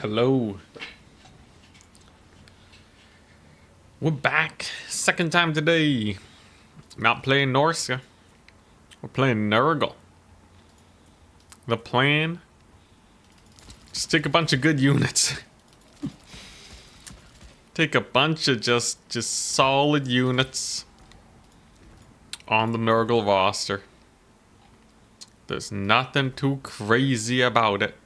Hello. We're back. Second time today. Not playing Norse. We're playing Nurgle. The plan. Just take a bunch of good units. Take a bunch of just solid units on the Nurgle roster. There's nothing too crazy about it.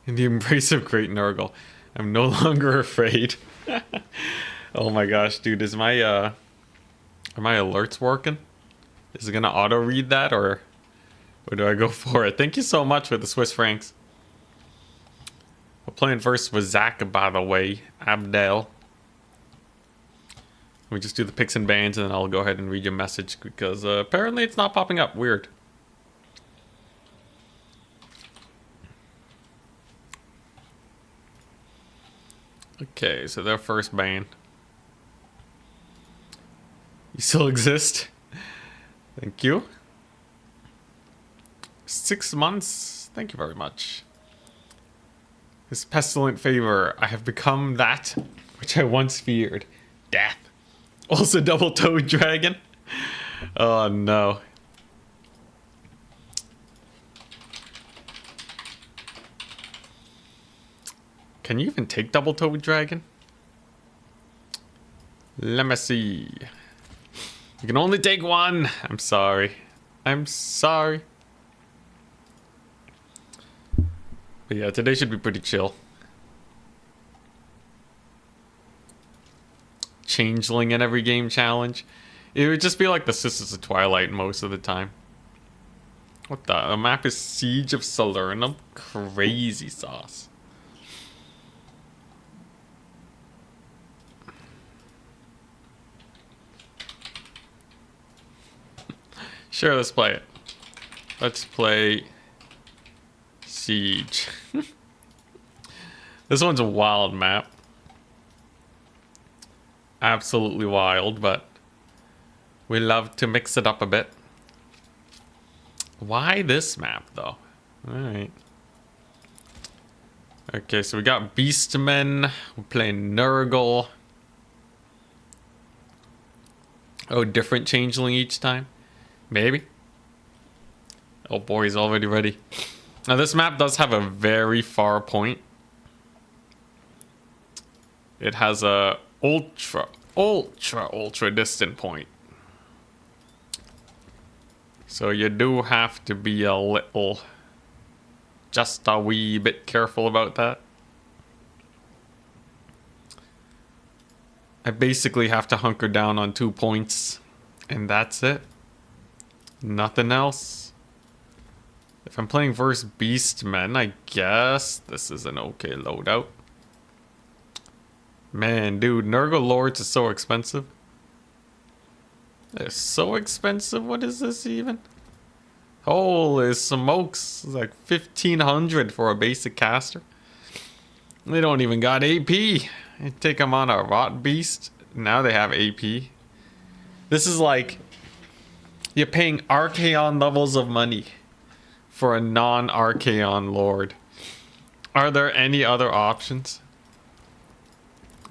In the embrace of great Nurgle, I'm no longer afraid. Oh my gosh, dude, are my alerts working? Is it gonna auto read that, or do I go for it? Thank you so much for the Swiss francs. We're playing first with Zach, by the way. Abdel. We just do the picks and bans, and then I'll go ahead and read your message because apparently it's not popping up. Weird. Okay, so their first ban. You still exist? Thank you. 6 months. Thank you very much. This pestilent favor, I have become that which I once feared. Death. Also double-toed dragon. Oh no. Can you even take double-toed dragon? Let me see. You can only take one. I'm sorry. I'm sorry. But yeah, today should be pretty chill. Changeling in every game challenge. It would just be like the Sisters of Twilight most of the time. What the map is Siege of Salernum? Crazy sauce. Sure, let's play it. Let's play Siege. This one's a wild map. Absolutely wild, but we love to mix it up a bit. Why this map, though? Alright. Okay, so we got Beastmen. We're playing Nurgle. Oh, different changeling each time? Maybe. Oh boy, he's already ready. Now this map does have a very far point. It has a ultra distant point. So you do have to be a little, just a wee bit careful about that. I basically have to hunker down on 2 points, and that's it. Nothing else. If I'm playing versus Beastmen, I guess this is an okay loadout. Man, dude, Nurgle Lords is so expensive. They're so expensive. What is this even? Holy smokes. It's like 1,500 for a basic caster. They don't even got AP. You take them on a Rot Beast. Now they have AP. This is like... You're paying Archaon levels of money for a non-Archaon Lord. Are there any other options?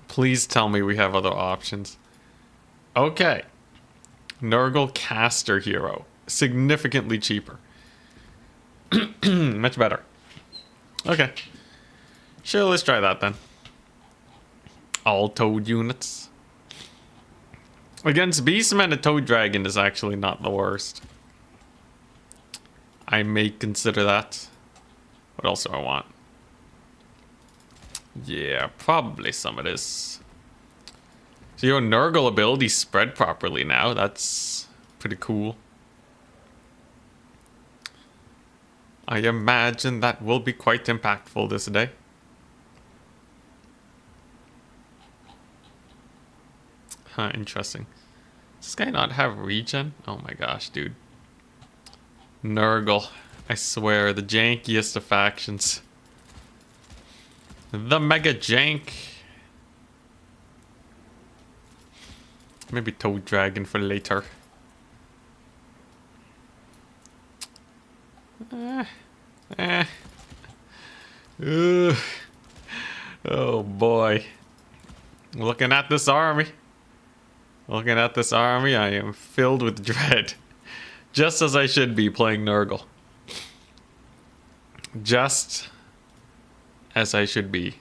Please tell me we have other options. Okay. Nurgle Caster Hero. Significantly cheaper. Much better. Okay. Sure, let's try that then. All toad units. Against Beastmen, a Toad Dragon is actually not the worst. I may consider that. What else do I want? Yeah, probably some of this. So your Nurgle ability spread properly now. That's pretty cool. I imagine that will be quite impactful this day. Huh, interesting. Does this guy not have regen? Oh my gosh, dude. Nurgle. I swear, the jankiest of factions. The mega jank. Maybe Toad Dragon for later. Ugh. Oh boy. Looking at this army. Looking at this army, I am filled with dread. Just as I should be playing Nurgle. Just as I should be.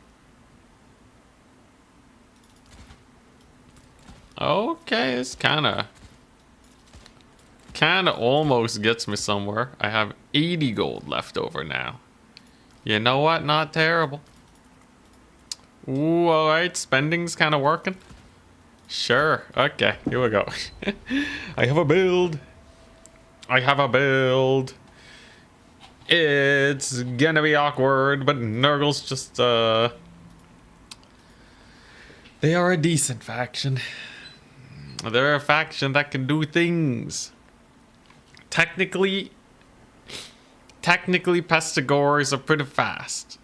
Okay, it's kinda almost gets me somewhere. I have 80 gold left over now. You know what? Not terrible. Ooh, alright, spending's kinda working. Sure, okay, here we go. I have a build. I have a build. It's gonna be awkward, but Nurgle's just, they are a decent faction. They're a faction that can do things. Technically, Pestigors are pretty fast.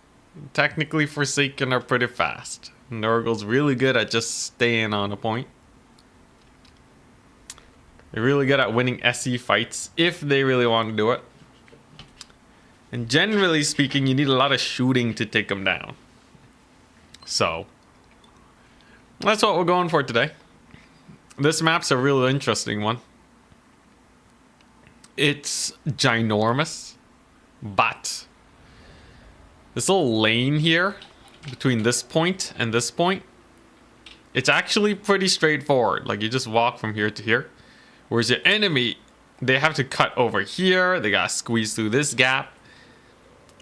Technically, Forsaken are pretty fast. Nurgle's really good at just staying on a point. They're really good at winning SE fights if they really want to do it. And generally speaking, you need a lot of shooting to take them down. So, that's what we're going for today. This map's a real interesting one. It's ginormous, but this little lane here between this point and this point, it's actually pretty straightforward. Like, you just walk from here to here. Whereas your enemy, they have to cut over here, they gotta squeeze through this gap,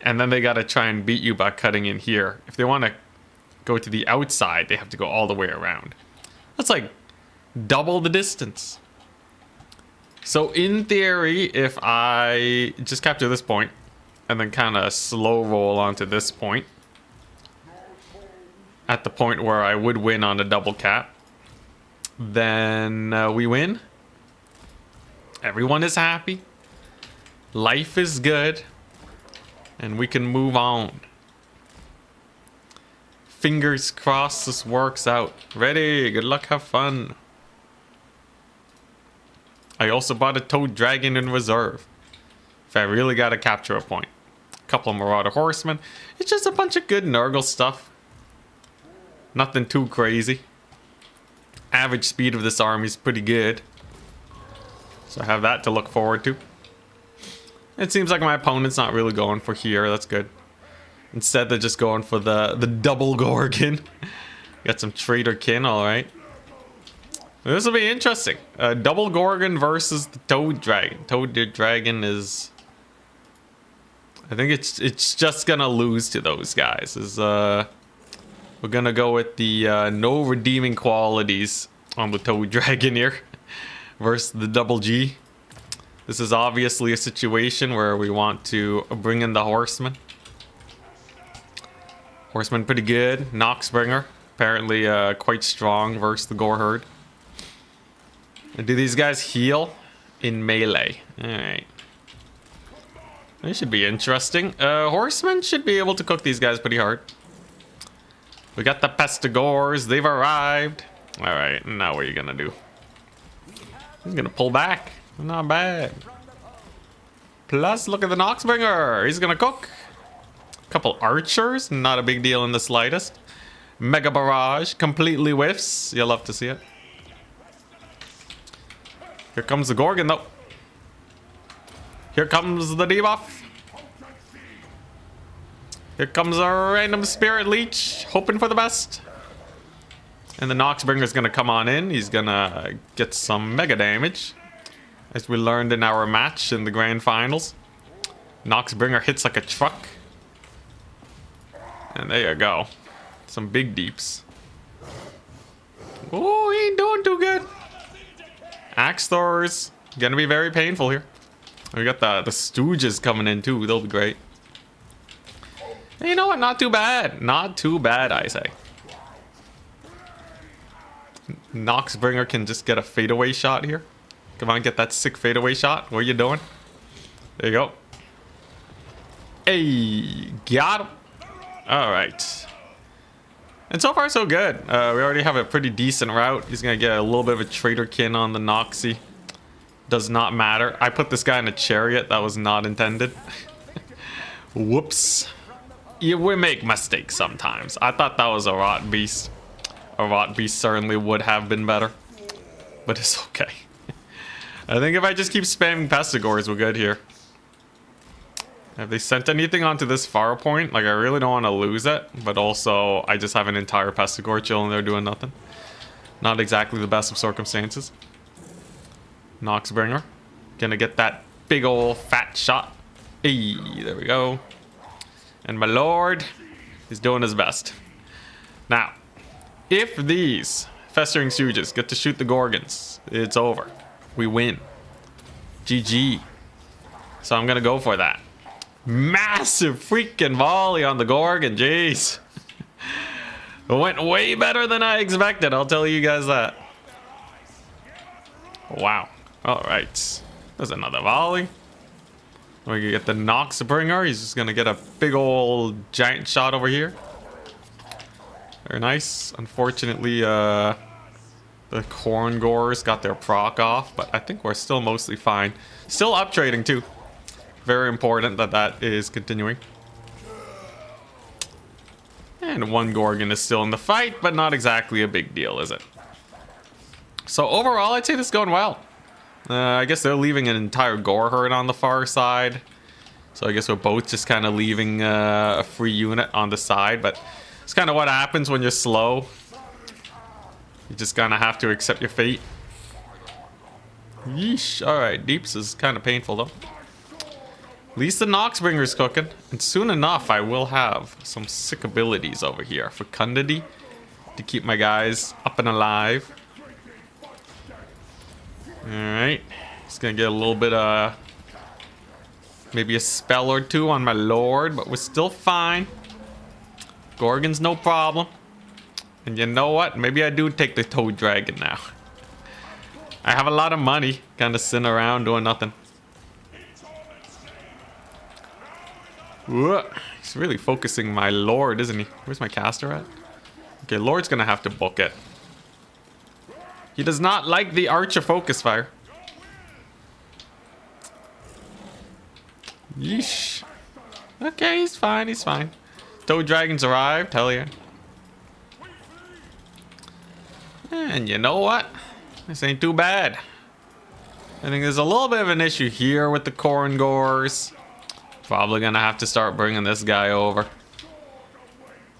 and then they gotta try and beat you by cutting in here. If they want to go to the outside, they have to go all the way around. That's like double the distance. So in theory, if I just capture this point and then kind of slow roll onto this point, at the point where I would win on a double cap, then we win. Everyone is happy. Life is good. And we can move on. Fingers crossed this works out. Ready, good luck, have fun. I also bought a toad dragon in reserve. If I really gotta capture a point. A couple of marauder horsemen. It's just a bunch of good Nurgle stuff. Nothing too crazy. Average speed of this army is pretty good. So I have that to look forward to. It seems like my opponent's not really going for here. That's good. Instead, they're just going for the double Gorgon. Got some traitor kin, alright. This will be interesting. Double Gorgon versus the Toad Dragon. Toad Dragon is... I think it's just gonna lose to those guys. We're gonna go with the no redeeming qualities on the Toad Dragon here. Versus the double G. This is obviously a situation where we want to bring in the horseman. Horseman pretty good. Noxbringer apparently quite strong versus the Gore Herd. And do these guys heal in melee? Alright. This should be interesting. Horsemen should be able to cook these guys pretty hard. We got the Pestigors. They've arrived. Alright, now what are you gonna do? He's gonna pull back. Not bad. Plus, look at the Noxbringer. He's gonna cook. Couple archers. Not a big deal in the slightest. Mega barrage. Completely whiffs. You'll love to see it. Here comes the Gorgon, though. Here comes the debuff. Here comes our random spirit leech. Hoping for the best. And the Noxbringer's gonna come on in. He's gonna get some mega damage. As we learned in our match in the grand finals. Noxbringer hits like a truck. And there you go. Some big deeps. Oh, he ain't doing too good. Axe Thor's gonna be very painful here. We got the Stooges coming in too. They'll be great. And you know what? Not too bad. Not too bad, I say. Noxbringer can just get a fadeaway shot here. Come on, get that sick fadeaway shot. What are you doing? There you go. Hey, got him. All right. And so far, so good. We already have a pretty decent route. He's going to get a little bit of a traitor kin on the Noxy. Does not matter. I put this guy in a chariot. That was not intended. Whoops. we make mistakes sometimes. I thought that was a rot beast. A rot beast certainly would have been better. But it's okay. I think if I just keep spamming Pestigores, we're good here. Have they sent anything onto this far point? Like, I really don't want to lose it. But also, I just have an entire Pestigore chilling there doing nothing. Not exactly the best of circumstances. Noxbringer. Gonna get that big old fat shot. Hey, there we go. And my lord is doing his best. Now, if these Festering Stooges get to shoot the Gorgons, it's over. We win. GG. So I'm gonna go for that. Massive freaking volley on the Gorgon, jeez. It went way better than I expected, I'll tell you guys that. Wow. Alright. There's another volley. We can get the Noxbringer. He's just gonna get a big old giant shot over here. Very nice. Unfortunately, the Corngors got their proc off, but I think we're still mostly fine. Still up trading too. Very important that that is continuing. And one Gorgon is still in the fight, but not exactly a big deal, is it? So overall, I'd say this is going well. I guess they're leaving an entire Gore herd on the far side. So I guess we're both just kind of leaving a free unit on the side. But it's kind of what happens when you're slow. You just kind of have to accept your fate. Yeesh. Alright, Deeps is kind of painful though. At least the Noxbringer's cooking. And soon enough, I will have some sick abilities over here. Fecundity to keep my guys up and alive. Alright, just gonna get a little bit of maybe a spell or two on my lord, but we're still fine. Gorgon's no problem. And you know what? Maybe I do take the Toad Dragon now. I have a lot of money, kind of sitting around doing nothing. Whoa. He's really focusing my lord, isn't he? Where's my caster at? Okay, lord's gonna have to book it. He does not like the Archer Focus Fire. Yeesh. Okay, he's fine, he's fine. Toad Dragons arrived, hell yeah. And you know what? This ain't too bad. I think there's a little bit of an issue here with the Corngors. Probably gonna have to start bringing this guy over.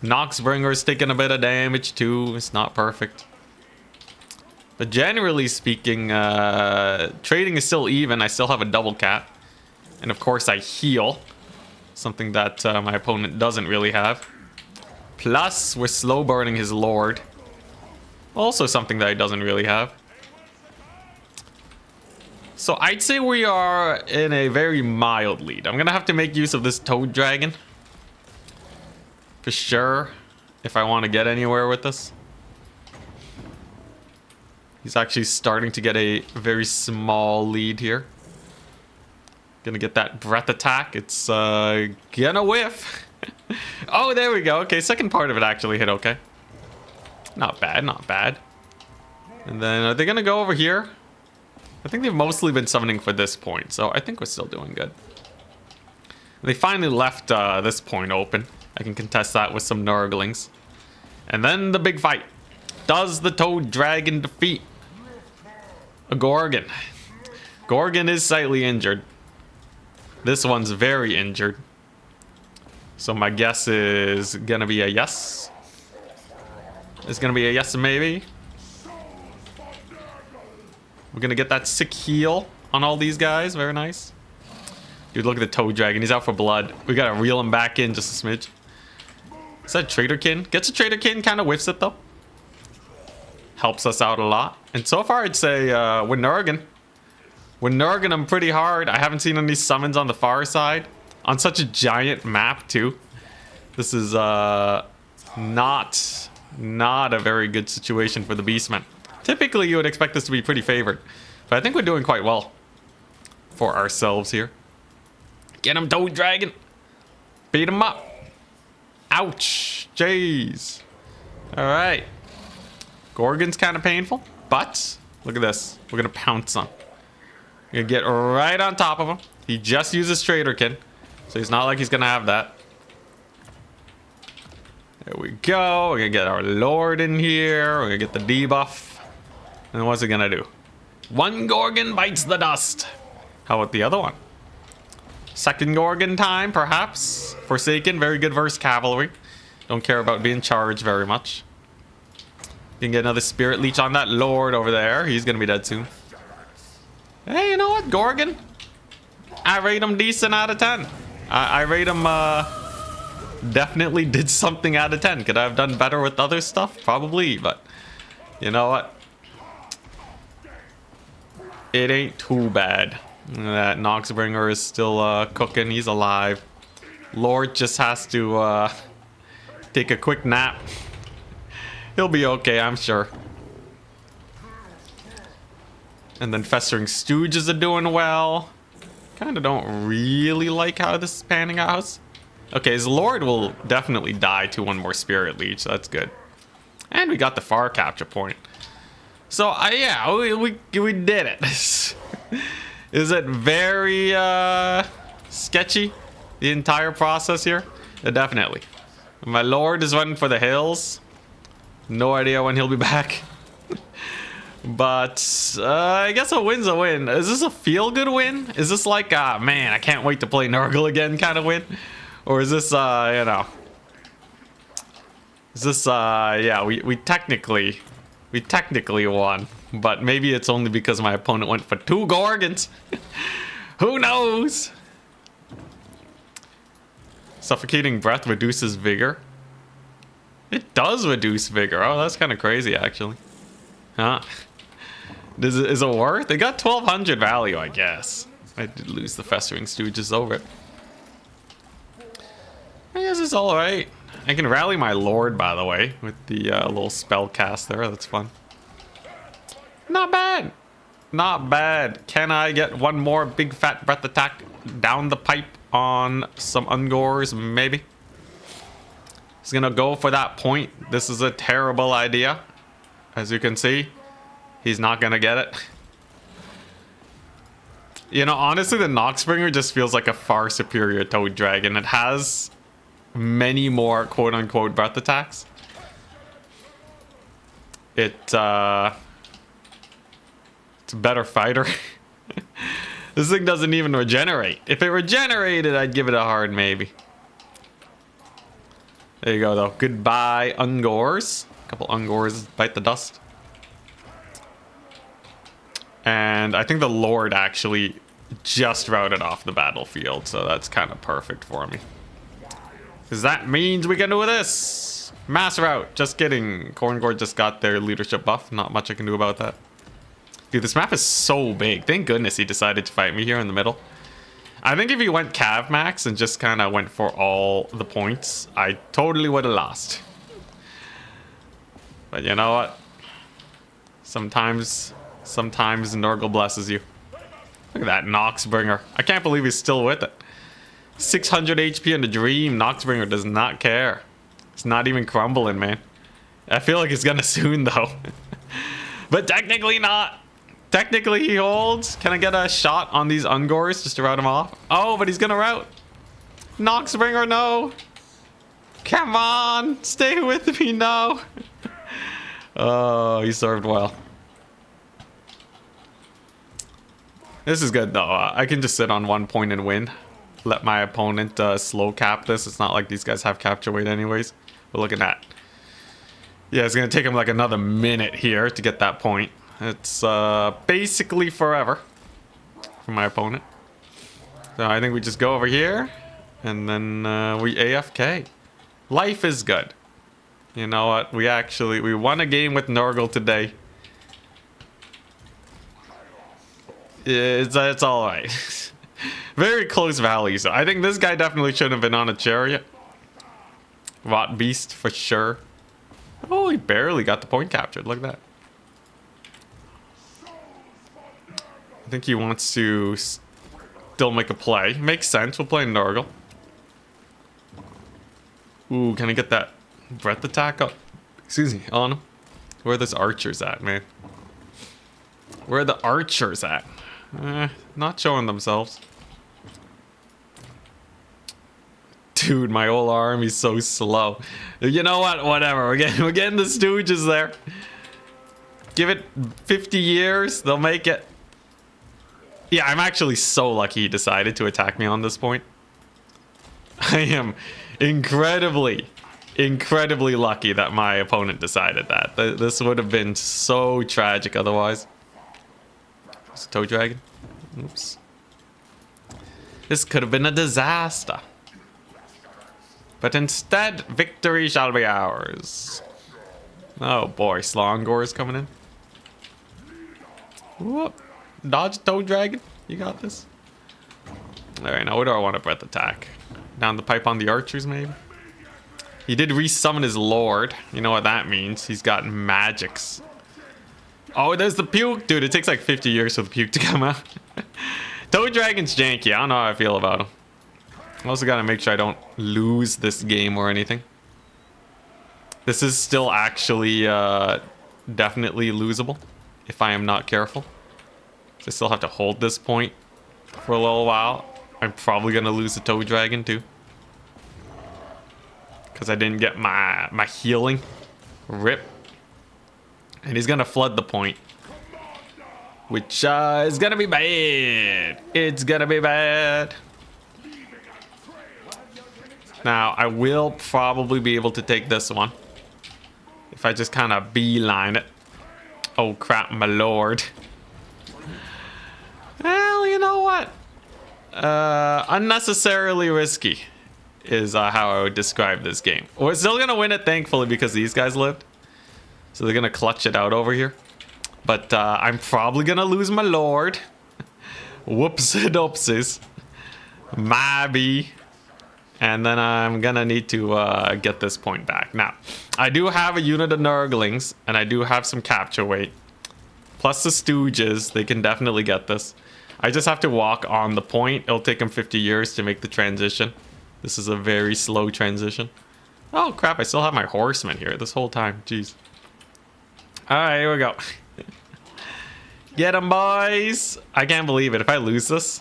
Noxbringer's taking a bit of damage too, it's not perfect. But generally speaking, trading is still even. I still have a double cap. And of course I heal. Something that my opponent doesn't really have. Plus, we're slow burning his lord. Also something that he doesn't really have. So I'd say we are in a very mild lead. I'm gonna have to make use of this Toad Dragon. For sure. If I want to get anywhere with this. He's actually starting to get a very small lead here. Gonna get that breath attack. It's gonna whiff. Oh, there we go. Okay, second part of it actually hit okay. Not bad, not bad. And then are they gonna go over here? I think they've mostly been summoning for this point, so I think we're still doing good. They finally left this point open. I can contest that with some Nurglings. And then the big fight. Does the Toad Dragon defeat a Gorgon? Gorgon is slightly injured. This one's very injured. So my guess is gonna be a yes. It's gonna be a yes maybe. We're gonna get that sick heal on all these guys. Very nice. Dude, look at the Toad Dragon. He's out for blood. We gotta reel him back in just a smidge. Is that Traderkin? Gets a Traderkin, kind of whiffs it though. Helps us out a lot. And so far I'd say we're Nurgle. We're Nurgle him pretty hard. I haven't seen any summons on the far side. On such a giant map too. This is not a very good situation for the Beastmen. Typically you would expect this to be pretty favored. But I think we're doing quite well for ourselves here. Get him, Toad Dragon. Beat him up. Ouch. Jeez. Alright. Gorgon's kind of painful, but look at this. We're gonna pounce on. We're gonna get right on top of him. He just uses Traderkin, so he's not like he's gonna have that. There we go. We're gonna get our Lord in here. We're gonna get the debuff. And what's it gonna do? One Gorgon bites the dust. How about the other one? Second Gorgon time, perhaps. Forsaken, very good versus cavalry. Don't care about being charged very much. You can get another Spirit Leech on that Lord over there. He's gonna be dead soon. Hey, you know what, Gorgon? I rate him decent out of 10. I rate him, definitely did something out of 10. Could I have done better with other stuff? Probably, but you know what? It ain't too bad. That Noxbringer is still cooking. He's alive. Lord just has to take a quick nap. He'll be okay, I'm sure. And then Festering Stooges are doing well. Kind of don't really like how this is panning out. Okay, his Lord will definitely die to one more Spirit Leech. So that's good. And we got the far capture point. So, yeah, we did it. Is it very sketchy, the entire process here? Definitely. My Lord is running for the hills. No idea when he'll be back. But I guess a win's a win. Is this a feel-good win? Is this like, man, I can't wait to play Nurgle again kind of win? Or is this, you know... Is this, yeah, we technically won. But maybe it's only because my opponent went for 2 Gorgons. Who knows? Suffocating Breath reduces vigor. It does reduce vigor. Oh, that's kind of crazy, actually. Huh? Is it worth? It got 1200 value, I guess. I did lose the Festering Stooges over it. I guess it's alright. I can rally my Lord, by the way, with the little spell cast there. That's fun. Not bad. Not bad. Can I get one more big fat breath attack down the pipe on some Ungors? Maybe. He's gonna go for that point. This is a terrible idea. As you can see, he's not gonna get it. You know, honestly, the Noxbringer just feels like a far superior Toad Dragon. It has many more quote-unquote breath attacks. It's a better fighter. This thing doesn't even regenerate. If it regenerated, I'd give it a hard maybe. There you go, though. Goodbye, Ungors. A couple Ungors bite the dust. And I think the Lord actually just routed off the battlefield, so that's kind of perfect for me. Because that means we can do this. Mass route. Just kidding. Korngord just got their leadership buff. Not much I can do about that. Dude, this map is so big. Thank goodness he decided to fight me here in the middle. I think if he went Cav Max and just kind of went for all the points, I totally would have lost. But you know what? Sometimes Nurgle blesses you. Look at that Noxbringer. I can't believe he's still with it. 600 HP in the Dream. Noxbringer does not care. It's not even crumbling, man. I feel like it's gonna soon, though. But technically not. Technically he holds. Can I get a shot on these Ungors just to rout him off? Oh, but he's gonna rout. Noxbringer, no. Come on. Stay with me, no. Oh, he served well. This is good, though. I can just sit on 1 point and win. Let my opponent slow cap this. It's not like these guys have capture weight anyways. But look at that. Yeah, it's going to take him like another minute here to get that point. It's basically forever for my opponent. So I think we just go over here. And then we AFK. Life is good. You know what? We won a game with Nurgle today. It's all right. Very close value. So I think this guy definitely should have been on a chariot. Rot Beast for sure. Oh, he barely got the point captured. Look at that. I think he wants to still make a play. Makes sense. We'll play Nurgle. Ooh, can I get that breath attack up? Excuse me, on him. Where are those archers at, man? Where are the archers at? Not showing themselves. Dude, my whole army's so slow. You know what? Whatever. We're getting the Stooges there. Give it 50 years. They'll make it. Yeah, I'm actually so lucky he decided to attack me on this point. I am incredibly lucky that my opponent decided that. This would have been so tragic otherwise. It's a toad dragon. Oops. This could have been a disaster. But instead, victory shall be ours. Oh boy, Slongor is coming in. Whoop. Dodge toad dragon. You got this. Alright, now where do I want to breath attack? Down the pipe on the archers, maybe? He did resummon his lord. You know what that means. He's got magics. Oh, there's the puke. Dude, it takes like 50 years for the puke to come out. Toad dragon's janky. I don't know how I feel about him. I also gotta make sure I don't lose this game or anything. This is still actually definitely losable if I am not careful. I still have to hold this point for a little while. I'm probably gonna lose the toad dragon too, because I didn't get my healing. Rip. And he's gonna flood the point, which is gonna be bad. It's gonna be bad. Now, I will probably be able to take this one if I just kind of beeline it. Oh crap, my lord. Well, you know what? Unnecessarily risky is how I would describe this game. We're still gonna win it, thankfully, because these guys lived. So they're gonna clutch it out over here. But I'm probably gonna lose my lord. Whoopsie-doopsies. Maybe. And then I'm gonna need to get this point back. Now, I do have a unit of Nurglings, and I do have some capture weight. Plus the Stooges, they can definitely get this. I just have to walk on the point. It'll take them 50 years to make the transition. This is a very slow transition. Oh crap, I still have my horsemen here this whole time. Jeez. Alright, here we go. Get them, boys! I can't believe it. If I lose this...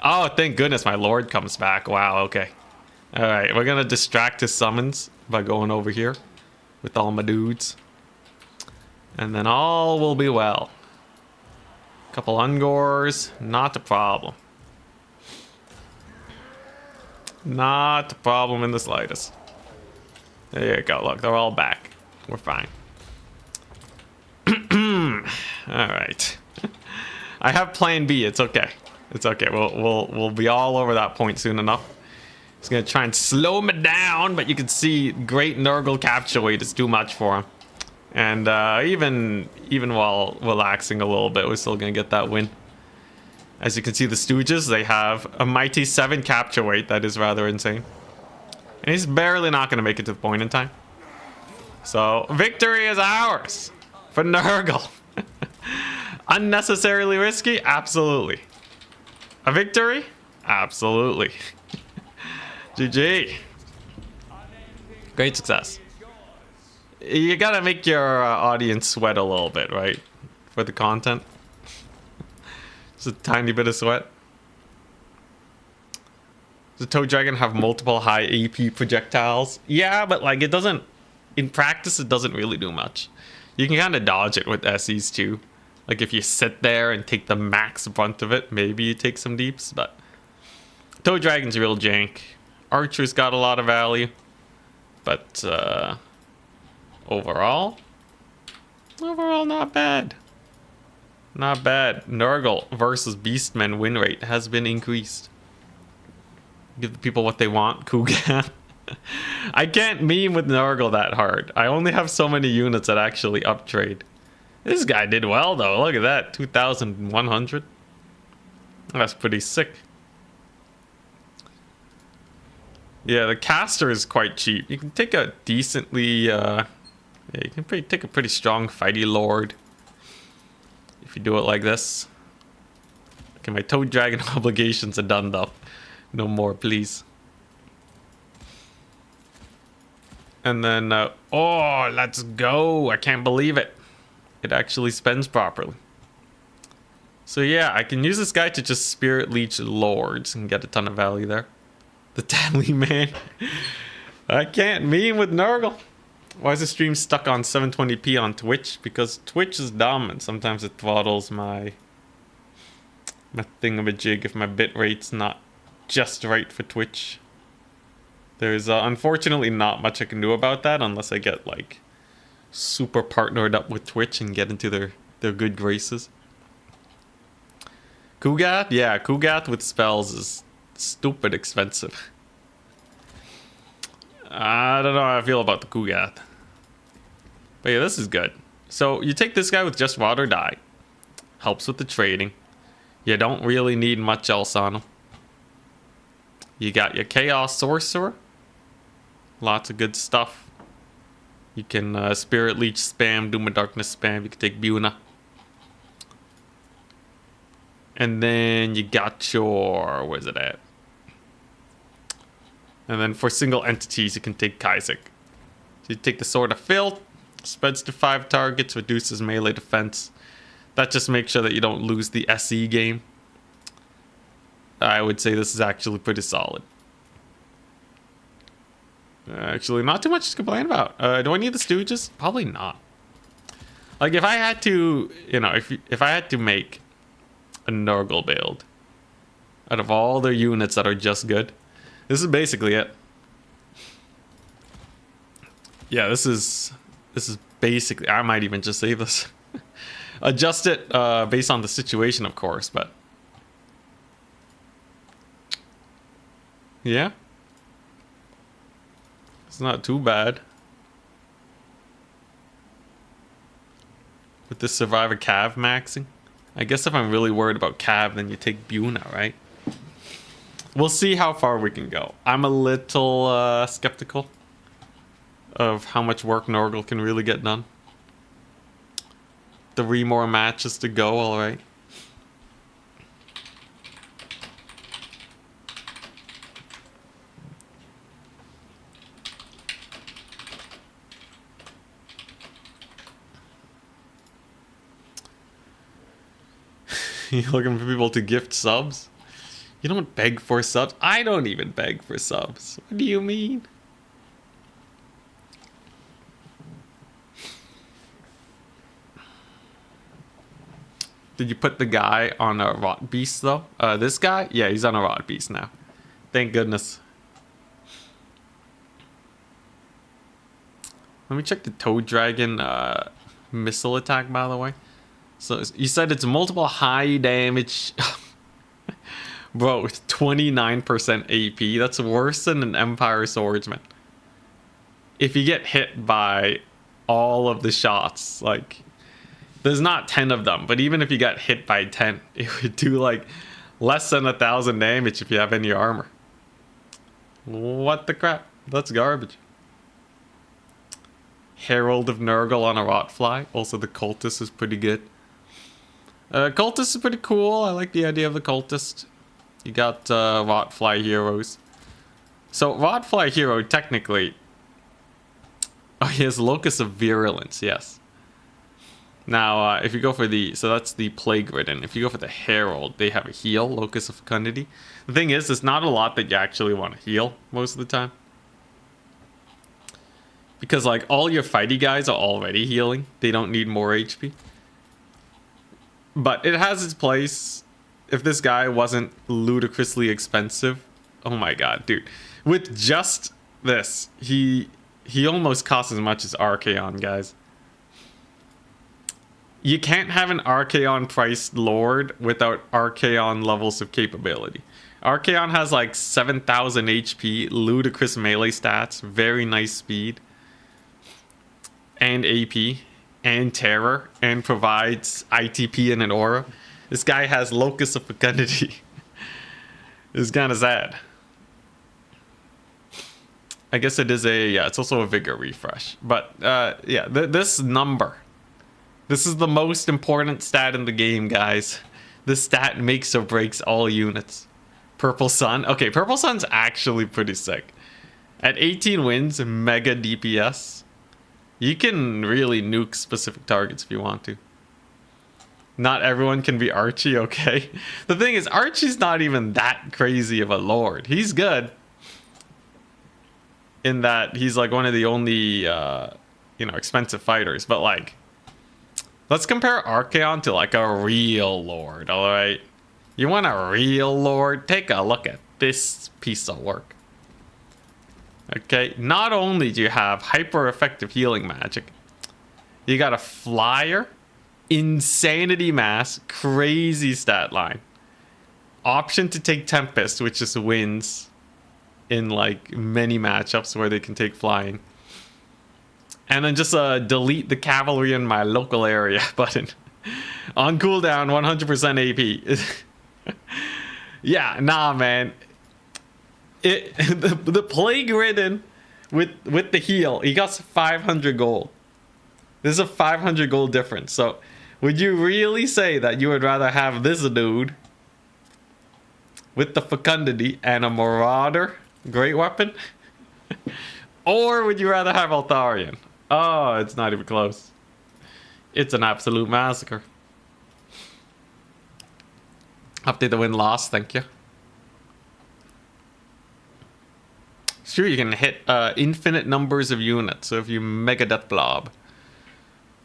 Oh, thank goodness my lord comes back. Wow, okay. Alright, we're gonna distract his summons by going over here with all my dudes. And then all will be well. Couple Ungors, not a problem. Not a problem in the slightest. There you go, look, they're all back. We're fine. Alright. I have plan B, it's okay. It's okay. We'll be all over that point soon enough. He's gonna try and slow me down, but you can see great Nurgle capture weight is too much for him. And even while relaxing a little bit, we're still gonna get that win. As you can see, the Stooges, they have a mighty 7 capture weight. That is rather insane. And he's barely not gonna make it to the point in time. So victory is ours for Nurgle. Unnecessarily risky? Absolutely. A victory? Absolutely. GG. Great success. You gotta make your audience sweat a little bit, right? For the content. Just a tiny bit of sweat. Does the toad dragon have multiple high AP projectiles? Yeah, but like it doesn't... In practice, it doesn't really do much. You can kind of dodge it with SEs too. Like if you sit there and take the max brunt of it, maybe you take some deeps, but toad dragon's real jank. Archer's got a lot of value, but overall not bad. Not bad. Nurgle versus Beastmen win rate has been increased. Give the people what they want, Kugan. I can't meme with Nurgle that hard. I only have so many units that actually uptrade. This guy did well though. Look at that, 2,100. That's pretty sick. Yeah, the caster is quite cheap. You can take a decently, yeah, you can take a pretty strong fighty lord if you do it like this. Okay, my toad dragon obligations are done though. No more, please. And then, oh, let's go! I can't believe it. It actually spends properly. So yeah, I can use this guy to just spirit leech lords and get a ton of value there. The deadly man. I can't meme with Nurgle. Why is the stream stuck on 720p on Twitch? Because Twitch is dumb and sometimes it throttles my thingamajig if my bitrate's not just right for Twitch. There's unfortunately not much I can do about that unless I get like super partnered up with Twitch and get into their good graces. Kugath? Yeah, Kugath with spells is stupid expensive. I don't know how I feel about the Kugath. But yeah, this is good. So you take this guy with just Rot or Die. Helps with the trading. You don't really need much else on him. You got your Chaos Sorcerer. Lots of good stuff. You can Spirit Leech spam, Doom of Darkness spam. You can take Buna. And then you got your... where's it at? And then for single entities, you can take Kaizek. So you take the Sword of Filth. Spreads to 5 targets, reduces melee defense. That just makes sure that you don't lose the SE game. I would say this is actually pretty solid. Actually, not too much to complain about. Do I need the Stooges? Probably not. Like, if I had to, you know, if I had to make a Nurgle build out of all their units that are just good, this is basically it. Yeah, this is basically... I might even just save this. Adjust it based on the situation, of course, but... yeah. It's not too bad. With this Survivor Cav maxing. I guess if I'm really worried about Cav, then you take Buna, right? We'll see how far we can go. I'm a little skeptical of how much work Nurgle can really get done. 3 more matches to go, alright. You looking for people to gift subs? You don't beg for subs? I don't even beg for subs. What do you mean? Did you put the guy on a Rot Beast though? This guy? Yeah, he's on a Rot Beast now. Thank goodness. Let me check the Toad Dragon missile attack, by the way. So you said it's multiple high damage. Bro, 29% AP. That's worse than an Empire Swordsman. If you get hit by all of the shots, like, there's not 10 of them, but even if you got hit by 10, it would do like less than 1,000 damage if you have any armor. What the crap? That's garbage. Herald of Nurgle on a Rotfly. Also, the Cultist is pretty good. Cultist is pretty cool. I like the idea of the Cultist. You got Rotfly heroes. So Rotfly hero technically... oh, he has Locus of Virulence, yes. Now, if you go for the... so that's the Plague Ridden. If you go for the Herald, they have a heal, Locus of Fecundity. The thing is, there's not a lot that you actually want to heal most of the time. Because, like, all your fighty guys are already healing. They don't need more HP. But it has its place. If this guy wasn't ludicrously expensive. Oh my god, dude. With just this, he almost costs as much as Archaon, guys. You can't have an Archaon priced Lord without Archaon levels of capability. Archaon has like 7,000 HP, ludicrous melee stats, very nice speed, and AP, and terror, and provides ITP and an aura. This guy has Locus of Fecundity. It's kind of sad. I guess it is a... yeah, it's also a Vigor refresh. But, yeah, this number. This is the most important stat in the game, guys. This stat makes or breaks all units. Purple Sun. Okay, Purple Sun's actually pretty sick. At 18 wins, mega DPS. You can really nuke specific targets if you want to. Not everyone can be Archie, okay? The thing is, Archie's not even that crazy of a lord. He's good. in that he's like one of the only, expensive fighters. But like, let's compare Archaon to like a real lord, all right? You want a real lord? Take a look at this piece of work. Okay, not only do you have hyper effective healing magic, you got a flyer, insanity mass, crazy stat line, option to take Tempest, which just wins in like many matchups where they can take flying, and then just delete the cavalry in my local area button on cooldown, 100% AP. Yeah, nah, man. The plague ridden with the heal, he got 500 gold. There's a 500 gold difference. So would you really say that you would rather have this dude with the fecundity and a marauder great weapon, or would you rather have Altharion? Oh, it's not even close. It's an absolute massacre. Update the win-loss, thank you. Sure, you can hit infinite numbers of units. So if you Mega Death Blob,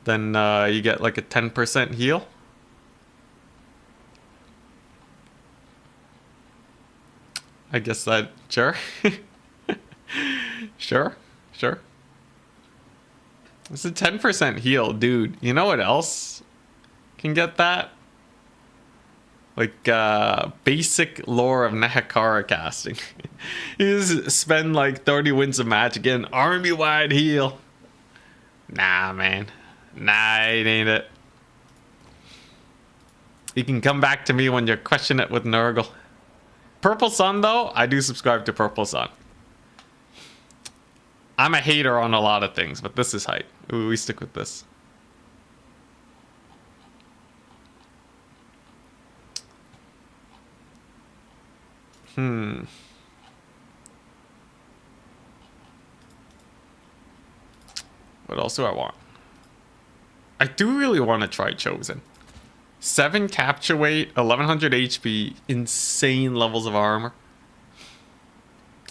then you get like a 10% heal. I guess that, sure. Sure. It's a 10% heal, dude. You know what else can get that? Like basic lore of Nehekara casting. You just spend like 30 wins of match, get an army-wide heal. Nah, man. Nah, it ain't it. You can come back to me when you question it with Nurgle. Purple Sun, though, I do subscribe to Purple Sun. I'm a hater on a lot of things, but this is hype. We stick with this. What else do I want? I do really want to try Chosen. 7 capture weight, 1100 HP, insane levels of armor.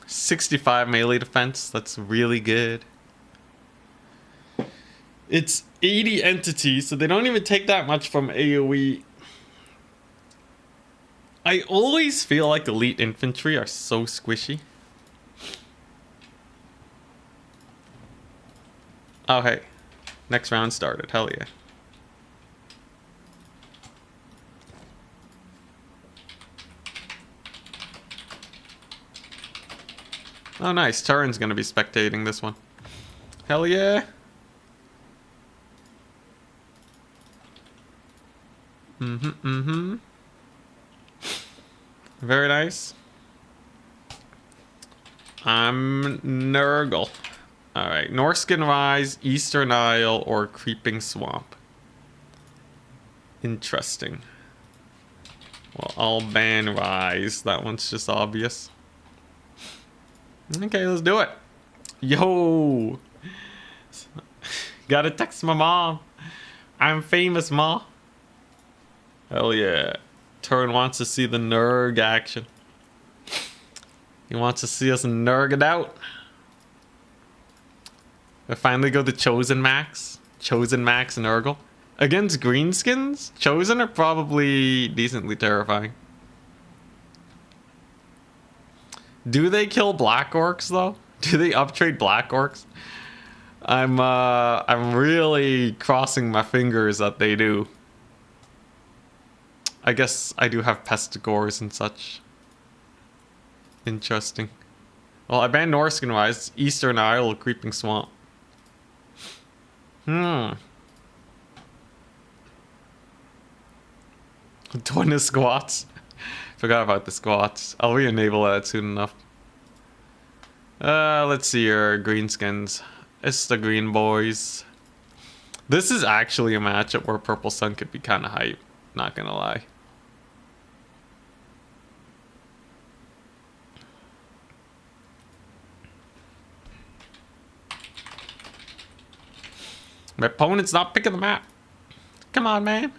65 melee defense, that's really good. It's 80 entities, so they don't even take that much from AoE. I always feel like elite infantry are so squishy. Oh, hey. Next round started. Hell yeah. Oh, nice. Turin's gonna be spectating this one. Hell yeah. Very nice. I'm Nurgle. Alright, Norskin Rise, Eastern Isle, or Creeping Swamp. Interesting. Well, I'll ban Rise. That one's just obvious. Okay, let's do it. Yo! Gotta text my mom. I'm famous, ma. Hell yeah. Turin wants to see the Nurg action. He wants to see us Nurg it out. I finally go to Chosen Max. Chosen Max Nurgle. Against Greenskins, Chosen are probably decently terrifying. Do they kill Black Orcs though? Do they uptrade Black Orcs? I'm really crossing my fingers that they do. I guess I do have Pestigores and such. Interesting. Well, I banned Norskin Rise, Eastern Isle, Creeping Swamp. 20 squats. Forgot about the squats. I'll re-enable that soon enough. Let's see here, Greenskins. It's the Green Boys. This is actually a matchup where Purple Sun could be kind of hype. Not gonna lie. My opponent's not picking the map. Come on, man.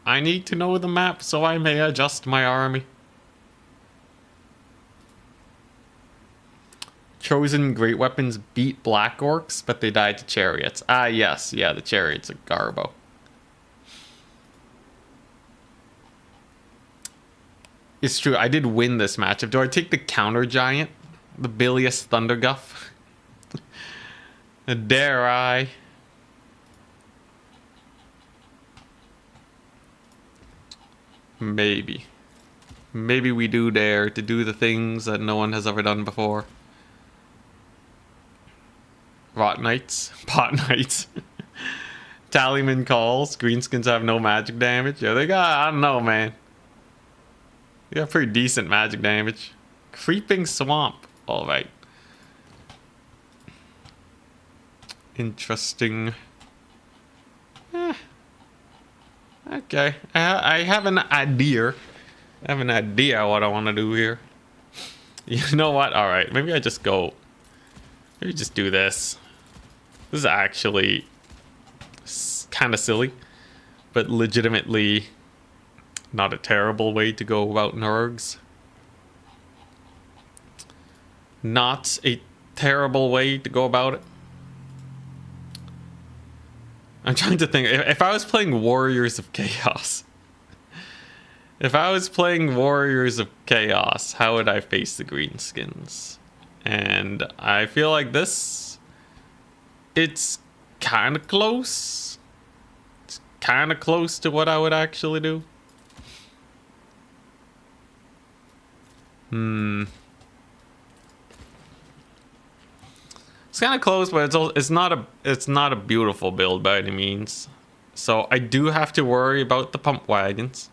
I need to know the map so I may adjust my army. chosen great weapons beat black orcs, but they died to chariots. Ah, yes. Yeah, the chariots are garbo. It's true. I did win this matchup. Do I take the counter giant? The bilious Thunderguff? Dare I? Maybe. Maybe we do dare to do the things that no one has ever done before. Rot Knights. Pot Knights. Tallyman calls. Greenskins have no magic damage. Yeah, they got... I don't know, man. They got pretty decent magic damage. Creeping Swamp. Alright. Interesting. Okay. I have an idea. I have an idea what I want to do here. You know what? Alright. Maybe I just go... Maybe just do this. This is actually kind of silly, but legitimately not a terrible way to go about Nurgs. Not a terrible way to go about it. I'm trying to think. If I was playing Warriors of Chaos... If I was playing Warriors of Chaos, how would I face the Greenskins? And I feel like this... It's kind of close. It's kind of close to what I would actually do. It's kind of close, but it's not a beautiful build by any means. So I do have to worry about the pump wagons.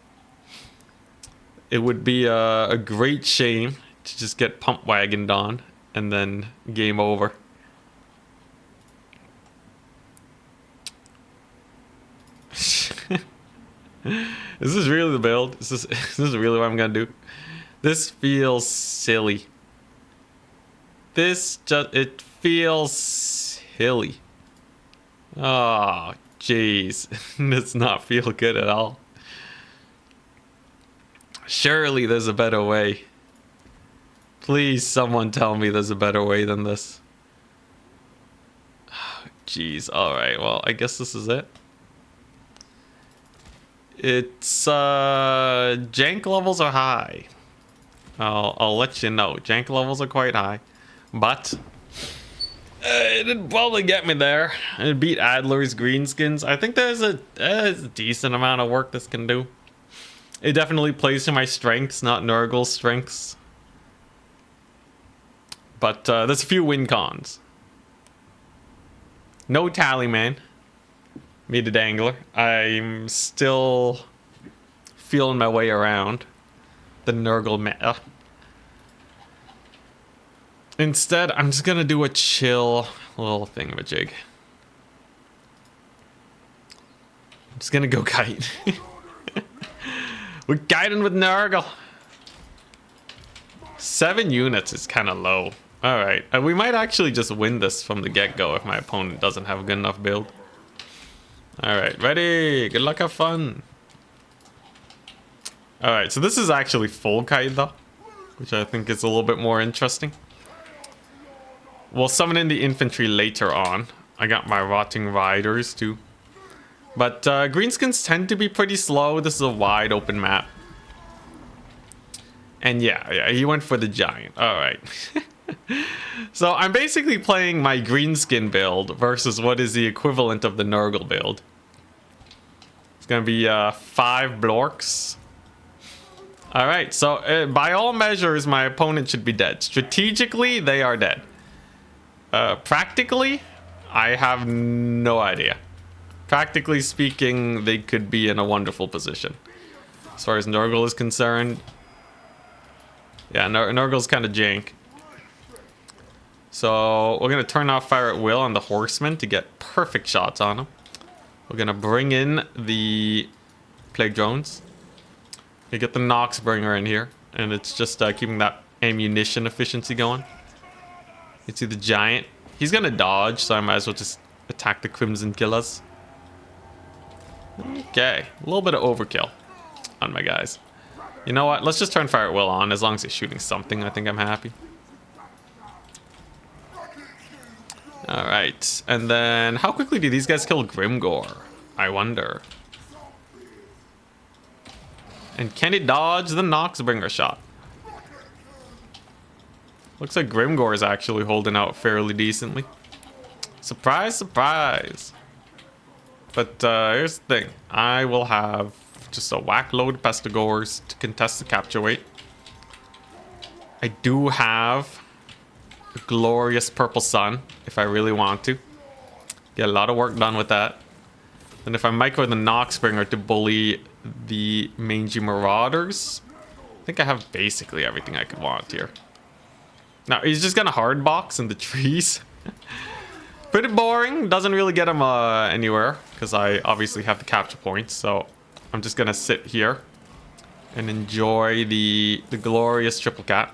It would be a great shame to just get pump wagoned on and then game over. Is this really the build? Is this really what I'm gonna do? This feels silly. It feels silly. Oh, jeez. Does not feel good at all. Surely there's a better way. Please, someone tell me there's a better way than this. Jeez. Alright, well, I guess this is it. It's, jank levels are high. I'll let you know. Jank levels are quite high. But it'd probably get me there. It'd beat Adler's Greenskins. I think there's a decent amount of work this can do. It definitely plays to my strengths, not Nurgle's strengths. But there's a few win cons. No Tallyman. Me the Dangler. I'm still feeling my way around the Nurgle meta. Instead, I'm just gonna do a chill little thingamajig. I'm just gonna go kite. We're guiding with Nurgle. 7 units is kind of low. Alright, we might actually just win this from the get-go if my opponent doesn't have a good enough build. Alright, ready. Good luck, have fun. Alright, so this is actually full kite though, which I think is a little bit more interesting. We'll summon in the infantry later on. I got my rotting riders too. But Greenskins tend to be pretty slow. This is a wide open map. And yeah, he went for the giant. Alright. So I'm basically playing my Greenskin build versus what is the equivalent of the Nurgle build. It's going to be 5 Blorks. Alright, so by all measures, my opponent should be dead. Strategically, they are dead. Practically, I have no idea. Practically speaking, they could be in a wonderful position. As far as Nurgle is concerned, yeah, Nurgle's kind of jank. So we're going to turn off fire at will on the horsemen to get perfect shots on them. We're going to bring in the plague drones. You get the Noxbringer in here, and it's just keeping that ammunition efficiency going. You see the giant. He's going to dodge, so I might as well just attack the Crimson Killers. Okay, a little bit of overkill on my guys. You know what? Let's just turn fire at will on. As long as it's shooting something, I think I'm happy. Alright, and then how quickly do these guys kill Grimgore? I wonder. And can it dodge the Noxbringer shot? Looks like Grimgore is actually holding out fairly decently. Surprise, surprise. But here's the thing. I will have just a whack load of Pestigores to contest the capture weight. I do have a glorious Purple Sun if I really want to. Get a lot of work done with that. And if I micro the Noxbringer to bully the Mangy Marauders, I think I have basically everything I could want here. Now, he's just gonna hard box in the trees. Pretty boring. Doesn't really get him anywhere because I obviously have the capture points. So I'm just gonna sit here and enjoy the glorious triple cat.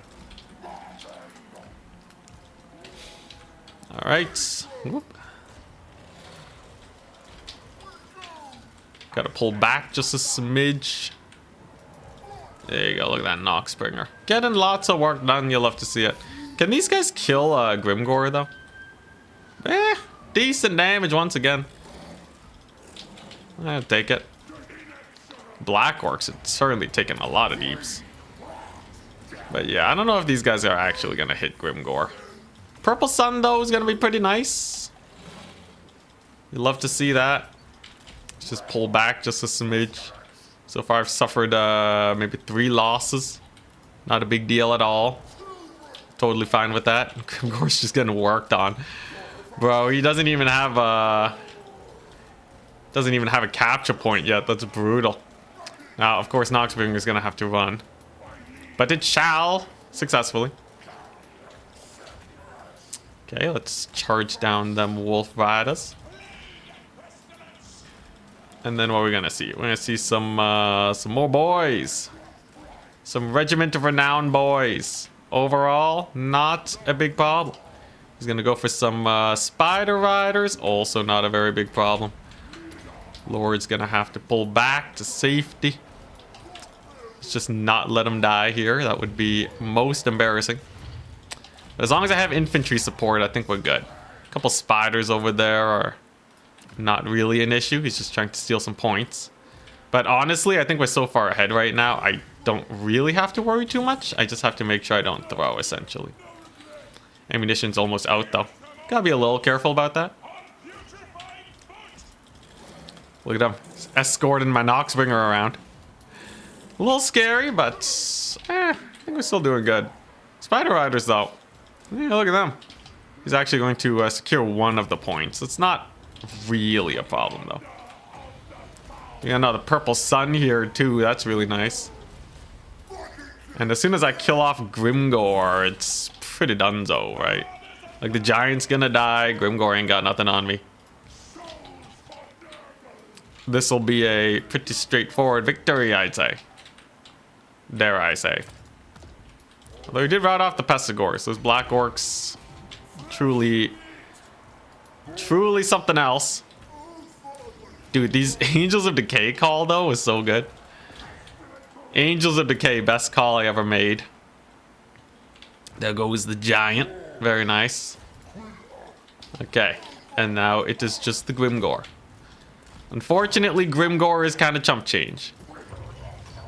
All right. Whoop. Gotta pull back just a smidge. There you go. Look at that Noxbringer. Getting lots of work done. You'll love to see it. Can these guys kill Grimgore though? Decent damage once again. I'll take it. Black Orcs had certainly taken a lot of deeps. But yeah, I don't know if these guys are actually gonna hit Grimgore. Purple Sun though is gonna be pretty nice. You'd love to see that. Let's just pull back just a smidge. So far I've suffered maybe 3 losses. Not a big deal at all. Totally fine with that. Grimgore's just getting worked on. Bro, he doesn't even have a capture point yet. That's brutal. Now, of course, Noxbringer is gonna have to run. But it shall successfully. Okay, let's charge down them Wolf Riders. And then what are we gonna see? We're gonna see some more boys. Some Regiment of Renown boys. Overall, not a big problem. He's gonna go for some Spider Riders. Also not a very big problem. Lord's gonna have to pull back to safety. Let's just not let him die here. That would be most embarrassing. But as long as I have infantry support, I think we're good. A couple spiders over there are not really an issue. He's just trying to steal some points. But honestly, I think we're so far ahead right now, I don't really have to worry too much. I just have to make sure I don't throw, essentially. Ammunition's almost out, though. Gotta be a little careful about that. Look at him. He's escorting my Noxbringer around. A little scary, but I think we're still doing good. Spider Riders, though. Yeah, look at them. He's actually going to secure one of the points. It's not really a problem, though. We got another Purple Sun here, too. That's really nice. And as soon as I kill off Grimgore, it's pretty donezo, right? Like, the Giant's gonna die. Grimgore ain't got nothing on me. This will be a pretty straightforward victory, I'd say. Dare I say. Although he did rout off the Pestigores. Those Black Orcs, truly something else. Dude, these Angels of Decay call, though, is so good. Angels of Decay, best call I ever made. There goes the Giant. Very nice. Okay. And now it is just the Grimgore. Unfortunately, Grimgore is kind of chump change.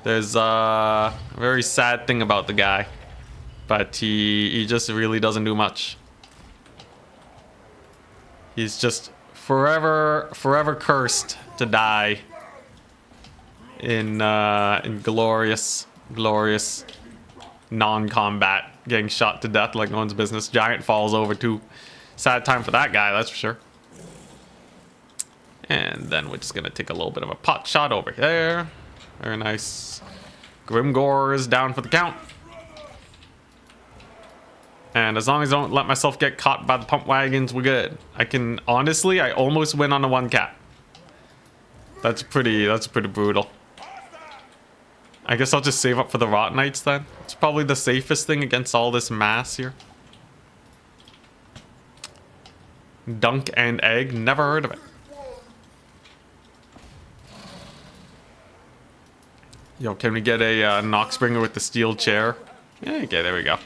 There's a very sad thing about the guy. But he just really doesn't do much. He's just forever cursed to die in glorious non-combat, getting shot to death like no one's business. Giant falls over too. Sad time for that guy, that's for sure. And then we're just gonna take a little bit of a pot shot over there. Very nice. Grimgore is down for the count. And as long as I don't let myself get caught by the pump wagons, we're good. Honestly, I almost win on a 1-cap. That's pretty brutal. I guess I'll just save up for the Rot Knights then. It's probably the safest thing against all this mass here. Dunk and Egg, never heard of it. Yo, can we get a Noxbringer with the steel chair? Yeah, okay, there we go.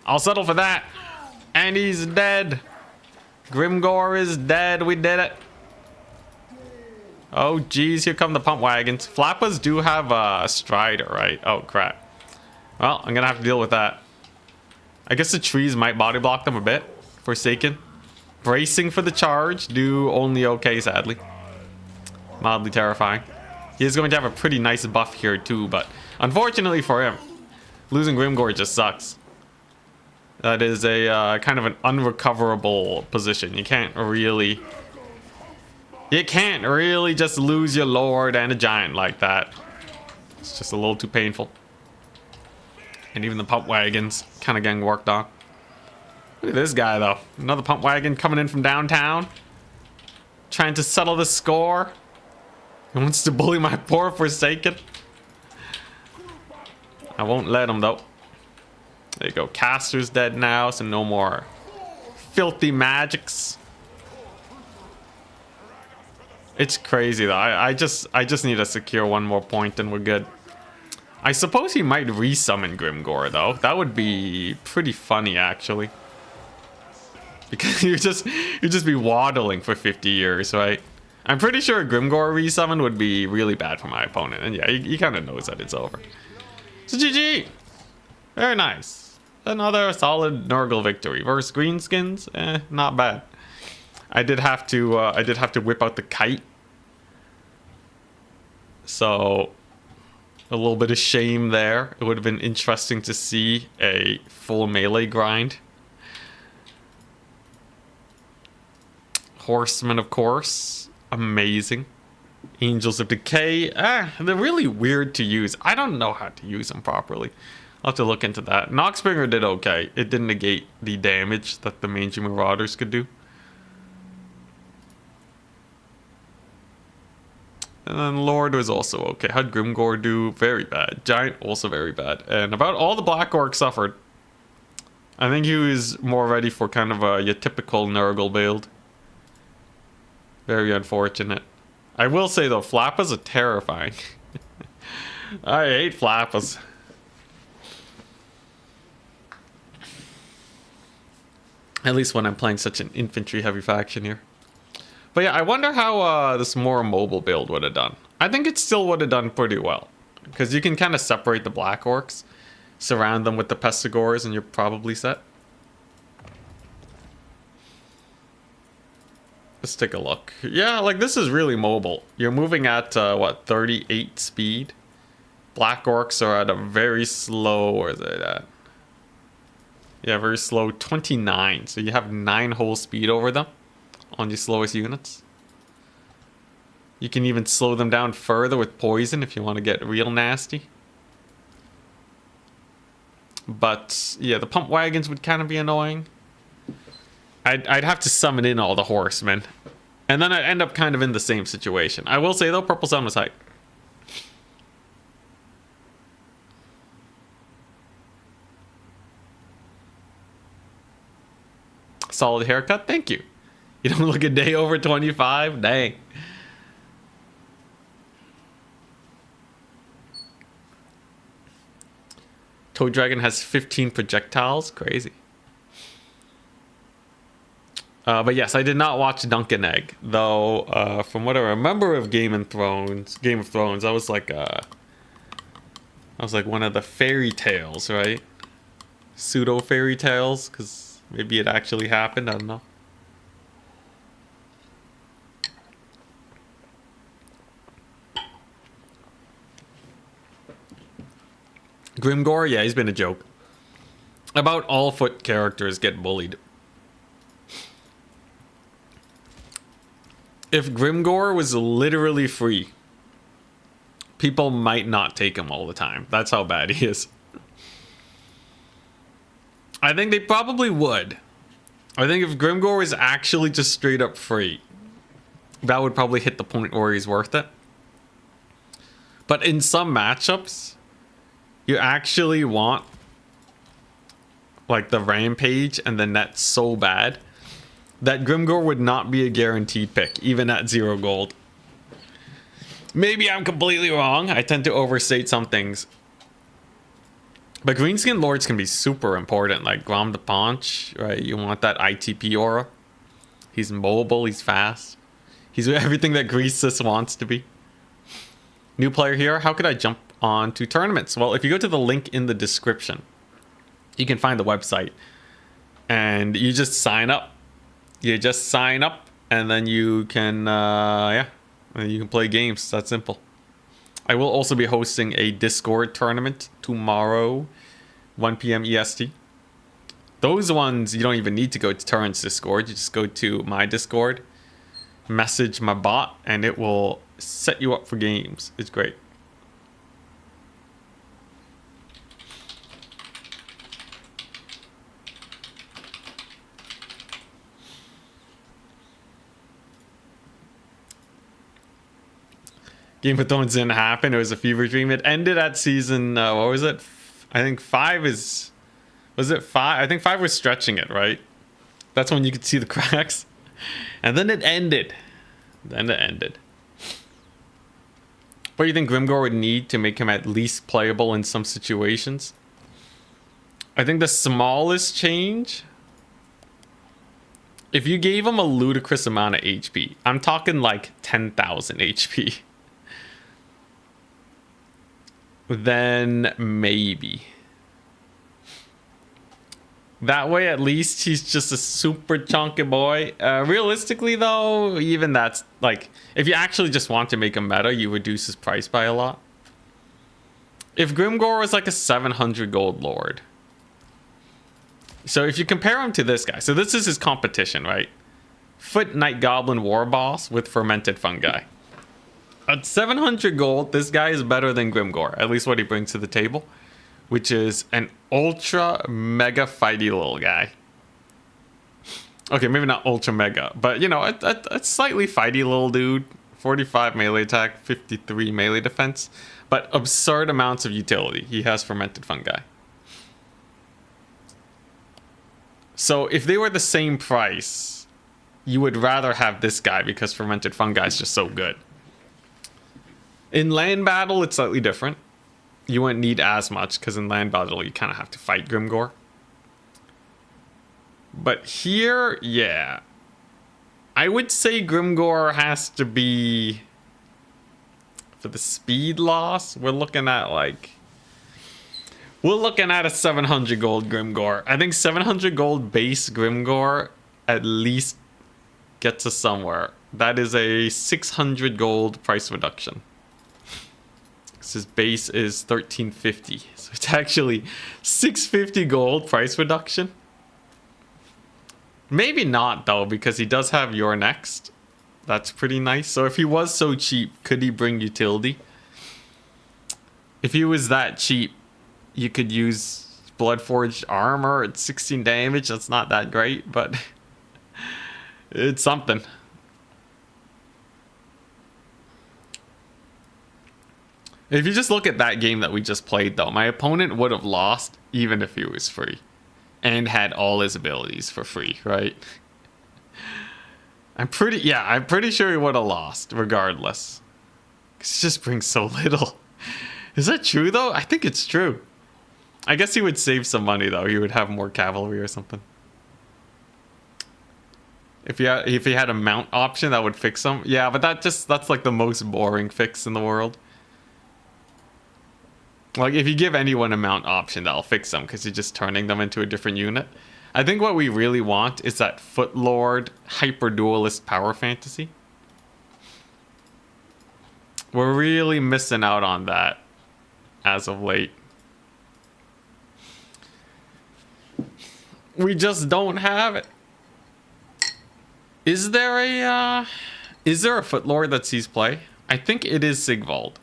I'll settle for that. And he's dead. Grimgore is dead. We did it. Oh, geez. Here come the pump wagons. Flappas do have a strider, right? Oh, crap. Well, I'm going to have to deal with that. I guess the trees might body block them a bit. Forsaken. Bracing for the charge. Do only okay, sadly. Mildly terrifying. He is going to have a pretty nice buff here, too. But unfortunately for him, losing Grimgore just sucks. That is a kind of an unrecoverable position. You can't really just lose your Lord and a Giant like that. It's just a little too painful. And even the pump wagons kind of getting worked on. Look at this guy, though. Another pump wagon coming in from downtown. Trying to settle the score. He wants to bully my poor Forsaken. I won't let him, though. There you go. Caster's dead now, so no more filthy magics. It's crazy, though. I just need to secure one more point and we're good. I suppose he might resummon Grimgore, though. That would be pretty funny, actually. Because you just be waddling for 50 years, right? I'm pretty sure a Grimgore resummon would be really bad for my opponent. And yeah, he kind of knows that it's over. So GG! Very nice. Another solid Nurgle victory. Versus Greenskins, not bad. I did have to whip out the kite. So a little bit of shame there. It would have been interesting to see a full melee grind. Horsemen, of course. Amazing. Angels of Decay. They're really weird to use. I don't know how to use them properly. I'll have to look into that. Noxbringer did okay. It didn't negate the damage that the Mangy Marauders could do. And then Lord was also okay. How'd Grimgore do? Very bad. Giant also very bad. And about all the Black Orcs suffered. I think he was more ready for kind of your typical Nurgle build. Very unfortunate. I will say though, Flappas are terrifying. I hate Flappas. At least when I'm playing such an infantry heavy faction here. But yeah, I wonder how this more mobile build would have done. I think it still would have done pretty well. Because you can kind of separate the Black Orcs. Surround them with the Pestigores and you're probably set. Let's take a look. Yeah, like this is really mobile. You're moving at, what, 38 speed? Black Orcs are at a very slow, where is it at? Yeah, very slow, 29. So you have 9 whole speed over them on your slowest units. You can even slow them down further with poison if you want to get real nasty. But yeah, the pump wagons would kind of be annoying. I'd have to summon in all the horsemen. And then I'd end up kind of in the same situation. I will say though, Purple Sun was hype. Solid haircut, thank you. You don't look a day over 25? Dang. Toad Dragon has 15 projectiles, crazy. But yes, I did not watch Dunk and Egg, though. From what I remember of Game of Thrones, that was like one of the fairy tales, right? Pseudo fairy tales, because maybe it actually happened. I don't know. Grimgore, yeah, he's been a joke. About all foot characters get bullied. If Grimgore was literally free, people might not take him all the time. That's how bad he is. I think they probably would. I think if Grimgore was actually just straight up free, that would probably hit the point where he's worth it. But in some matchups, you actually want like the Rampage and the net so bad that Grimgore would not be a guaranteed pick, even at 0 gold. Maybe I'm completely wrong. I tend to overstate some things. But Greenskin Lords can be super important, like Grom the Paunch, right? You want that ITP aura. He's mobile, he's fast. He's everything that Greenskins wants to be. New player here. How could I jump on to tournaments? Well, if you go to the link in the description, you can find the website. And you just sign up. You just sign up and then you can, you can play games. It's that simple. I will also be hosting a Discord tournament tomorrow, 1 p.m. EST. Those ones, you don't even need to go to Torrent's Discord. You just go to my Discord, message my bot, and it will set you up for games. It's great. Game of Thrones didn't happen. It was a fever dream. It ended at season, what was it? I think 5 is... Was it 5? I think 5 was stretching it, right? That's when you could see the cracks. And then it ended. Then it ended. What do you think Grimgor would need to make him at least playable in some situations? I think the smallest change... If you gave him a ludicrous amount of HP, I'm talking like 10,000 HP. Then maybe. That way at least he's just a super chunky boy. Realistically though, even that's like, if you actually just want to make him meta, you reduce his price by a lot. If Grimgor was like a 700 gold lord. So if you compare him to this guy, so this is his competition, right? Foot Night Goblin War Boss with fermented fungi. At 700 gold, this guy is better than Grimgor, at least what he brings to the table, which is an ultra mega fighty little guy. Okay, maybe not ultra mega, but you know, a slightly fighty little dude. 45 melee attack, 53 melee defense, but absurd amounts of utility. He has fermented fungi. So if they were the same price, you would rather have this guy because fermented fungi is just so good. In land battle, it's slightly different. You wouldn't need as much because in land battle, you kind of have to fight Grimgor. But here, yeah. I would say Grimgor has to be... For the speed loss, we're looking at like... We're looking at a 700 gold Grimgor. I think 700 gold base Grimgor at least gets us somewhere. That is a 600 gold price reduction. His base is 1350, so it's actually 650 gold price reduction. Maybe not though, because he does have Your Next. That's pretty nice. So if he was so cheap, could he bring utility? If he was that cheap, you could use Bloodforged Armor at 16 damage. That's not that great, but it's something. If you just look at that game that we just played though, my opponent would have lost even if he was free. And had all his abilities for free, right? I'm pretty sure he would have lost regardless. Because he just brings so little. Is that true though? I think it's true. I guess he would save some money though. He would have more cavalry or something. If he had a mount option, that would fix him. Yeah, but that's like the most boring fix in the world. Like, if you give anyone a mount option, that'll fix them, because you're just turning them into a different unit. I think what we really want is that Footlord hyper-dualist power fantasy. We're really missing out on that as of late. We just don't have it. Is there a Footlord that sees play? I think it is Sigvald.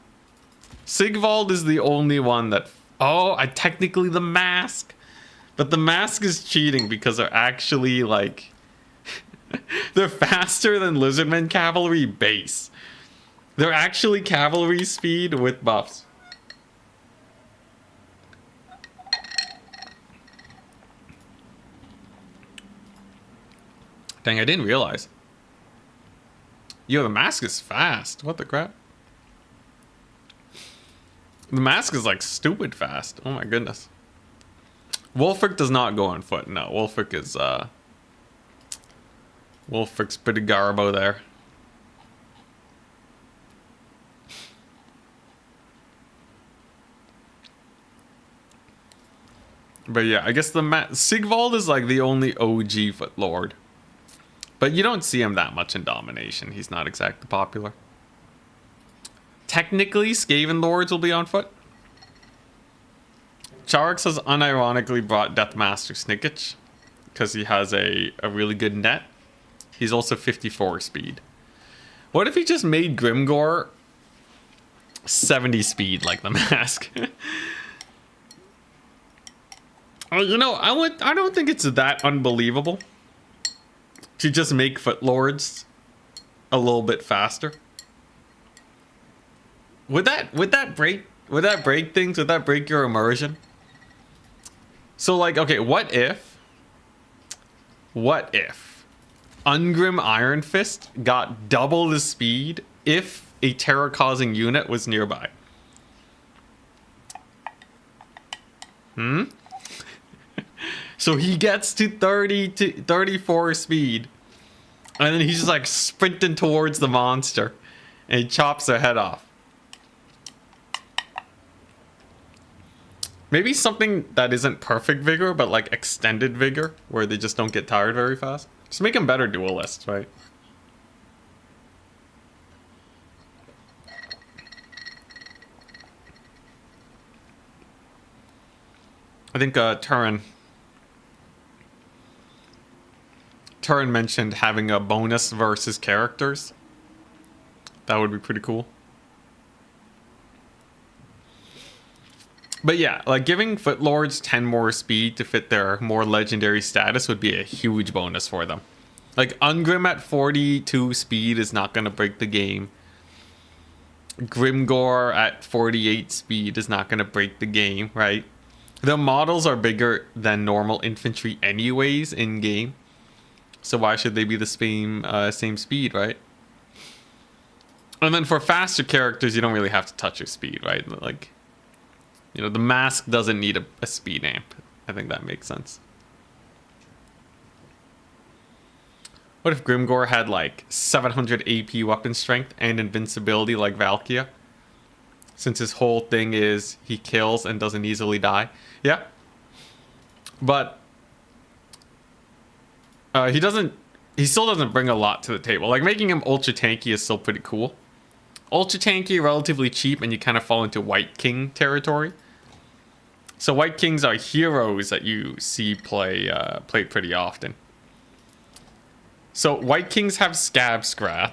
Sigvald is the only one that... Oh, technically the Mask. But the Mask is cheating because they're actually, like... they're faster than Lizardmen Cavalry base. They're actually cavalry speed with buffs. Dang, I didn't realize. Yo, the Mask is fast. What the crap? The Mask is like stupid fast. Oh my goodness. Wolfric does not go on foot. No, Wolfric Wolfrick's pretty garbo there. But yeah, I guess Sigvald is like the only OG Foot Lord. But you don't see him that much in Domination. He's not exactly popular. Technically, Skaven Lords will be on foot. Charx has unironically brought Deathmaster Snickich because he has a really good net. He's also 54 speed. What if he just made Grimgor 70 speed like the mask? You know, I don't think it's that unbelievable to just make Foot Lords a little bit faster. Would that break things? Would that break your immersion? So like, okay, what if Ungrim Iron Fist got double the speed if a terror-causing unit was nearby? So he gets to 34 speed, and then he's just like sprinting towards the monster, and he chops their head off. Maybe something that isn't perfect vigor, but like extended vigor, where they just don't get tired very fast. Just make them better duelists, right? I think Turin mentioned having a bonus versus characters. That would be pretty cool. But yeah, like giving Foot Lords 10 more speed to fit their more legendary status would be a huge bonus for them. Like Ungrim at 42 speed is not going to break the game. Grimgor at 48 speed is not going to break the game, right? The models are bigger than normal infantry anyways in game. So why should they be the same speed, right? And then for faster characters, you don't really have to touch your speed, right? Like, you know, the mask doesn't need a speed amp. I think that makes sense. What if Grimgor had like 700 AP weapon strength and invincibility like Valkia? Since his whole thing is he kills and doesn't easily die. Yeah. But he still doesn't bring a lot to the table. Like making him ultra tanky is still pretty cool. Ultra tanky, relatively cheap, and you kind of fall into White King territory. So White Kings are heroes that you see played pretty often. So White Kings have Scab Scrath,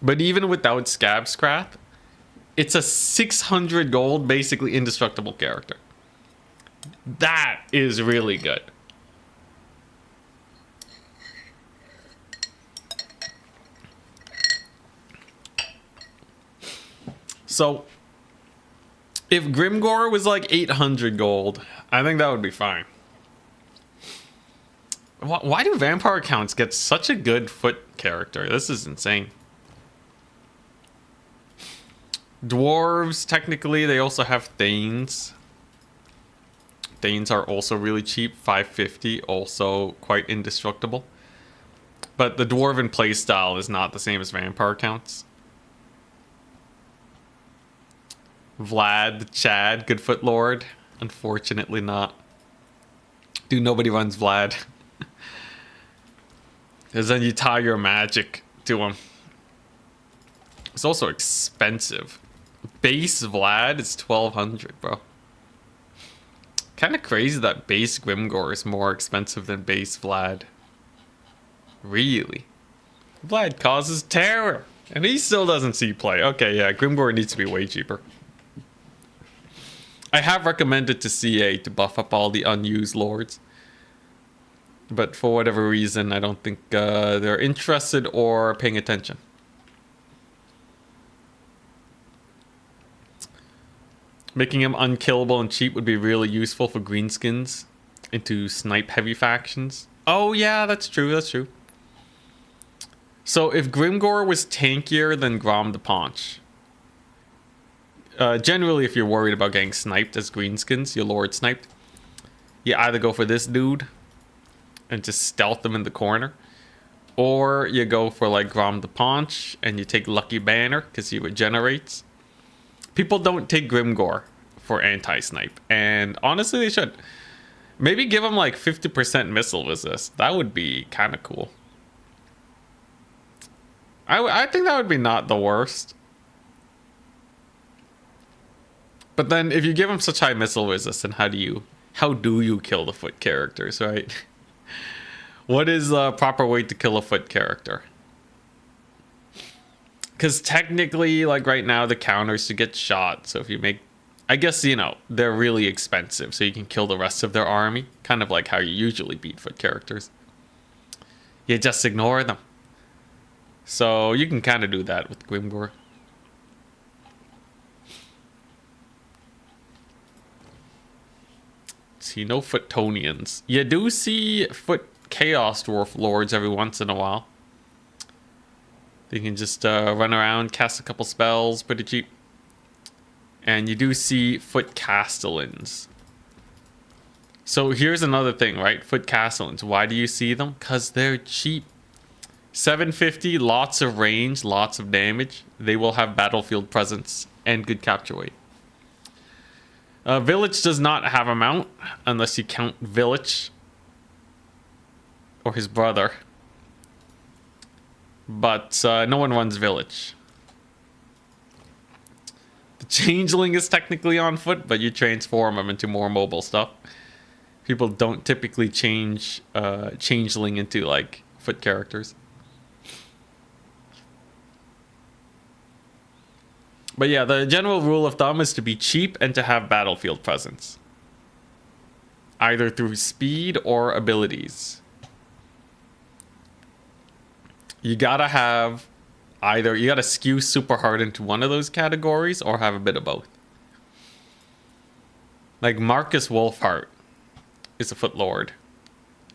but even without Scab Scrath, it's a 600 gold, basically indestructible character. That is really good. So, if Grimgor was like 800 gold, I think that would be fine. Why do vampire counts get such a good foot character? This is insane. Dwarves, technically, they also have Thanes. Thanes are also really cheap, 550, also quite indestructible. But the Dwarven playstyle is not the same as vampire counts. Vlad, the Chad, good foot lord. Unfortunately not. Dude, nobody runs Vlad. Because then you tie your magic to him. It's also expensive. Base Vlad is 1200, bro. Kind of crazy that base Grimgor is more expensive than base Vlad. Really? Vlad causes terror. And he still doesn't see play. Okay, yeah, Grimgor needs to be way cheaper. I have recommended to CA to buff up all the unused lords. But for whatever reason, I don't think they're interested or paying attention. Making him unkillable and cheap would be really useful for Greenskins into snipe heavy factions. Oh yeah, that's true, that's true. So if Grimgor was tankier than Grom the Paunch, generally if you're worried about getting sniped as Greenskins, your lord sniped, you either go for this dude and just stealth them in the corner, Or you go for like Grom the Paunch and you take Lucky Banner because he regenerates. People don't take Grimgore for anti-snipe. And honestly, they should. Maybe give him like 50% missile resist. That would be kind of cool. I think that would be not the worst. But then if you give him such high missile resist, then how do you kill the foot characters, right? What is the proper way to kill a foot character? Because technically, like right now, the counters to get shot. So if you make, I guess, you know, they're really expensive. So you can kill the rest of their army. Kind of like how you usually beat foot characters. You just ignore them. So you can kind of do that with Grimgore. See, no Footonians. You do see foot Chaos Dwarf Lords every once in a while. They can just run around, cast a couple spells, pretty cheap. And you do see foot Castellans. So here's another thing, right? Foot Castellans. Why do you see them? Because they're cheap. 750, lots of range, lots of damage. They will have battlefield presence and good capture weight. Village does not have a mount unless you count Village or his brother. But no one runs Village. The Changeling is technically on foot, but you transform him into more mobile stuff. People don't typically change Changeling into like foot characters. But yeah, the general rule of thumb is to be cheap and to have battlefield presence. Either through speed or abilities. You gotta have either, you gotta skew super hard into one of those categories or have a bit of both. Like Marcus Wolfheart is a foot lord,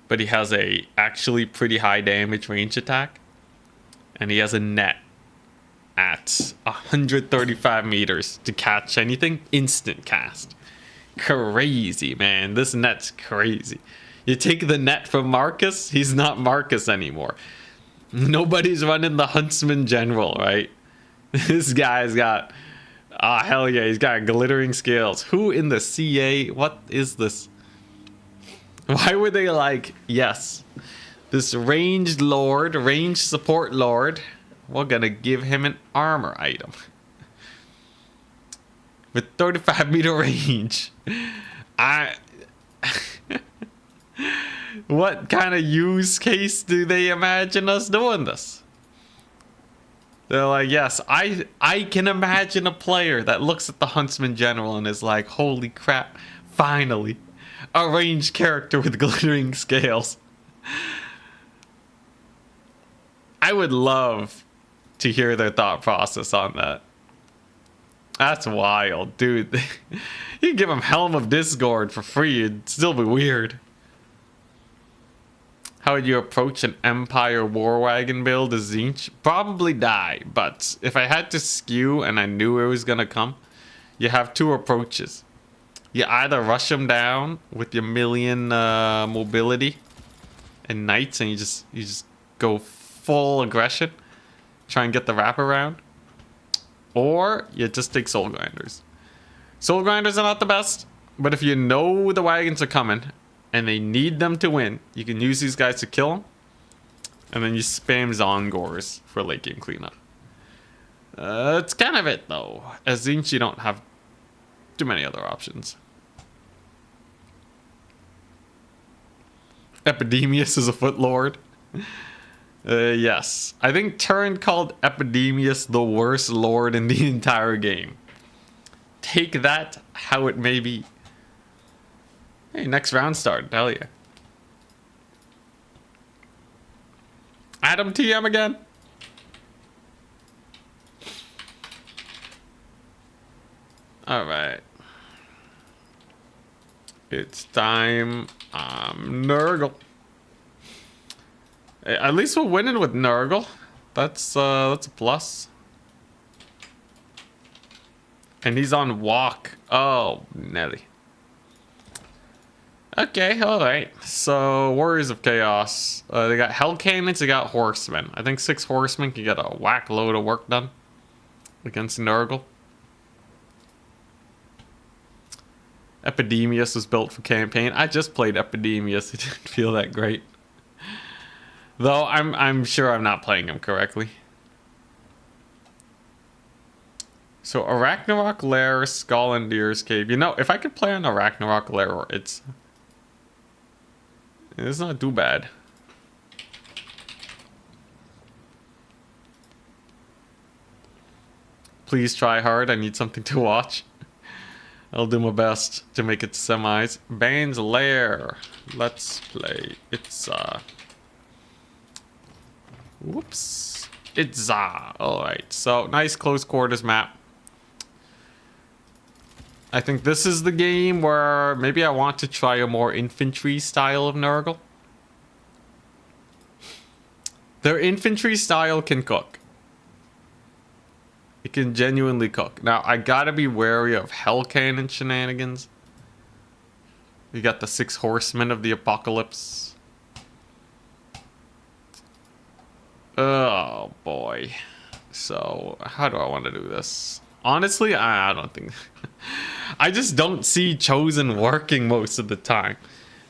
but he has a actually pretty high damage range attack. And he has a net at 135 meters to catch anything, instant cast. Crazy, man. This net's crazy. You take the net from Marcus, he's not Marcus anymore. Nobody's running the Huntsman General, right? This guy's got, hell yeah, he's got glittering scales. Who in the CA, what is this? Why were they like, yes, this ranged lord, ranged support lord, we're gonna give him an armor item with 35 meter range. What kind of use case do they imagine us doing this? They're like, yes, I can imagine a player that looks at the Huntsman General and is like, holy crap, finally, a ranged character with glittering scales. I would love to hear their thought process on that. That's wild, dude. You can give him Helm of Discord for free, it'd still be weird. How would you approach an Empire War Wagon build as Zinch? Probably die, but if I had to skew and I knew it was gonna come, you have two approaches. You either rush him down with your million mobility and knights, and you just go full aggression, try and get the wraparound, or you just take Soul Grinders. Soul Grinders are not the best, but if you know the wagons are coming and they need them to win, you can use these guys to kill them, and then you spam Zongors for late game cleanup. It's kind of it though. As Zinch, you don't have too many other options. Epidemius is a foot lord. Yes. I think Turn called Epidemius the worst lord in the entire game. Take that how it may be. Hey, next round started. Hell yeah. Adam TM again. Alright. It's time. Nurgle. At least we're winning with Nurgle. That's a plus. And he's on walk. Oh, Nelly. Okay, alright. So, Warriors of Chaos. They got Hell Cannons, they got Horsemen. I think 6 Horsemen can get a whack load of work done against Nurgle. Epidemius was built for campaign. I just played Epidemius. It didn't feel that great. Though I'm sure I'm not playing him correctly. So Arachnarok Lair, Skull and Deer's Cave. You know, if I could play on Arachnarok Lair, it's not too bad. Please try hard. I need something to watch. I'll do my best to make it semis. Bane's Lair. Let's play. It's whoops. It's alright. So nice close quarters map. I think this is the game where maybe I want to try a more infantry style of Nurgle. Their infantry style can cook. It can genuinely cook. Now, I gotta be wary of Hell Cannon shenanigans. You got the 6 Horsemen of the Apocalypse. Oh, boy. So, how do I want to do this? Honestly, I don't think... I just don't see Chosen working most of the time.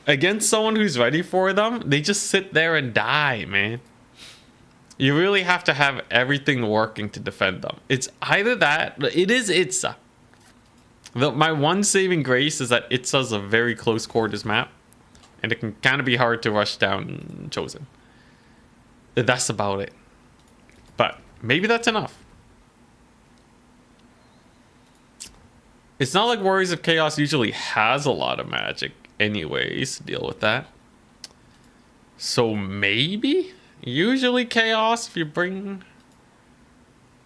Against someone who's ready for them, they just sit there and die, man. You really have to have everything working to defend them. It's either that, it is Itza. My one saving grace is that Itza's a very close quarters map. And it can kind of be hard to rush down Chosen. That's about it. But maybe that's enough. It's not like Warriors of Chaos usually has a lot of magic anyways to deal with that. So maybe? Usually Chaos, if you bring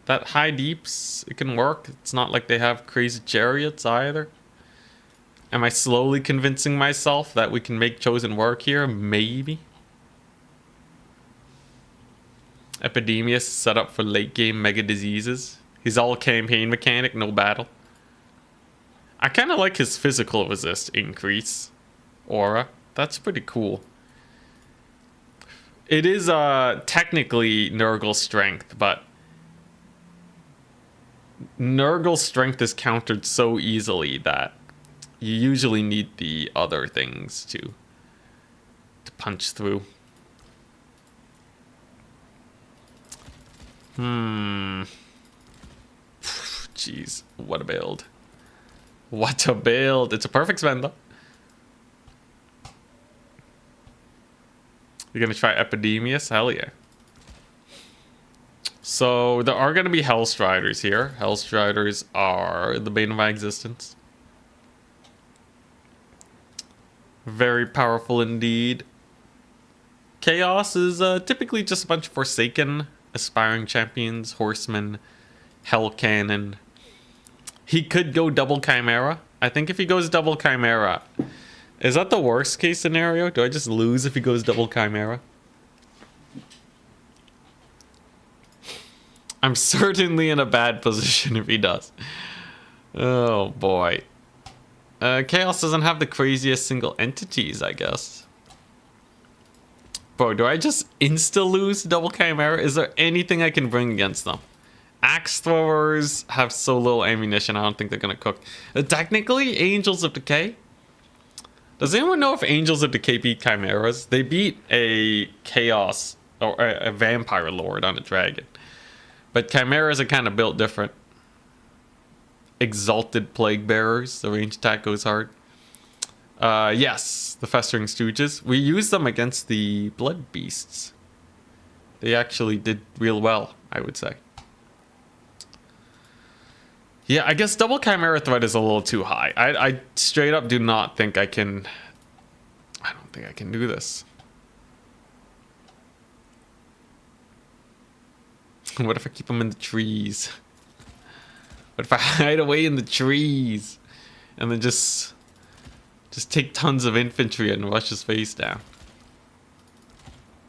that high deeps, it can work. It's not like they have crazy chariots either. Am I slowly convincing myself that we can make Chosen work here? Maybe. Epidemius set up for late game mega diseases. He's all campaign mechanic, no battle. I kind of like his physical resist increase aura. That's pretty cool. It is technically Nurgle strength, but Nurgle strength is countered so easily that you usually need the other things to punch through. Jeez, what a build. What a build. It's a perfect spend though. You're gonna try Epidemius? Hell yeah. So there are gonna be Hellstriders here. Hellstriders are the bane of my existence. Very powerful indeed. Chaos is typically just a bunch of Forsaken, Aspiring Champions, Horsemen, Hell Cannon. He could go double Chimera. I think if he goes double Chimera... Is that the worst case scenario? Do I just lose if he goes double Chimera? I'm certainly in a bad position if he does. Oh boy. Chaos doesn't have the craziest single entities, I guess. Bro, do I just insta-lose double Chimera? Is there anything I can bring against them? Axe throwers have so little ammunition, I don't think they're gonna cook. Technically, Angels of Decay. Does anyone know if Angels of Decay beat Chimeras? They beat a Chaos or a Vampire Lord on a dragon. But Chimeras are kind of built different. Exalted Plague Bearers. The range attack goes hard. Yes, the Festering Stooges. We used them against the Blood Beasts. They actually did real well, I would say. Yeah, I guess double Chimera threat is a little too high. I straight up do not think I can... I don't think I can do this. What if I keep him in the trees? What if I hide away in the trees? And then just take tons of infantry and rush his face down?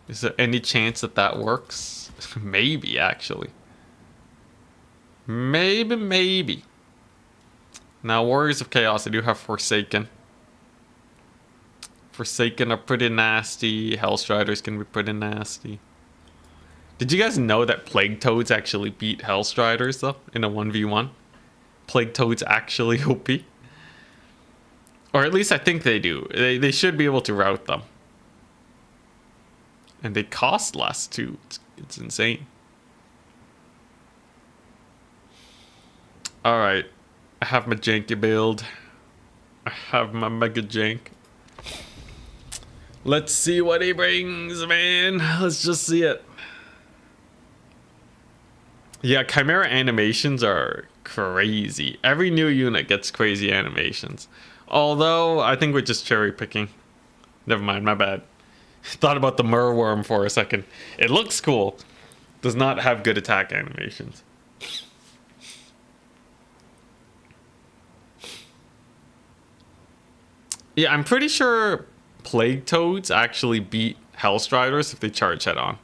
Is there any chance that that works? Maybe, actually. Maybe. Now, Warriors of Chaos, I do have Forsaken. Forsaken are pretty nasty. Hellstriders can be pretty nasty. Did you guys know that Plague Toads actually beat Hellstriders though in a 1v1? Plague Toads actually OP. Or at least I think they do. They should be able to route them. And they cost less too. It's insane. Alright. I have my janky build. I have my mega jank. Let's see what he brings, man. Let's just see it. Yeah, Chimera animations are crazy. Every new unit gets crazy animations. Although, I think we're just cherry picking. Never mind, my bad. Thought about the Merworm for a second. It looks cool. Does not have good attack animations. Yeah, I'm pretty sure Plague Toads actually beat Hellstriders if they charge head on.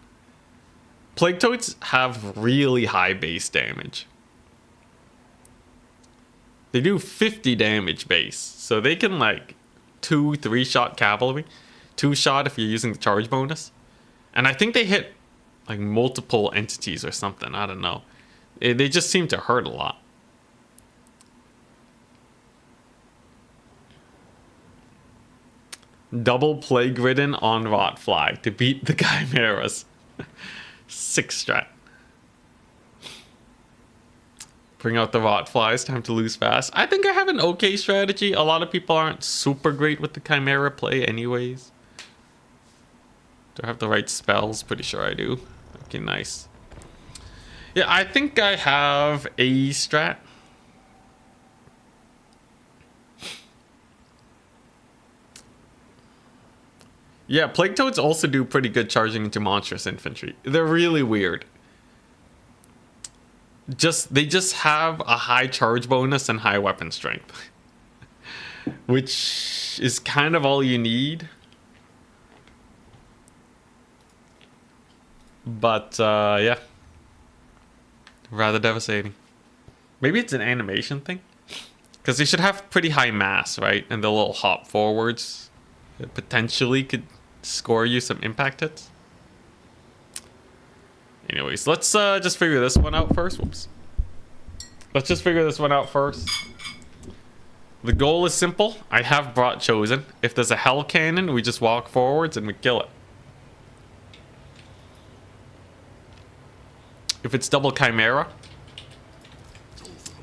Plague Toads have really high base damage. They do 50 damage base, so they can like 2-3 shot cavalry, 2 shot if you're using the charge bonus, and I think they hit like multiple entities or something. I don't know. They just seem to hurt a lot. Double Plague Ridden on Rotfly to beat the Chimeras. 6 strat. Bring out the Rotflies, time to lose fast. I think I have an okay strategy. A lot of people aren't super great with the Chimera play anyways. Do I have the right spells? Pretty sure I do. Okay, nice. Yeah, I think I have a strat. Yeah, Plague Toads also do pretty good charging into monstrous infantry. They're really weird. They just have a high charge bonus and high weapon strength. Which is kind of all you need. But, yeah. Rather devastating. Maybe it's an animation thing? Because they should have pretty high mass, right? And the little hop forwards potentially could score you some impact hits. Anyways, let's just figure this one out first. Whoops. Let's just figure this one out first. The goal is simple. I have brought Chosen. If there's a Hell Cannon, we just walk forwards and we kill it. If it's double Chimera,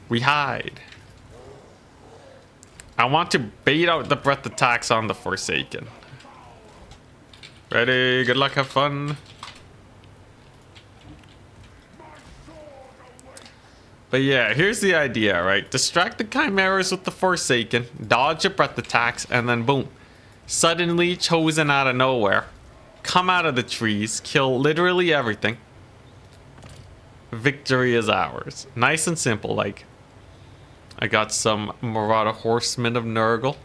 we hide. I want to bait out the breath attacks on the Forsaken. Ready, good luck, have fun. But yeah, here's the idea, right? Distract the Chimeras with the Forsaken, dodge your breath attacks, and then boom. Suddenly Chosen out of nowhere. Come out of the trees, kill literally everything. Victory is ours. Nice and simple, like. I got some Marauder Horsemen of Nurgle.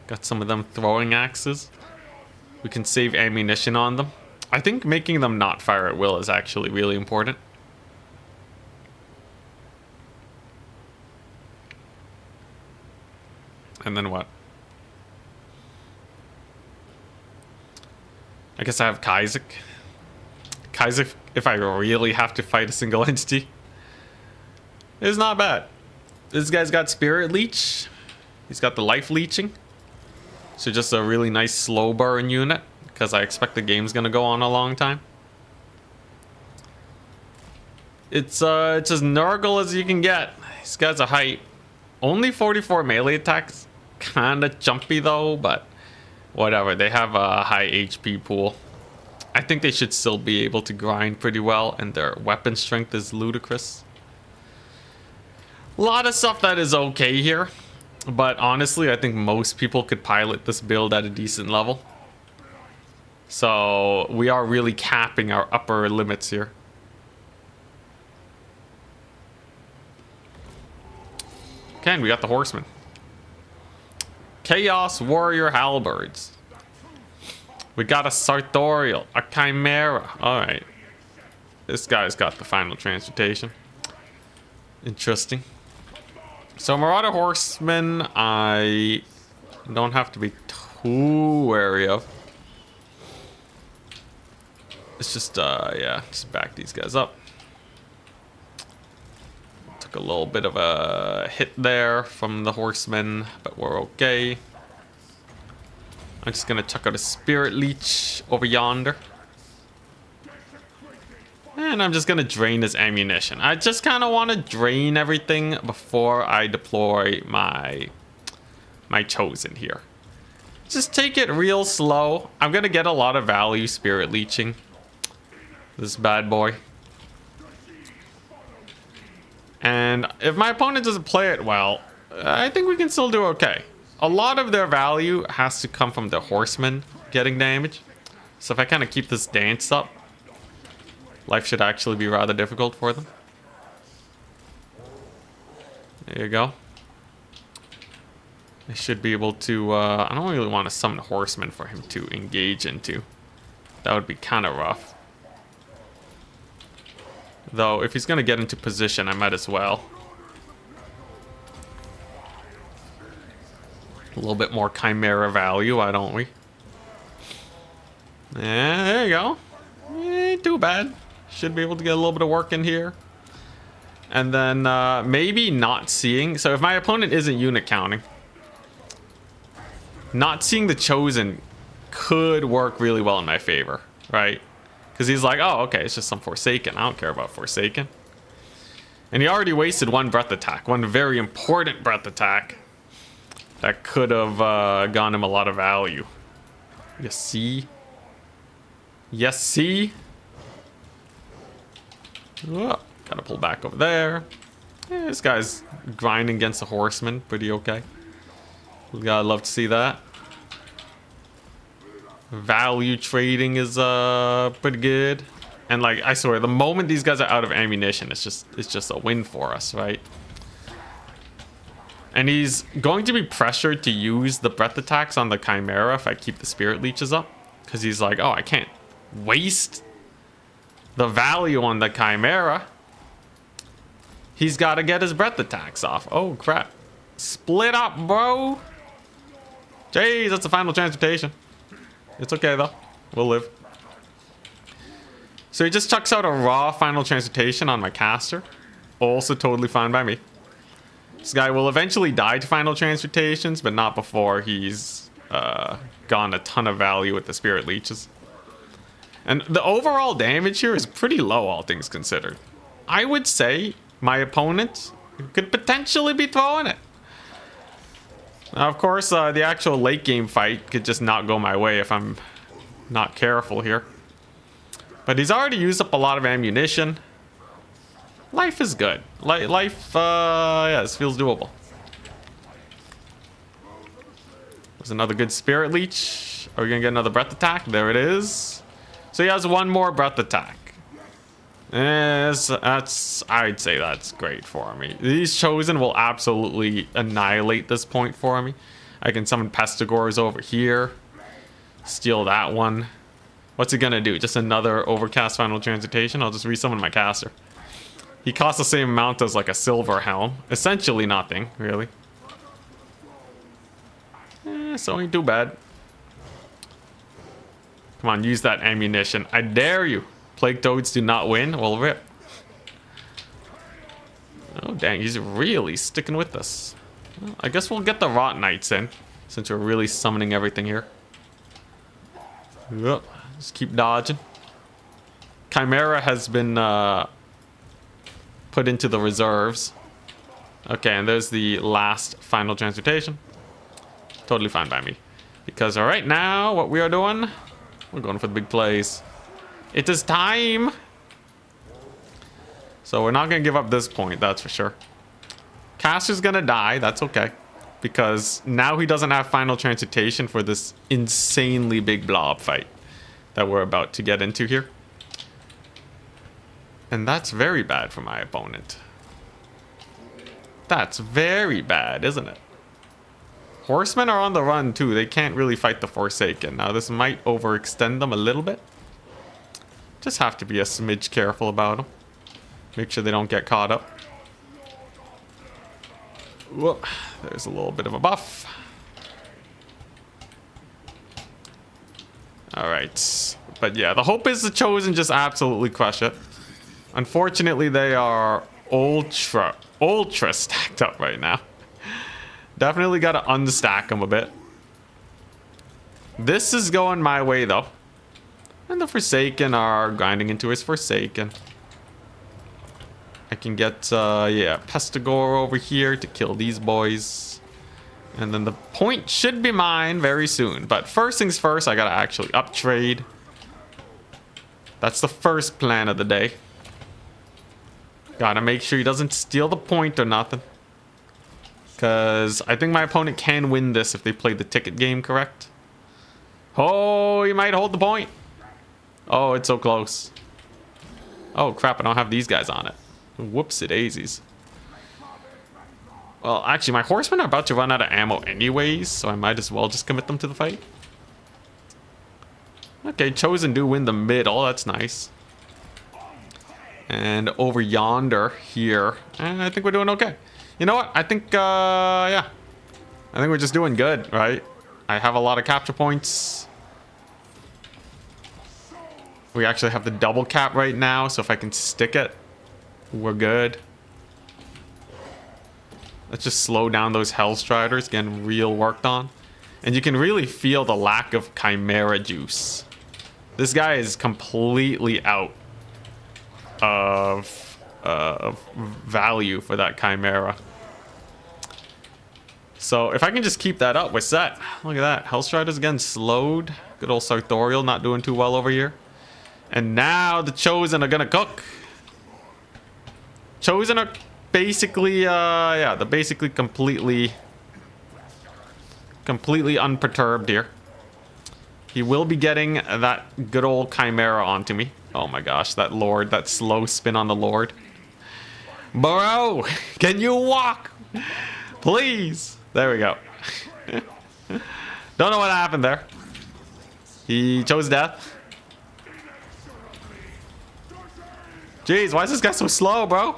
Got some of them throwing axes. We can save ammunition on them. I think making them not fire at will is actually really important. And then what? I guess I have Kaizek. Kaizek, if I really have to fight a single entity, is not bad. This guy's got Spirit Leech. He's got the Life Leeching. So just a really nice slow burn unit, because I expect the game's gonna go on a long time. It's as Nurgle as you can get. These guys are height. Only 44 melee attacks. Kinda jumpy though, but whatever. They have a high HP pool. I think they should still be able to grind pretty well, and their weapon strength is ludicrous. A lot of stuff that is okay here, but honestly, I think most people could pilot this build at a decent level. So we are really capping our upper limits here. Okay, and we got the Horsemen. Chaos Warrior Halberds. We got a Sartorial, a Chimera. Alright. This guy's got the final transmutation. Interesting. So Marauder Horsemen, I don't have to be too wary of. It's just, yeah, just back these guys up. Took a little bit of a hit there from the horsemen, but we're okay. I'm just gonna chuck out a spirit leech over yonder. And I'm just gonna drain this ammunition. I just kind of want to drain everything before I deploy my chosen here. Just take it real slow. I'm gonna get a lot of value spirit leeching this bad boy. And if my opponent doesn't play it well, I think we can still do okay. A lot of their value has to come from the horsemen getting damage. So if I kind of keep this dance up, life should actually be rather difficult for them. There you go. I should be able to, I don't really want to summon a horseman for him to engage into. That would be kind of rough. Though, if he's going to get into position, I might as well. A little bit more Chimera value, why don't we? Yeah, there you go. Ain't too bad. Should be able to get a little bit of work in here. And then maybe not seeing. So if my opponent isn't unit counting, not seeing the chosen could work really well in my favor, right? Because he's like, oh, okay, it's just some Forsaken. I don't care about Forsaken. And he already wasted one breath attack, one very important breath attack that could have gotten him a lot of value. You see? Yes, see? Oh, gotta pull back over there. Yeah, this guy's grinding against the horseman. Pretty okay. Gotta love to see that. Value trading is pretty good. And like, I swear, the moment these guys are out of ammunition, it's just a win for us, right? And he's going to be pressured to use the breath attacks on the Chimera if I keep the spirit leeches up. Because he's like, oh, I can't waste the value on the Chimera. He's got to get his breath attacks off. Oh, crap. Split up, bro. Jeez, that's the final transportation. It's okay, though. We'll live. So he just chucks out a raw final transportation on my caster. Also totally fine by me. This guy will eventually die to final transportations, but not before he's gotten a ton of value with the spirit leeches. And the overall damage here is pretty low, all things considered. I would say my opponent could potentially be throwing it. Now, of course, the actual late game fight could just not go my way if I'm not careful here. But he's already used up a lot of ammunition. Life is good. Life, yeah, this feels doable. There's another good spirit leech. Are we gonna get another breath attack? There it is. So he has one more breath attack. Yes, I'd say that's great for me. These chosen will absolutely annihilate this point for me. I can summon Pestigors over here. Steal that one. What's he gonna do? Just another overcast final transitation? I'll just resummon my caster. He costs the same amount as like a silver helm. Essentially nothing, really. So ain't too bad. Come on, use that ammunition. I dare you. Plague Toads do not win. Well, rip. Oh, dang. He's really sticking with us. Well, I guess we'll get the Rot Knights in, since we're really summoning everything here. Yep. Just keep dodging. Chimera has been put into the reserves. Okay, and there's the last final transportation. Totally fine by me. Because right now, what we are doing, we're going for the big plays. It is time. So we're not going to give up this point, that's for sure. Caster's going to die, that's okay. Because now he doesn't have final transmutation for this insanely big blob fight that we're about to get into here. And that's very bad for my opponent. That's very bad, isn't it? Horsemen are on the run too. They can't really fight the Forsaken. Now this might overextend them a little bit. Just have to be a smidge careful about them. Make sure they don't get caught up. Whoop. There's a little bit of a buff. All right. But yeah, the hope is the Chosen just absolutely crush it. Unfortunately, they are ultra stacked up right now. Definitely got to unstack them a bit. This is going my way, though. And the Forsaken are grinding into his Forsaken. I can get, yeah, Pestigore over here to kill these boys. And then the point should be mine very soon. But first things first, I gotta actually uptrade. That's the first plan of the day. Gotta make sure he doesn't steal the point or nothing. Because I think my opponent can win this if they play the ticket game correct. Oh, he might hold the point. Oh, it's so close. Oh, crap, I don't have these guys on it. Whoopsie daisies. Well, actually, my horsemen are about to run out of ammo anyways, so I might as well just commit them to the fight. Okay, Chosen do win the middle. That's nice. And over yonder here, I think we're doing okay. You know what? I think, yeah. I think we're just doing good, right? I have a lot of capture points. We actually have the double cap right now, so if I can stick it, we're good. Let's just slow down those Hellstriders, getting real worked on. And you can really feel the lack of Chimera juice. This guy is completely out of value for that Chimera. So if I can just keep that up, we're set. Look at that. Hellstriders again slowed. Good old Sartorial not doing too well over here. And now the Chosen are gonna cook. Chosen are basically, yeah, they're basically completely unperturbed here. He will be getting that good old Chimera onto me. Oh my gosh, that Lord, that slow spin on the Lord. Bro, can you walk? Please. There we go. Don't know what happened there. He chose death. Jeez, why is this guy so slow, bro?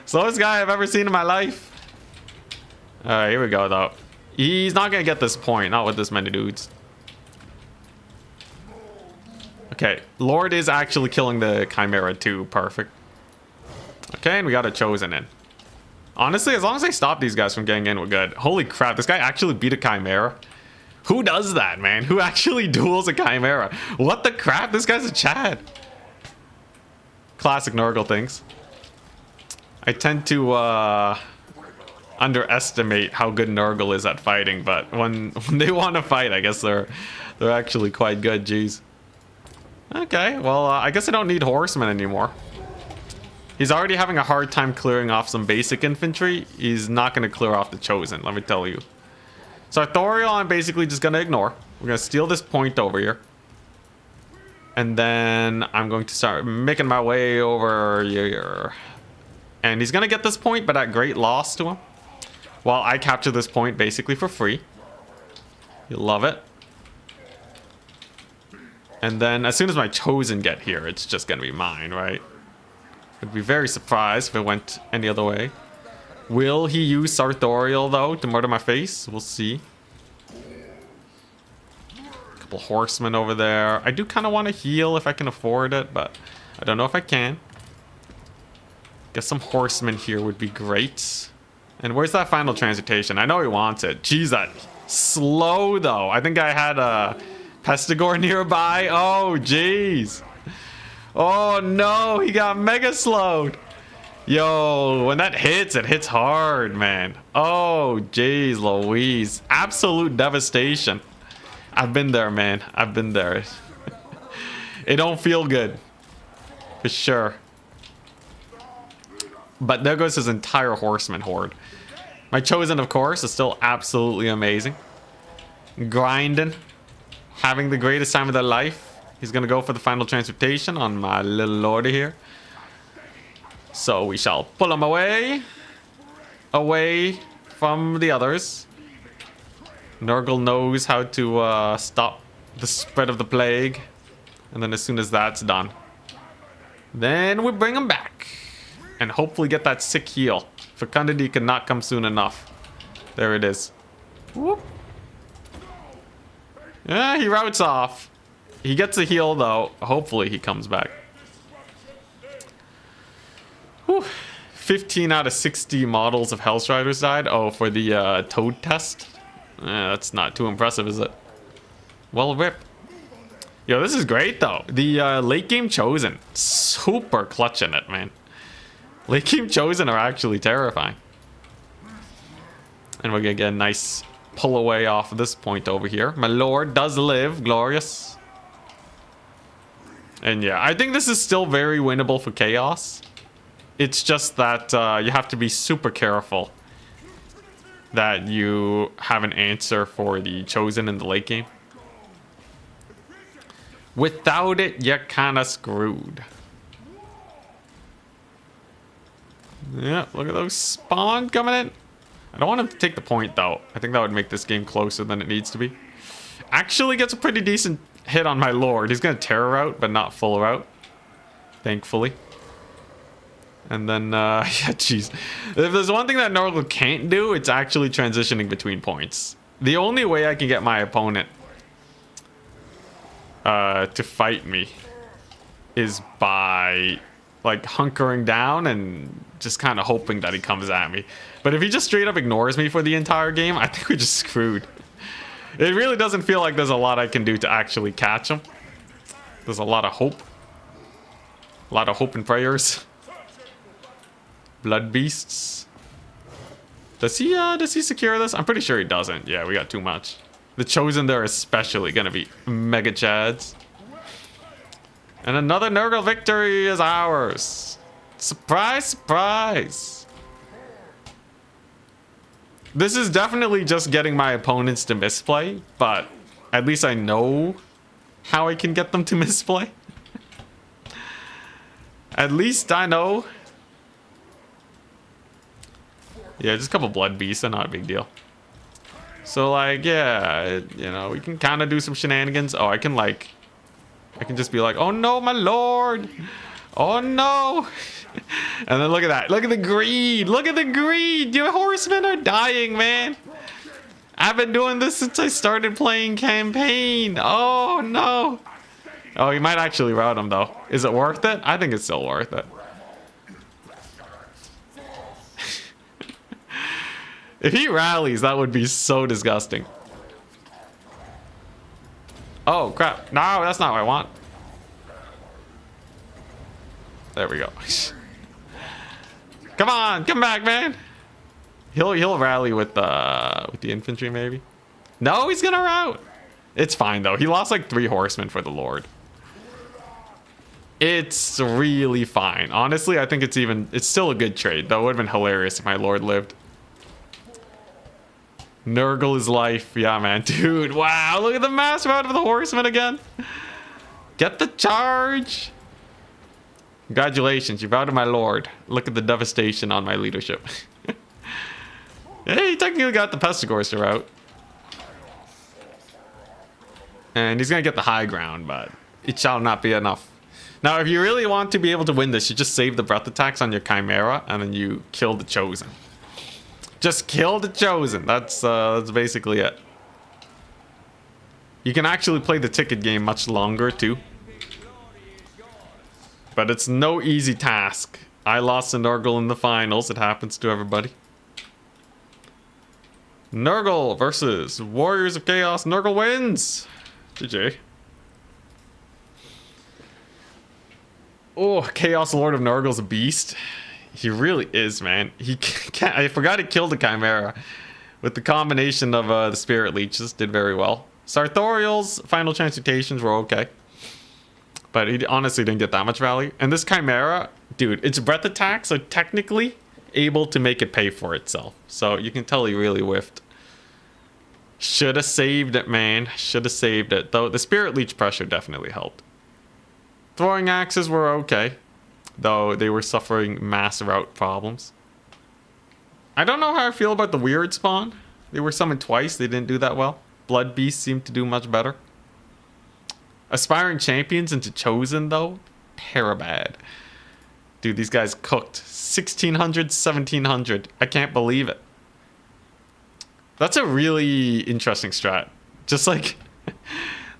Slowest guy I've ever seen in my life. Alright, here we go, though. He's not gonna get this point, not with this many dudes. Okay, Lord is actually killing the Chimera too. Perfect. Okay, and we got a Chosen in. Honestly, as long as I stop these guys from getting in, we're good. Holy crap, this guy actually beat a Chimera. Who does that, man? Who actually duels a Chimera? What the crap? This guy's a Chad. Classic Nurgle things. I tend to underestimate how good Nurgle is at fighting, but when they want to fight, I guess they're actually quite good. Jeez. Okay, well, I guess I don't need horsemen anymore. He's already having a hard time clearing off some basic infantry. He's not going to clear off the Chosen, let me tell you. So Arthuriel, I'm basically just going to ignore. We're going to steal this point over here. And then I'm going to start making my way over here. And he's going to get this point, but at great loss to him. While I capture this point basically for free. You'll love it. And then as soon as my Chosen get here, it's just going to be mine, right? I'd be very surprised if it went any other way. Will he use Sartorial, though, to murder my face? We'll see. A couple horsemen over there. I do kind of want to heal if I can afford it, but I don't know if I can. Guess some horsemen here would be great. And where's that final transmutation? I know he wants it. Jeez, that slow, though. I think I had a Pestigore nearby. Oh, jeez. Oh, no. He got mega slowed. Yo, when that hits, it hits hard, man. Oh, jeez, Louise. Absolute devastation. I've been there, man. I've been there. It don't feel good. For sure. But there goes his entire horseman horde. My Chosen, of course, is still absolutely amazing. Grinding. Having the greatest time of their life. He's going to go for the final transmutation on my little lordy here. So we shall pull him away. Away from the others. Nurgle knows how to stop the spread of the plague. And then as soon as that's done, then we bring him back. And hopefully get that sick heal. Fecundity cannot come soon enough. There it is. Whoop. Yeah, he routes off. He gets a heal, though. Hopefully he comes back. Whew. 15 out of 60 models of Hellstriders died. Oh, for the Toad test? That's not too impressive, is it? Well, rip. Yo, this is great, though. The late game Chosen. Super clutching it, man. Late game Chosen are actually terrifying. And we're gonna get a nice pull away off of this point over here. My lord does live. Glorious. And yeah, I think this is still very winnable for Chaos. It's just that you have to be super careful that you have an answer for the Chosen in the late game. Without it, you're kind of screwed. Yeah, look at those spawn coming in. I don't want him to take the point, though. I think that would make this game closer than it needs to be. Actually gets a pretty decent hit on my lord. He's going to terror out, but not full route. Thankfully. And then, yeah, jeez. If there's one thing that Nurgle can't do, it's actually transitioning between points. The only way I can get my opponent to fight me is by, like, hunkering down and just kind of hoping that he comes at me. But if he just straight up ignores me for the entire game, I think we're just screwed. It really doesn't feel like there's a lot I can do to actually catch him. There's a lot of hope. A lot of hope and prayers. Blood beasts. Does he secure this? I'm pretty sure he doesn't. Yeah, we got too much. The Chosen there especially gonna be mega chads. And another Nurgle victory is ours. Surprise, surprise. This is definitely just getting my opponents to misplay, but at least I know how I can get them to misplay. At least I know. Yeah, just a couple blood beasts, they're not a big deal. So, like, yeah, you know, we can kind of do some shenanigans. Oh, I can just be like, oh no, my lord. Oh no. And then look at that. Look at the greed. Look at the greed. Your horsemen are dying, man. I've been doing this since I started playing campaign. Oh no. Oh, you might actually rout him, though. Is it worth it? I think it's still worth it. If he rallies, that would be so disgusting. Oh, crap. No, that's not what I want. There we go. Come on, come back, man. He'll rally with the infantry, maybe. No, he's gonna rout. It's fine, though. He lost like 3 horsemen for the Lord. It's really fine. Honestly, I think it's still a good trade, though. It would have been hilarious if my Lord lived. Nurgle is life. Yeah, man. Dude, wow. Look at the mass rout of the horsemen again. Get the charge. Congratulations. You routed my lord. Look at the devastation on my leadership. Hey, he technically got the Pestigors to rout. And he's going to get the high ground, but it shall not be enough. Now, if you really want to be able to win this, you just save the breath attacks on your Chimera, and then you kill the Chosen. Just kill the Chosen. That's basically it. You can actually play the ticket game much longer too. But it's no easy task. I lost to Nurgle in the finals. It happens to everybody. Nurgle versus Warriors of Chaos. Nurgle wins. GG. Oh, Chaos Lord of Nurgle's a beast. He really is, man. He can't. I forgot he killed the Chimera. With the combination of the Spirit Leeches, did very well. Sartorial's final transmutations were okay. But he honestly didn't get that much value. And this Chimera, dude, it's breath attack, so technically able to make it pay for itself. So you can tell he really whiffed. Should have saved it, man. Should have saved it. Though the Spirit Leech pressure definitely helped. Throwing axes were okay. Though they were suffering mass route problems. I don't know how I feel about the weird spawn. They were summoned twice. They didn't do that well. Blood Beasts seemed to do much better. Aspiring Champions into Chosen, though, terabad. Dude, these guys cooked. 1600, 1700. I can't believe it. That's a really interesting strat. Just like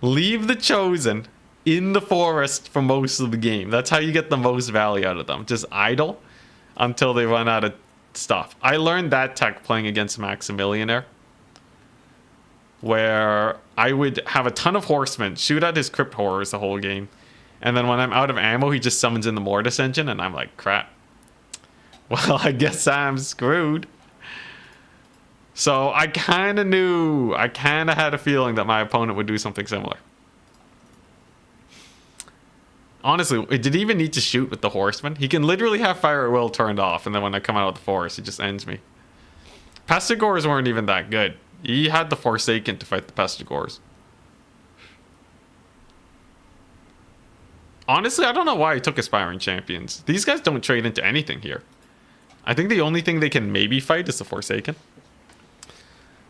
Leave the Chosen in the forest for most of the game. That's how you get the most value out of them. Just idle until they run out of stuff. I learned that tech playing against Maximilianaire, where I would have a ton of horsemen, shoot at his crypt horrors the whole game, and then when I'm out of ammo, he just summons in the Mortis engine, and I'm like, crap. Well, I guess I'm screwed. So I kind of knew, I kind of had a feeling that my opponent would do something similar. Honestly, did he even need to shoot with the horseman? He can literally have fire at will turned off, and then when I come out of the forest, he just ends me. Pestigores weren't even that good. He had the Forsaken to fight the Pestigores. Honestly, I don't know why he took Aspiring Champions. These guys don't trade into anything here. I think the only thing they can maybe fight is the Forsaken.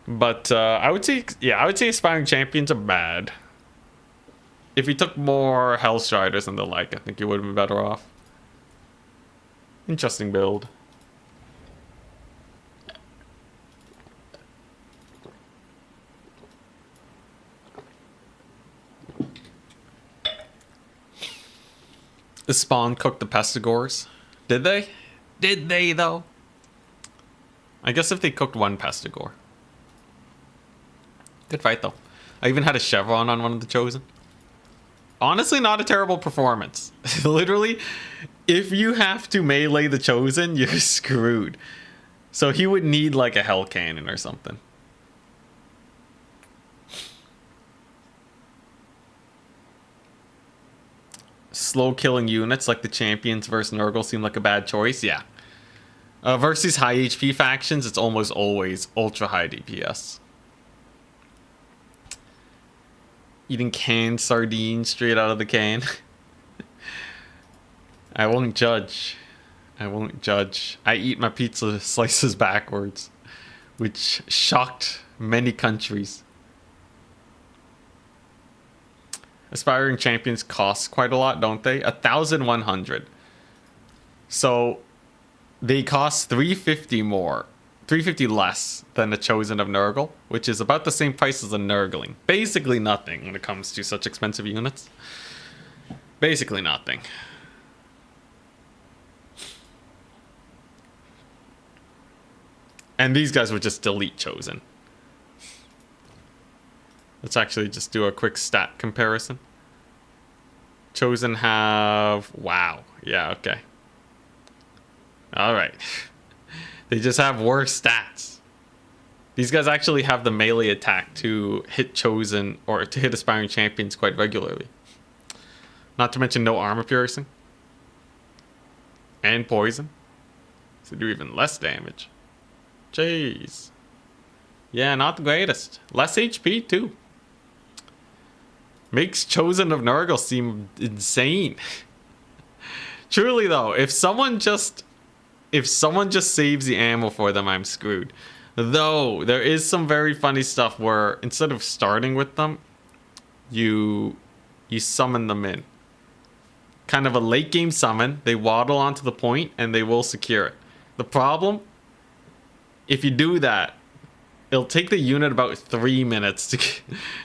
But I would say, yeah, I would say Aspiring Champions are bad. If he took more Hellstriders and the like, I think he would have been better off. Interesting build. The Spawn cooked the Pestigores. Did they? Did they, though? I guess if they cooked one Pestigore. Good fight, though. I even had a Chevron on one of the Chosen. Honestly, not a terrible performance. Literally, if you have to melee the Chosen, you're screwed. So he would need like a Hell Cannon or something. Slow killing units like the champions versus Nurgle seem like a bad choice. Yeah. Versus high HP factions, it's almost always ultra high DPS. Eating canned sardines straight out of the can. I won't judge. I won't judge. I eat my pizza slices backwards, which shocked many countries. Aspiring champions cost quite a lot, don't they? 1,100. So they cost 350 more. 350 less than the Chosen of Nurgle, which is about the same price as a Nurgling. Basically nothing when it comes to such expensive units. Basically nothing. And these guys would just delete Chosen. Let's actually just do a quick stat comparison. Chosen have... Wow. Yeah, okay. Alright. They just have worse stats. These guys actually have the melee attack to hit Chosen or to hit Aspiring Champions quite regularly. Not to mention no armor piercing. And poison. So do even less damage. Jeez. Yeah, not the greatest. Less HP too. Makes Chosen of Nurgle seem insane. Truly though, if someone just saves the ammo for them, I'm screwed. Though there is some very funny stuff where instead of starting with them, you summon them in. Kind of a late game summon. They waddle onto the point and they will secure it. The problem, if you do that, it'll take the unit about 3 minutes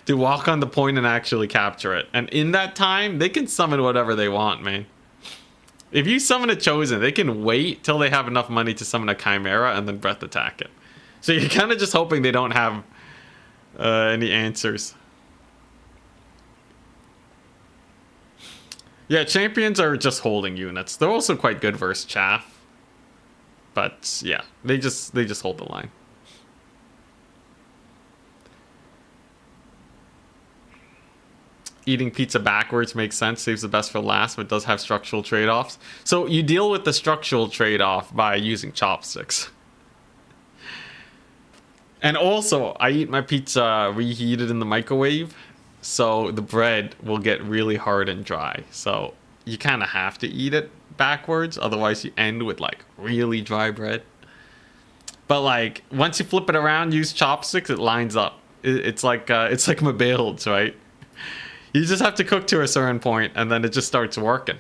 to walk on the point and actually capture it. And in that time, they can summon whatever they want, man. If you summon a Chosen, they can wait till they have enough money to summon a Chimera and then breath attack it. So you're kind of just hoping they don't have any answers. Yeah, champions are just holding units. They're also quite good versus chaff. But yeah, they just hold the line. Eating pizza backwards makes sense. Saves the best for last, but does have structural trade-offs. So you deal with the structural trade-off by using chopsticks. And also, I eat my pizza reheated in the microwave, so the bread will get really hard and dry. So you kind of have to eat it backwards, otherwise you end with like really dry bread. But like once you flip it around, use chopsticks, it lines up. It's like my builds, right? You just have to cook to a certain point, and then it just starts working.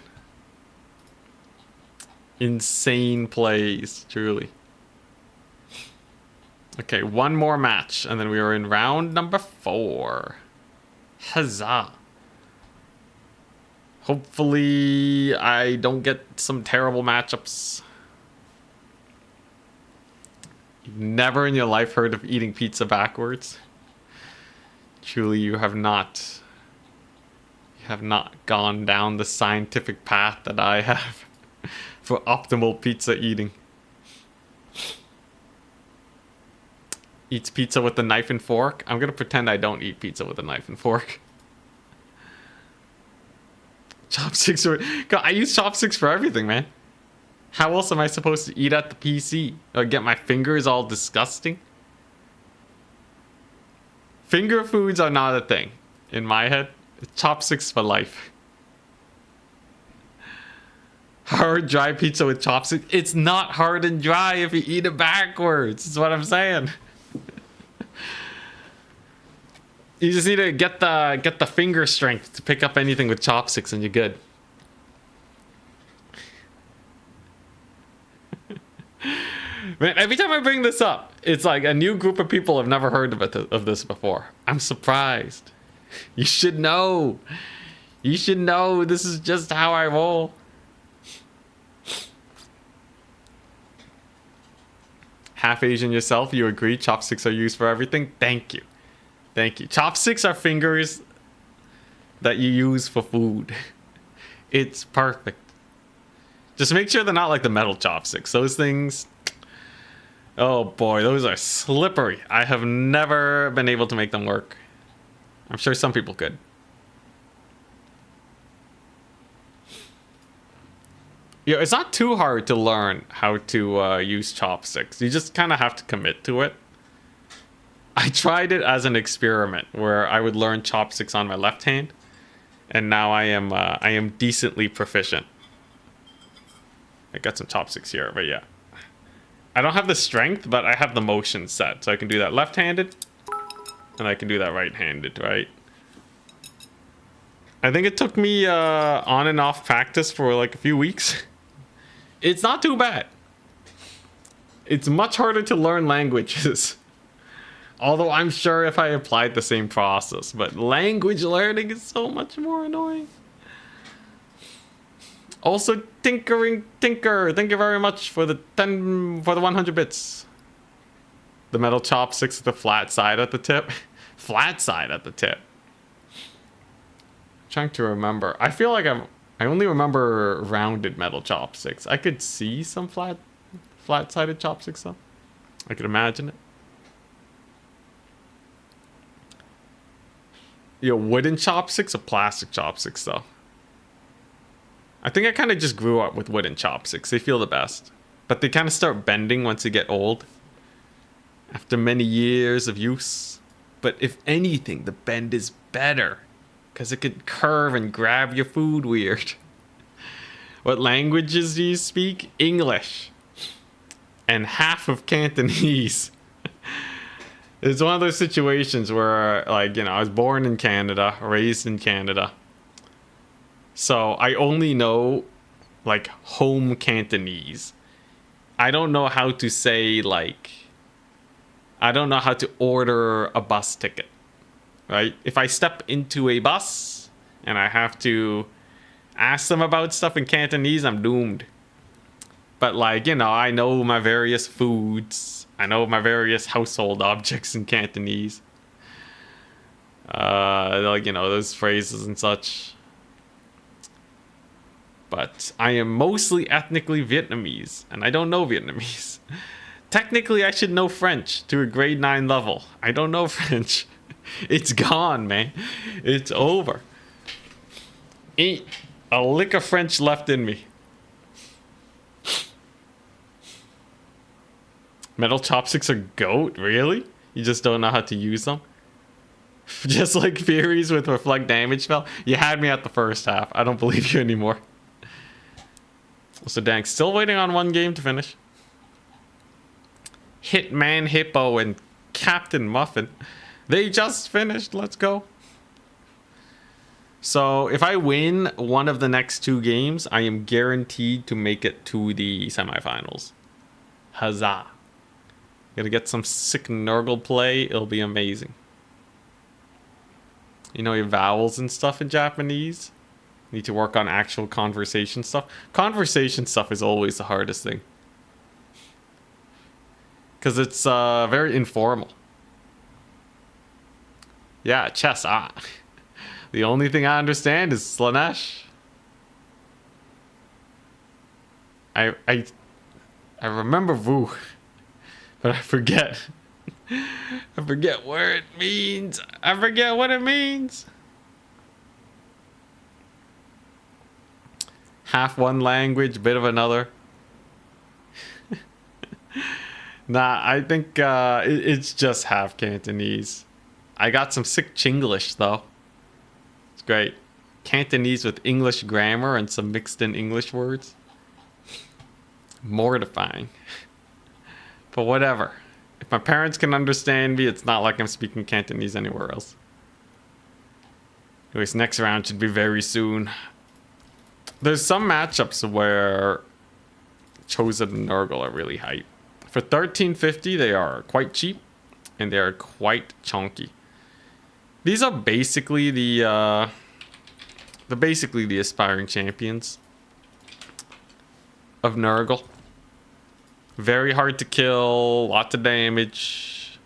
Insane plays, truly. Okay, one more match, and then we are in round number 4. Huzzah. Hopefully I don't get some terrible matchups. You've never in your life heard of eating pizza backwards? Truly, you have not. You have not gone down the scientific path that I have for optimal pizza eating. Eats pizza with a knife and fork? I'm gonna pretend I don't eat pizza with a knife and fork. Chopsticks are... God, I use chopsticks for everything, man. How else am I supposed to eat at the PC? Or get my fingers all disgusting? Finger foods are not a thing. In my head, chopsticks for life. Hard, dry pizza with chopsticks? It's not hard and dry if you eat it backwards. That's what I'm saying. You just need to get the finger strength to pick up anything with chopsticks and you're good. Man, every time I bring this up, it's like a new group of people have never heard of this before. I'm surprised. You should know. You should know this is just how I roll. Half Asian yourself, you agree chopsticks are used for everything? Thank you. Thank you. Chopsticks are fingers that you use for food. It's perfect. Just make sure they're not like the metal chopsticks. Those things... Oh boy, those are slippery. I have never been able to make them work. I'm sure some people could. Yeah, it's not too hard to learn how to use chopsticks. You just kind of have to commit to it. I tried it as an experiment where I would learn chopsticks on my left hand, and now I am decently proficient. I got some chopsticks here, but yeah. I don't have the strength, but I have the motion set, so I can do that left-handed, and I can do that right-handed, right? I think it took me on and off practice for like a few weeks. It's not too bad. It's much harder to learn languages. Although I'm sure if I applied the same process, but language learning is so much more annoying. Also, Tinker, thank you very much for the 100 bits. The metal chopsticks with the flat side at the tip. Flat side at the tip. I'm trying to remember. I feel like I only remember rounded metal chopsticks. I could see some flat-sided chopsticks though. I could imagine it. Yo, wooden chopsticks or plastic chopsticks though? I think I kind of just grew up with wooden chopsticks. They feel the best. But they kind of start bending once you get old. After many years of use. But if anything, the bend is better. Because it could curve and grab your food weird. What languages do you speak? English. And half of Cantonese. It's one of those situations where, like, you know, I was born in Canada, raised in Canada. So I only know, like, home Cantonese. I don't know how to say, like... I don't know how to order a bus ticket. Right? If I step into a bus and I have to ask them about stuff in Cantonese, I'm doomed. But, like, you know, I know my various foods. I know my various household objects in Cantonese. Like, you know, those phrases and such. But I am mostly ethnically Vietnamese, and I don't know Vietnamese. Technically, I should know French to a grade 9 level. I don't know French. It's gone, man. It's over. Ain't a lick of French left in me. Metal chopsticks are goat? Really? You just don't know how to use them? Just like Furies with reflect damage spell? You had me at the first half. I don't believe you anymore. So dang, still waiting on one game to finish. Hitman Hippo and Captain Muffin. They just finished. Let's go. So if I win one of the next 2 games, I am guaranteed to make it to the semifinals. Huzzah. Gotta get some sick Nurgle play. It'll be amazing. You know, your vowels and stuff in Japanese. Need to work on actual conversation stuff. Conversation stuff is always the hardest thing. Because it's very informal. Yeah, chess. Ah. The only thing I understand is Slanesh. I remember Vu, but I forget. I forget where it means. I forget what it means. Half one language, bit of another. Nah, I think it's just half Cantonese. I got some sick Chinglish though. It's great. Cantonese with English grammar and some mixed in English words. Mortifying. But whatever. If my parents can understand me, it's not like I'm speaking Cantonese anywhere else. Anyways, next round should be very soon. There's some matchups where Chosen and Nurgle are really hype. For $13.50, they are quite cheap, and they are quite chunky. These are basically the aspiring champions of Nurgle. Very hard to kill, lots of damage.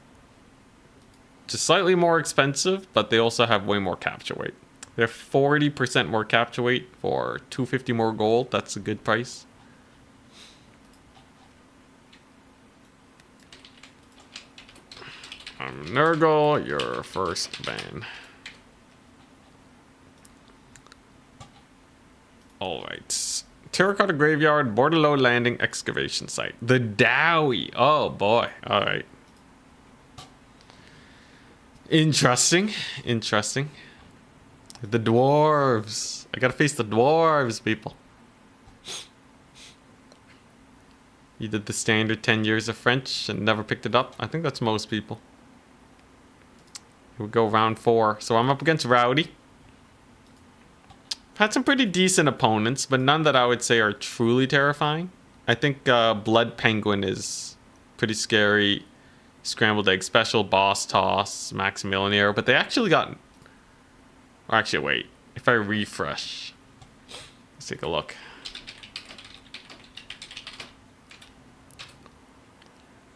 Just slightly more expensive, but they also have way more capture weight. They're 40% more capture weight for $250 more gold. That's a good price. Nurgle, your first ban. Alright. Terracotta Graveyard, Borderlow Landing, Excavation Site. The Dowie. Oh boy. Alright. Interesting. Interesting. The Dwarves. I gotta face the Dwarves, people. You did the standard 10 years of French and never picked it up. I think that's most people. Here we go, round 4. So I'm up against Rowdy. I've had some pretty decent opponents, but none that I would say are truly terrifying. I think Blood Penguin is pretty scary. Scrambled Egg Special, Boss Toss, Maximilian, but they actually got... Or actually, wait. If I refresh... Let's take a look.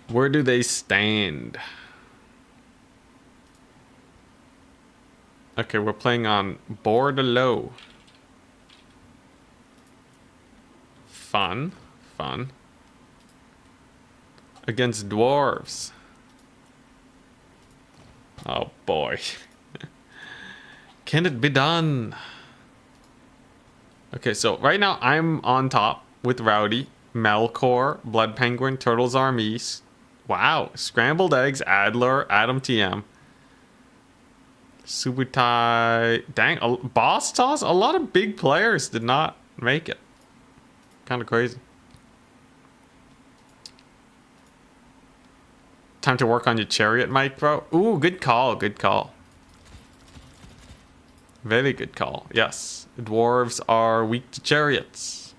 Where do they stand? Okay, we're playing on Bordelot. Fun. Fun. Against Dwarves. Oh boy. Can it be done? Okay, so right now I'm on top with Rowdy, Melkor, Blood Penguin, Turtles Armies. Wow. Scrambled Eggs, Adler, Adam TM. Subutai. Dang, Boss Toss? A lot of big players did not make it. Kind of crazy. Time to work on your chariot, Mike, bro. Ooh, good call. Good call. Very good call. Yes. Dwarves are weak to chariots.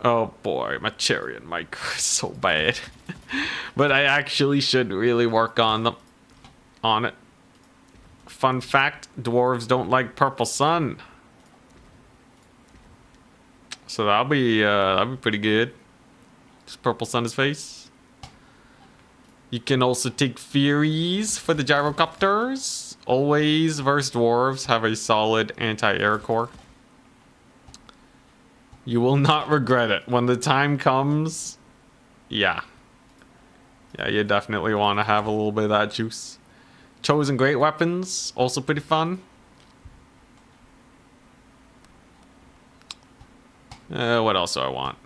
Oh boy, my chariot Mike is so bad. But I actually should really work on them. On it. Fun fact, dwarves don't like purple sun. So that'll be pretty good. Just purple sun his face. You can also take Furies for the gyrocopters. Always versus dwarves have a solid anti-air core. You will not regret it. When the time comes, yeah. Yeah, you definitely want to have a little bit of that juice. Chosen great weapons, also pretty fun. What else do I want?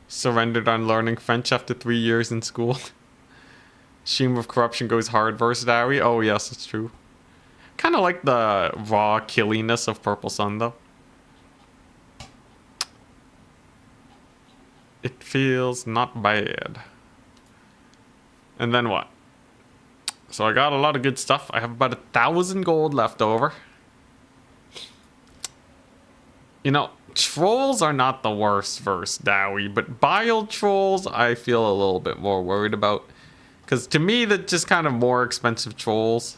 Surrendered on learning French after 3 years in school. Sheen of Corruption goes hard versus Dowie. Oh yes, it's true. Kind of like the raw killiness of Purple Sun though. It feels not bad. And then what? So I got a lot of good stuff. I have about 1,000 gold left over. You know, trolls are not the worst versus Dowie, but bile trolls I feel a little bit more worried about. Because to me, they're just kind of more expensive trolls.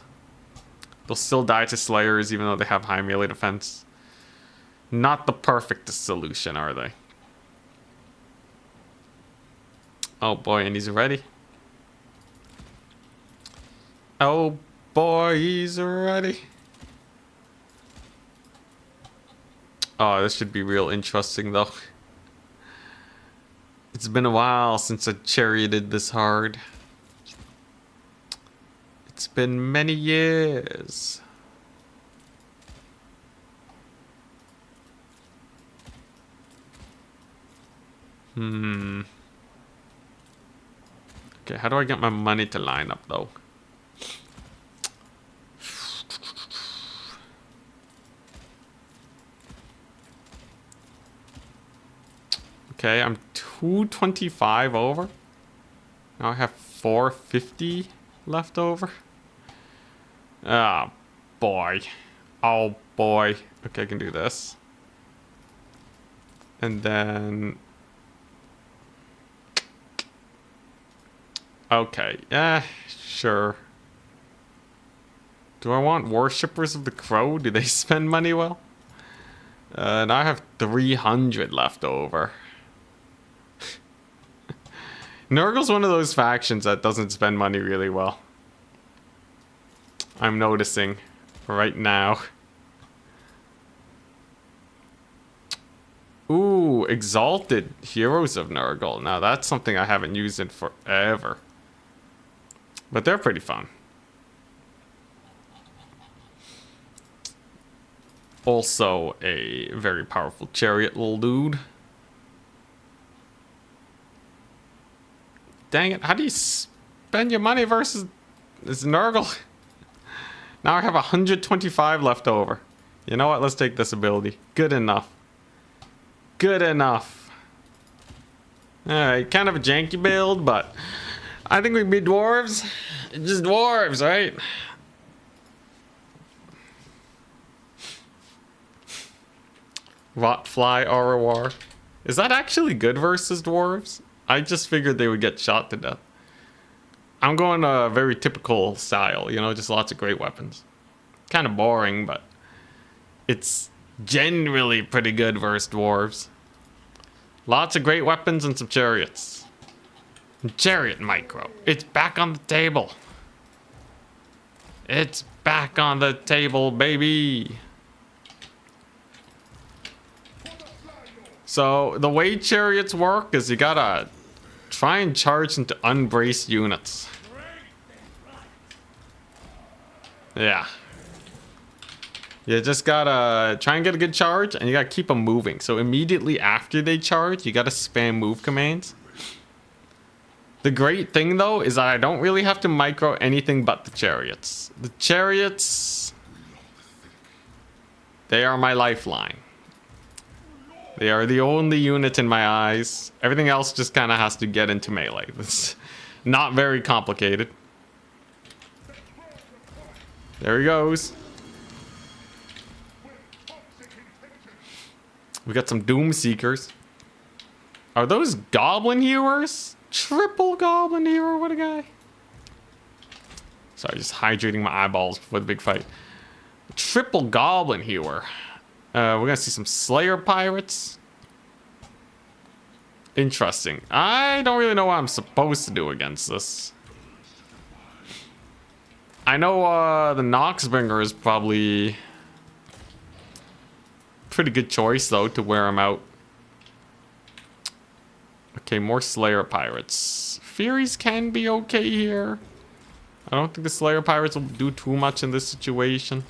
They'll still die to slayers even though they have high melee defense. Not the perfect solution, are they? Oh boy, and he's ready. Oh boy, he's ready. Oh, this should be real interesting though. It's been a while since I charioted this hard. It's been many years. Okay, how do I get my money to line up though? Okay, I'm 225 over. Now I have 450 left over. Oh boy. Oh boy. Okay, I can do this. And then... Okay, yeah, sure. Do I want Worshippers of the Crow? Do they spend money well? And I have 300 left over. Nurgle's one of those factions that doesn't spend money really well. I'm noticing right now. Ooh, Exalted Heroes of Nurgle. Now that's something I haven't used in forever. But they're pretty fun. Also a very powerful chariot little dude. Dang it, how do you spend your money versus this Nurgle? Now I have 125 left over. You know what, let's take this ability. Good enough. Good enough. Alright, kind of a janky build, but I think we beat dwarves. Just dwarves, right? Rotfly ROR. Is that actually good versus dwarves? I just figured they would get shot to death. I'm going a very typical style, you know, just lots of great weapons. Kind of boring, but it's generally pretty good versus dwarves. Lots of great weapons and some chariots. Chariot micro. It's back on the table. It's back on the table, baby. So the way chariots work is you gotta try and charge into unbraced units. Yeah. You just gotta try and get a good charge, and you gotta keep them moving. So immediately after they charge, you gotta spam move commands. The great thing though is that I don't really have to micro anything but the chariots. The chariots, they are my lifeline. They are the only unit in my eyes. Everything else just kind of has to get into melee. It's not very complicated. There he goes. We got some Doom Seekers. Are those Goblin Hewers? Triple Goblin Hewer, what a guy. Sorry, just hydrating my eyeballs before the big fight. Triple Goblin Hewer. We're gonna see some Slayer Pirates. Interesting. I don't really know what I'm supposed to do against this. I know the Noxbringer is probably pretty good choice though to wear him out. Okay, more Slayer Pirates. Furies can be okay here. I don't think the Slayer Pirates will do too much in this situation.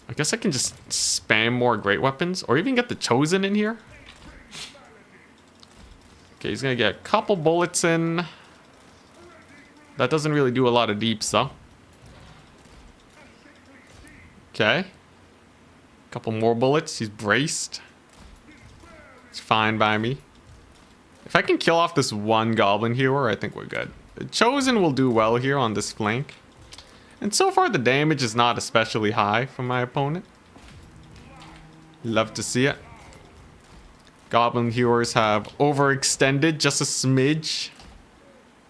I guess I can just spam more great weapons or even get the Chosen in here. Okay, he's gonna get a couple bullets in. That doesn't really do a lot of deeps though. Okay. Couple more bullets. He's braced. It's fine by me. If I can kill off this one Goblin Hewer, I think we're good. The Chosen will do well here on this flank. And so far the damage is not especially high from my opponent. Love to see it. Goblin hewers have overextended just a smidge.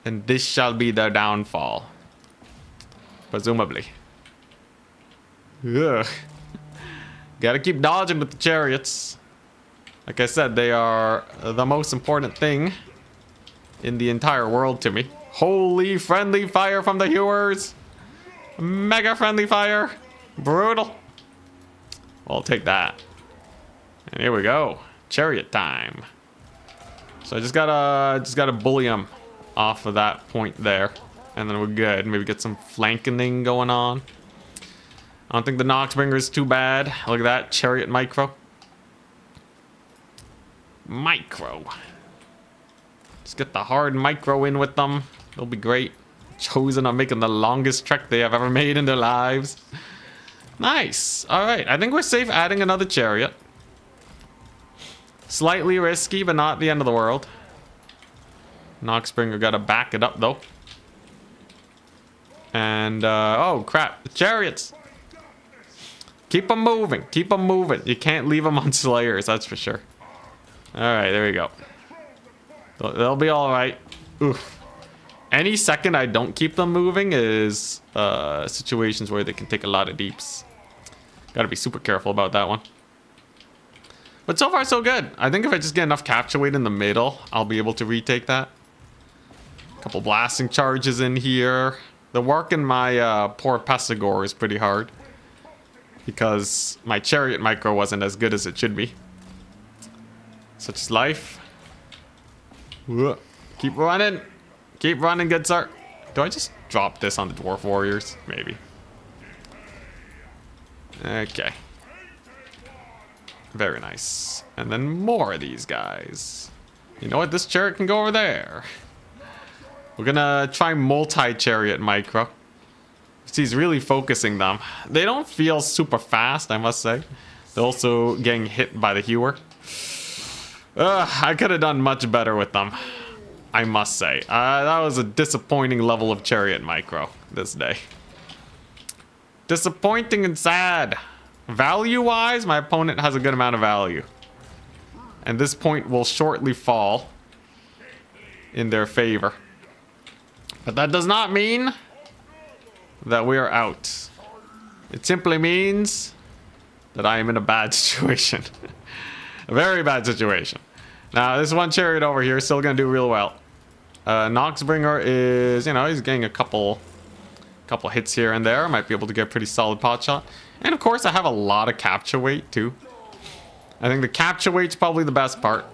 And this shall be their downfall. Presumably. Ugh. Gotta keep dodging with the chariots. Like I said, they are the most important thing in the entire world to me. Holy friendly fire from the hewers. Mega friendly fire. Brutal. I'll take that. And here we go. Chariot time. So I just gotta bully him off of that point there. And then we're good. Maybe get some flanking going on. I don't think the Noxbringer is too bad. Look at that. Chariot micro. Micro. Just get the hard micro in with them. It'll be great. Chosen on making the longest trek they have ever made in their lives. Nice. Alright, I think we're safe adding another chariot. Slightly risky, but not the end of the world. Noxbringer gotta back it up though. And, oh crap, the chariots. Keep them moving, keep them moving. You can't leave them on slayers, that's for sure. Alright, there we go. They'll be alright. Oof. Any second I don't keep them moving is situations where they can take a lot of deeps. Gotta be super careful about that one. But so far so good. I think if I just get enough capture weight in the middle, I'll be able to retake that. Couple blasting charges in here. The work in my poor Pestigore is pretty hard. Because my chariot micro wasn't as good as it should be. Such is life. Keep running. Keep running, good sir. Do I just drop this on the Dwarf Warriors? Maybe. Okay. Very nice. And then more of these guys. You know what? This chariot can go over there. We're gonna try multi-chariot micro. He's really focusing them. They don't feel super fast, I must say. They're also getting hit by the hewer. I could have done much better with them, I must say. That was a disappointing level of chariot micro this day. Disappointing and sad. Value-wise, my opponent has a good amount of value. And this point will shortly fall in their favor. But that does not mean that we are out. It simply means that I am in a bad situation. A very bad situation. Now, this one chariot over here is still going to do real well. Noxbringer is, you know, he's getting a couple hits here and there. Might be able to get a pretty solid pot shot. And of course, I have a lot of capture weight too. I think the capture weight's probably the best part.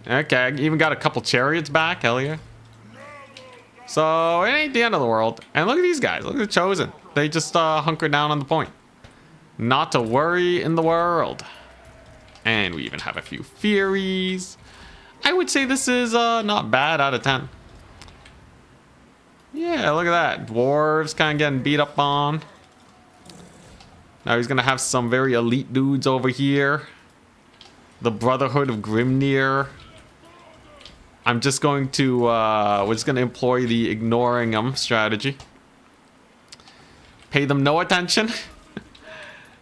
Okay, I even got a couple chariots back. Hell yeah. So, it ain't the end of the world. And look at these guys. Look at the Chosen. They just hunker down on the point. Not to worry in the world. And we even have a few Furies. I would say this is not bad out of 10. Yeah, look at that. Dwarves kind of getting beat up on. Now he's going to have some very elite dudes over here. The Brotherhood of Grimnir. I'm just going to, we're just going to employ the ignoring them strategy. Pay them no attention.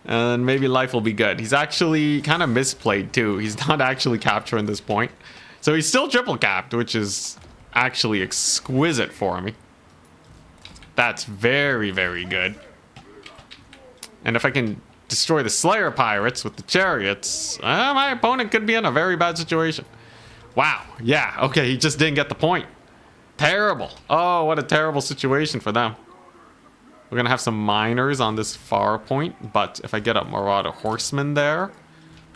And maybe life will be good. He's actually kind of misplayed too. He's not actually capturing this point. So he's still triple capped, which is actually exquisite for me. That's very, very good. And if I can destroy the Slayer Pirates with the chariots, my opponent could be in a very bad situation. Wow. Yeah. Okay. He just didn't get the point. Terrible. Oh, what a terrible situation for them. We're going to have some miners on this far point. But if I get a Marauder Horseman there,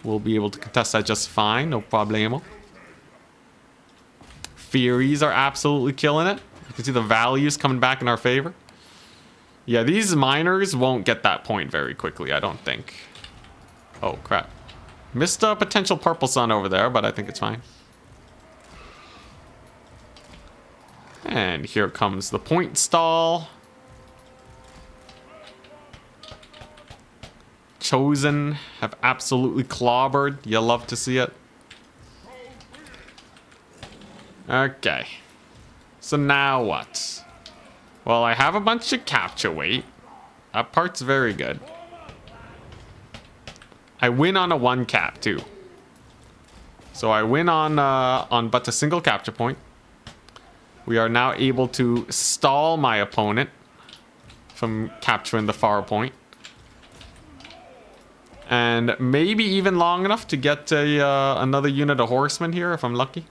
we'll be able to contest that just fine. No problemo. Furies are absolutely killing it. You can see the values coming back in our favor. Yeah, these miners won't get that point very quickly, I don't think. Oh, crap. Missed a potential purple sun over there, but I think it's fine. And here comes the point stall. Chosen have absolutely clobbered. You love to see it. Okay. So now what? Well, I have a bunch of capture weight. That part's very good. I win on a 1 cap too. So I win on but a single capture point. We are now able to stall my opponent from capturing the far point. And maybe even long enough to get another unit of horsemen here if I'm lucky.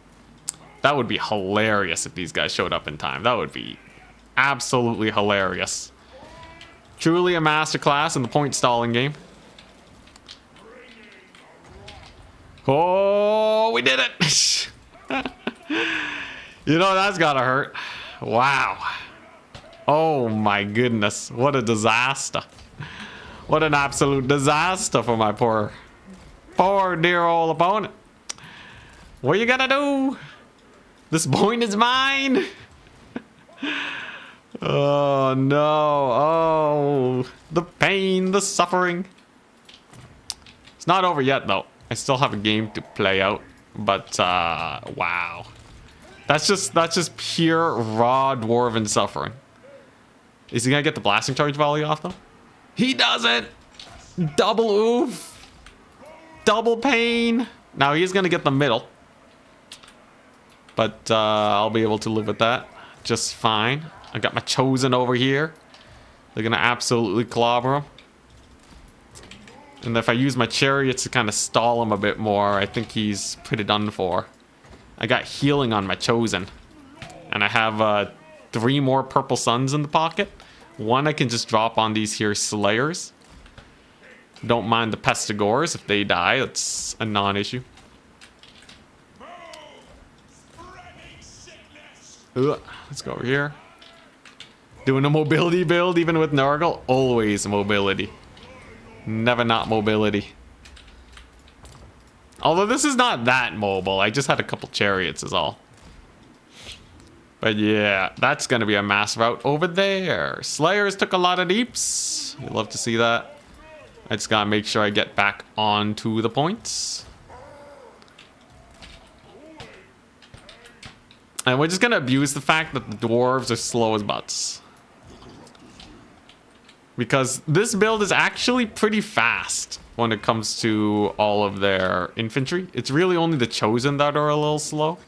That would be hilarious if these guys showed up in time. That would be absolutely hilarious. Truly a masterclass in the point stalling game. Oh, we did it! You know, that's gotta hurt. Wow. Oh my goodness. What a disaster. What an absolute disaster for my poor dear old opponent. What you gonna do? This point is mine. Oh no. Oh, the pain, the suffering. It's not over yet though. I still have a game to play out. But wow. That's just pure raw dwarven suffering. Is he gonna get the blasting charge volley off though? He does it! Double oof! Double pain! Now he's gonna get the middle. But I'll be able to live with that just fine. I got my chosen over here. They're gonna absolutely clobber him. And if I use my chariots to kind of stall him a bit more, I think he's pretty done for. I got healing on my chosen. And I have 3 more purple suns in the pocket. 1 I can just drop on these here slayers. Don't mind the pestigores if they die. It's a non-issue. Let's go over here. Doing a mobility build even with Nurgle. Always mobility. Never not mobility. Although this is not that mobile. I just had a couple chariots is all. But yeah, that's going to be a mass route over there. Slayers took a lot of deeps. You'd love to see that. I just got to make sure I get back onto the points. And we're just going to abuse the fact that the dwarves are slow as butts. Because this build is actually pretty fast when it comes to all of their infantry. It's really only the chosen that are a little slow.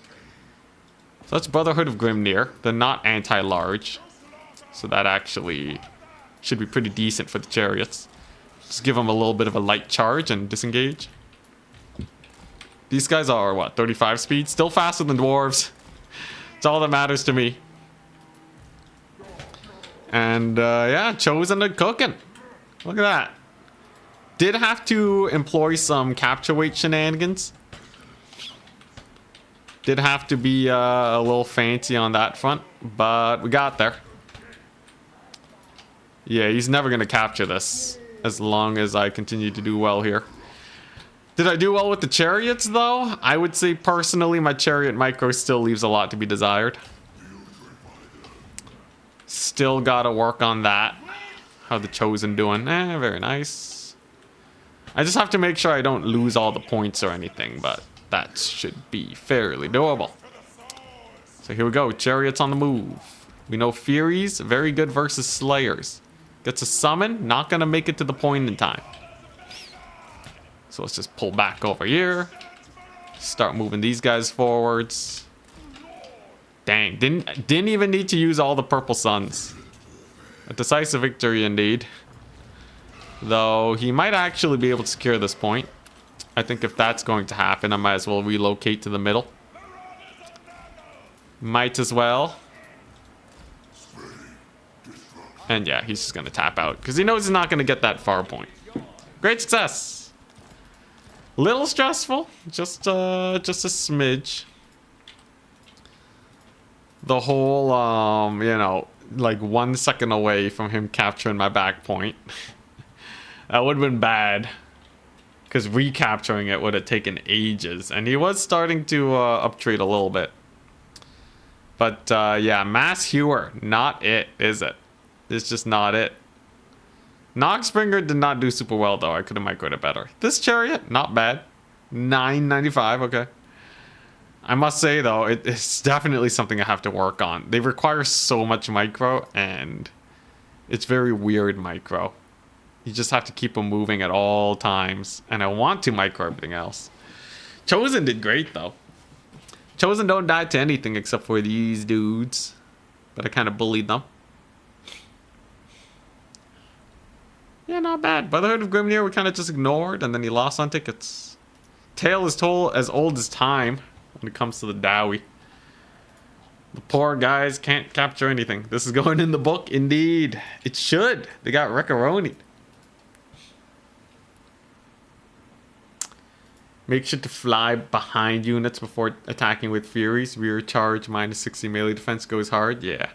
So that's Brotherhood of Grimnir. They're not anti-large. So that actually should be pretty decent for the chariots. Just give them a little bit of a light charge and disengage. These guys are, what, 35 speed? Still faster than dwarves. It's all that matters to me. And yeah, chosen and cooking. Look at that. Did have to employ some capture weight shenanigans. Did have to be a little fancy on that front, but we got there. Yeah, he's never going to capture this as long as I continue to do well here. Did I do well with the chariots, though? I would say personally my chariot micro still leaves a lot to be desired. Still got to work on that. How the chosen doing? Very nice. I just have to make sure I don't lose all the points or anything, but that should be fairly doable. So here we go. Chariots on the move. We know Furies, very good versus Slayers. Gets a summon, not going to make it to the point in time. So let's just pull back over here. Start moving these guys forwards. Dang, didn't even need to use all the purple suns. A decisive victory indeed. Though he might actually be able to secure this point. I think if that's going to happen, I might as well relocate to the middle. Might as well. And yeah, he's just going to tap out. Because he knows he's not going to get that far point. Great success. Little stressful. Just a smidge. The whole, you know, like 1 second away from him capturing my back point. That would have been bad. Because recapturing it would have taken ages. And he was starting to uptrade a little bit. But yeah, Mass Hewer, not it, is it? It's just not it. Noxbringer did not do super well, though. I could have microed it better. This chariot, not bad. 995, okay. I must say, though, it's definitely something I have to work on. They require so much micro, and it's very weird micro. You just have to keep them moving at all times, and I want to micro everything else. Chosen did great, though. Chosen don't die to anything except for these dudes, but I kind of bullied them. Yeah, not bad. Brotherhood of Grimnir we kind of just ignored, and then he lost on tickets. Tale is told as old as time when it comes to the Dowie. The poor guys can't capture anything. This is going in the book, indeed. It should. They got Wreck-A-Roni. Make sure to fly behind units before attacking with Furies. Rear charge minus 60 melee defense goes hard. Yeah.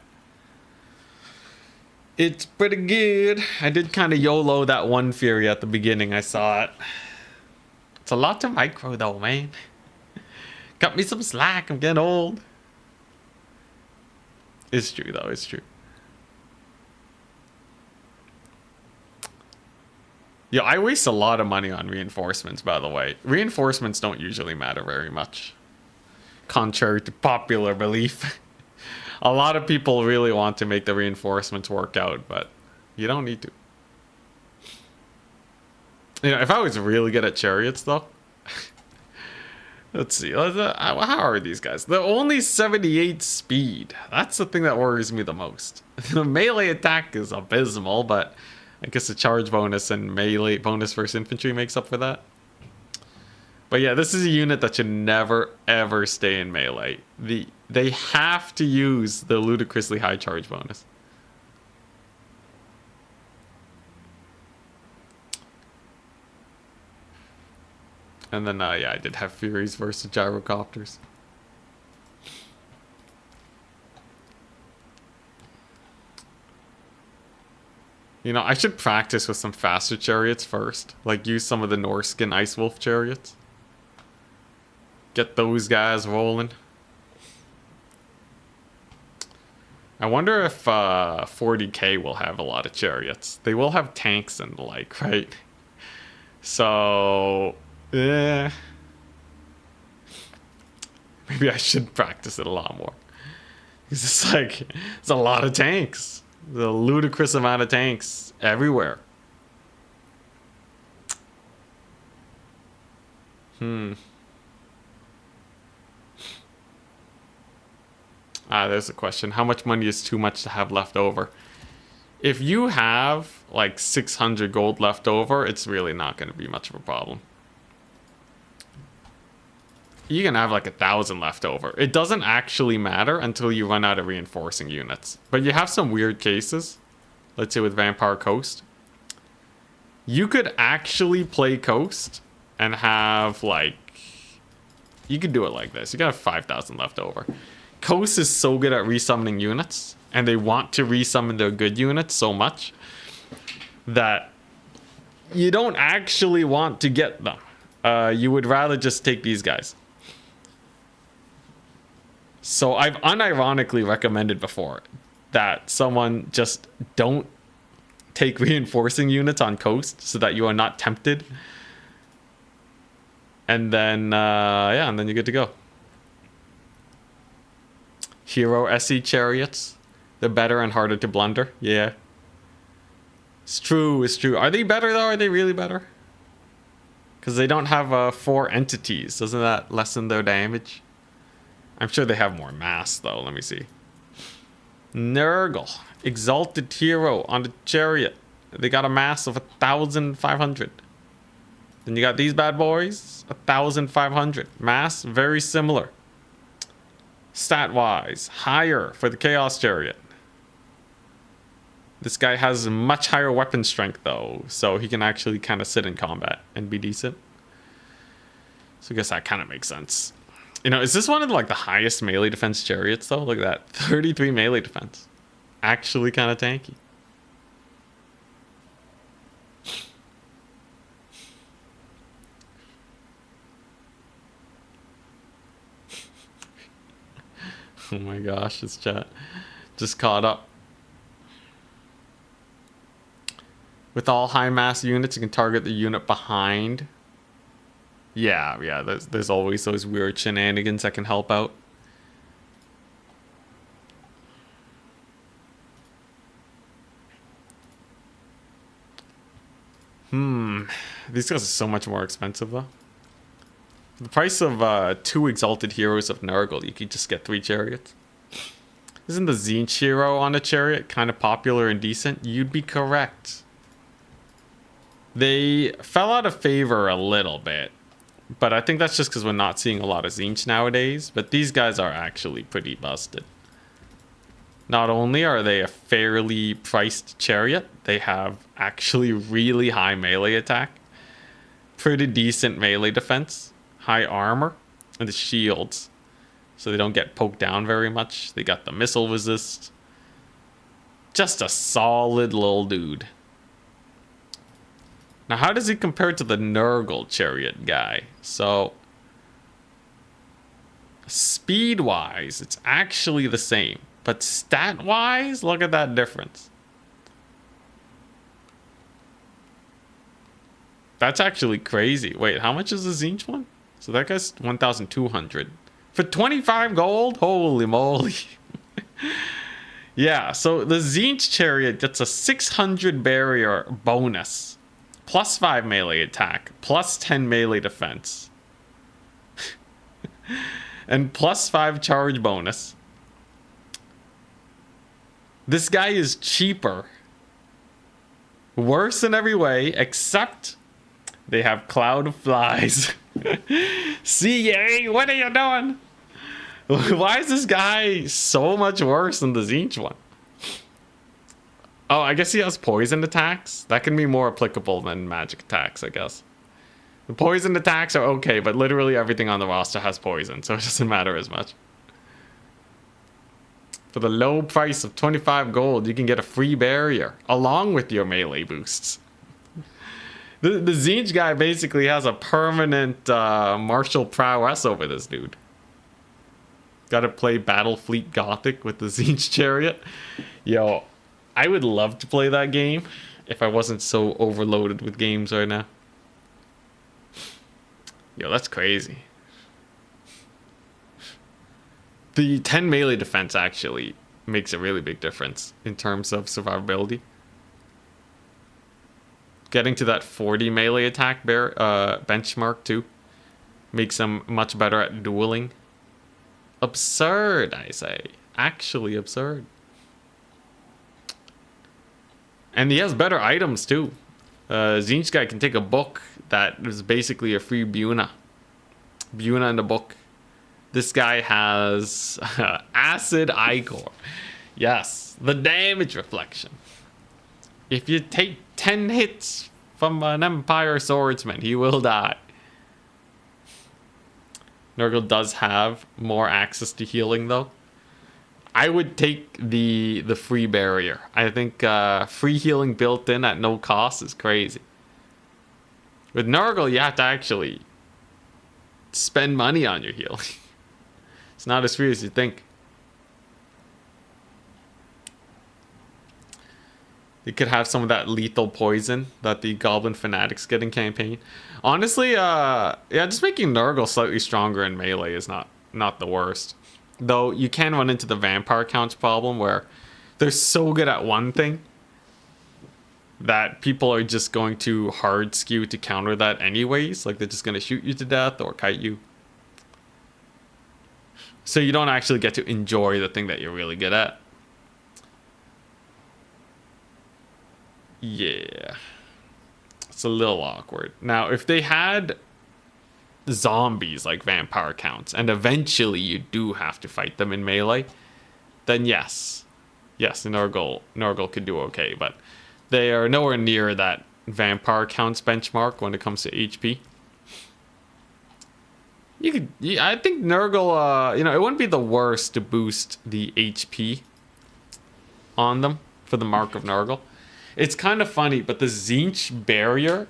It's pretty good. I did kind of YOLO that one Fury at the beginning. I saw it. It's a lot to micro though, man. Cut me some slack. I'm getting old. It's true though. It's true. Yeah, I waste a lot of money on reinforcements, by the way. Reinforcements don't usually matter very much. Contrary to popular belief. A lot of people really want to make the reinforcements work out, but you don't need to. You know, if I was really good at chariots, though... Let's see. How are these guys? They're only 78 speed. That's the thing that worries me the most. The melee attack is abysmal, but I guess the charge bonus and melee bonus versus infantry makes up for that. But yeah, this is a unit that should never, ever stay in melee. They have to use the ludicrously high charge bonus. And then, yeah, I did have Furies versus Gyrocopters. You know, I should practice with some faster chariots first. Like, use some of the Norskin Ice Wolf chariots. Get those guys rolling. I wonder if 40k will have a lot of chariots. They will have tanks and the like, right? So... maybe I should practice it a lot more. Because it's like, it's a lot of tanks. The ludicrous amount of tanks everywhere. There's a question. How much money is too much to have left over? If you have like 600 gold left over, it's really not going to be much of a problem. You can have like 1,000 left over. It doesn't actually matter until you run out of reinforcing units. But you have some weird cases. Let's say with Vampire Coast. You could actually play Coast and have like... You could do it like this. You got 5,000 left over. Coast is so good at resummoning units. And they want to resummon their good units so much that you don't actually want to get them. You would rather just take these guys. So I've unironically recommended before that someone just don't take reinforcing units on Coast so that you are not tempted. And then, yeah, and then you're good to go. Hero SE chariots. They're better and harder to blunder. Yeah. It's true, it's true. Are they better though? Are they really better? Because they don't have 4 entities. Doesn't that lessen their damage? I'm sure they have more mass though. Let me see. Nurgle. Exalted hero on the chariot. They got a mass of 1,500. Then you got these bad boys. 1,500. Mass, very similar. Stat-wise, higher for the Chaos Chariot. This guy has much higher weapon strength though, so he can actually kind of sit in combat and be decent. So I guess that kind of makes sense. You know, is this one of like the highest melee defense chariots though? Look at that, 33 melee defense. Actually kind of tanky. Oh my gosh, this chat just caught up. With all high mass units, you can target the unit behind. Yeah. There's always those weird shenanigans that can help out. These guys are so much more expensive though. The price of 2 exalted heroes of Nurgle, you could just get 3 chariots. Isn't the Zinch hero on a chariot kind of popular and decent? You'd be correct. They fell out of favor a little bit, but I think that's just because we're not seeing a lot of Zinch nowadays. But these guys are actually pretty busted. Not only are they a fairly priced chariot, they have actually really high melee attack, pretty decent melee defense, high armor, and the shields, so they don't get poked down very much. They got the missile resist. Just a solid little dude. Now, how does he compare to the Nurgle chariot guy? So, speed-wise, it's actually the same. But stat-wise, look at that difference. That's actually crazy. Wait, how much is the Zinch one? So that guy's 1,200. For 25 gold? Holy moly. Yeah, so the Zinch chariot gets a 600 barrier bonus. Plus 5 melee attack. Plus 10 melee defense. And plus 5 charge bonus. This guy is cheaper. Worse in every way, except they have Cloud of Flies. CA, what are you doing? Why is this guy so much worse than the Zinch one? Oh, I guess he has poison attacks. That can be more applicable than magic attacks, I guess. The poison attacks are okay, but literally everything on the roster has poison, so it doesn't matter as much. For the low price of 25 gold, you can get a free barrier, along with your melee boosts. The Zinch guy basically has a permanent martial prowess over this dude. Gotta play Battle Fleet Gothic with the Zinch chariot. Yo, I would love to play that game if I wasn't so overloaded with games right now. Yo, that's crazy. The 10 melee defense actually makes a really big difference in terms of survivability. Getting to that 40 melee attack benchmark too makes him much better at dueling. Absurd, I say. Actually absurd. And he has better items too. Zinch guy can take a book that is basically a free Buna. Buna in the book. This guy has Acid Ichor. Yes, the damage reflection. If you take 10 hits from an Empire Swordsman, he will die. Nurgle does have more access to healing though. I would take the free barrier. I think free healing built in at no cost is crazy. With Nurgle, you have to actually spend money on your healing. It's not as free as you think. You could have some of that lethal poison that the Goblin Fanatics get in campaign. Honestly, yeah, just making Nurgle slightly stronger in melee is not the worst. Though you can run into the vampire counts problem where they're so good at one thing that people are just going to hard skew to counter that anyways. Like they're just going to shoot you to death or kite you. So you don't actually get to enjoy the thing that you're really good at. Yeah. It's a little awkward. Now, if they had zombies like vampire counts, and eventually you do have to fight them in melee, then yes. Yes, Nurgle could do okay, but they are nowhere near that vampire counts benchmark when it comes to HP. I think Nurgle, it wouldn't be the worst to boost the HP on them for the Mark of Nurgle. It's kind of funny, but the Zinch barrier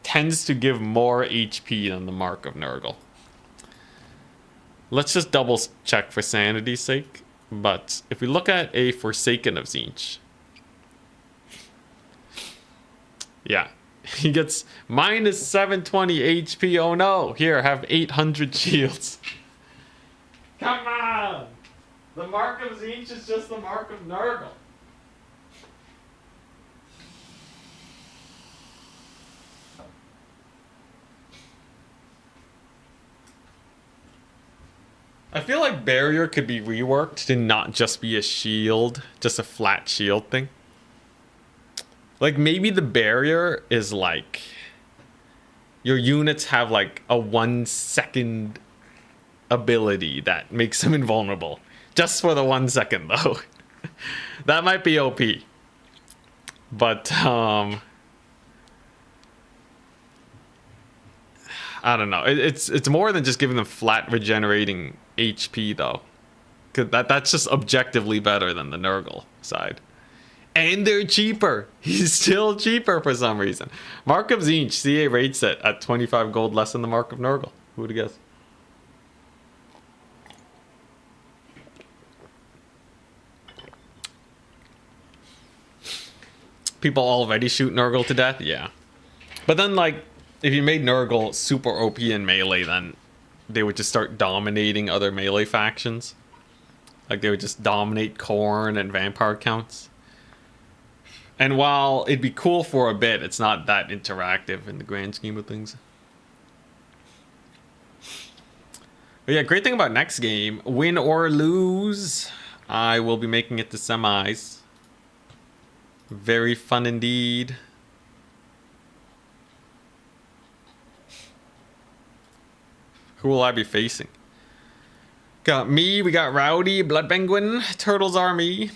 tends to give more HP than the Mark of Nurgle. Let's just double check for sanity's sake. But if we look at a Forsaken of Zinch, yeah, He gets minus 720 HP. Oh no. Here, have 800 shields. Come on. The mark of Zinch is just the mark of Nurgle. I feel like barrier could be reworked to not just be a shield, just a flat shield thing. Like maybe the barrier is like your units have like a 1 second ability that makes them invulnerable. Just for the 1 second though. That might be OP. But I don't know. It's more than just giving them flat regenerating HP though. Cause that's just objectively better than the Nurgle side. And they're cheaper. He's still cheaper for some reason. Mark of Zinch, CA rates it at 25 gold less than the Mark of Nurgle. Who would have guessed? People already shoot Nurgle to death? Yeah. But then, like, if you made Nurgle super OP in melee, then they would just start dominating other melee factions. Like, they would just dominate Khorne and vampire counts. And while it'd be cool for a bit, it's not that interactive in the grand scheme of things. But yeah, great thing about next game, win or lose, I will be making it to semis. Very fun indeed. Who will I be facing? Got me, we got Rowdy, Blood Penguin, Turtles Army.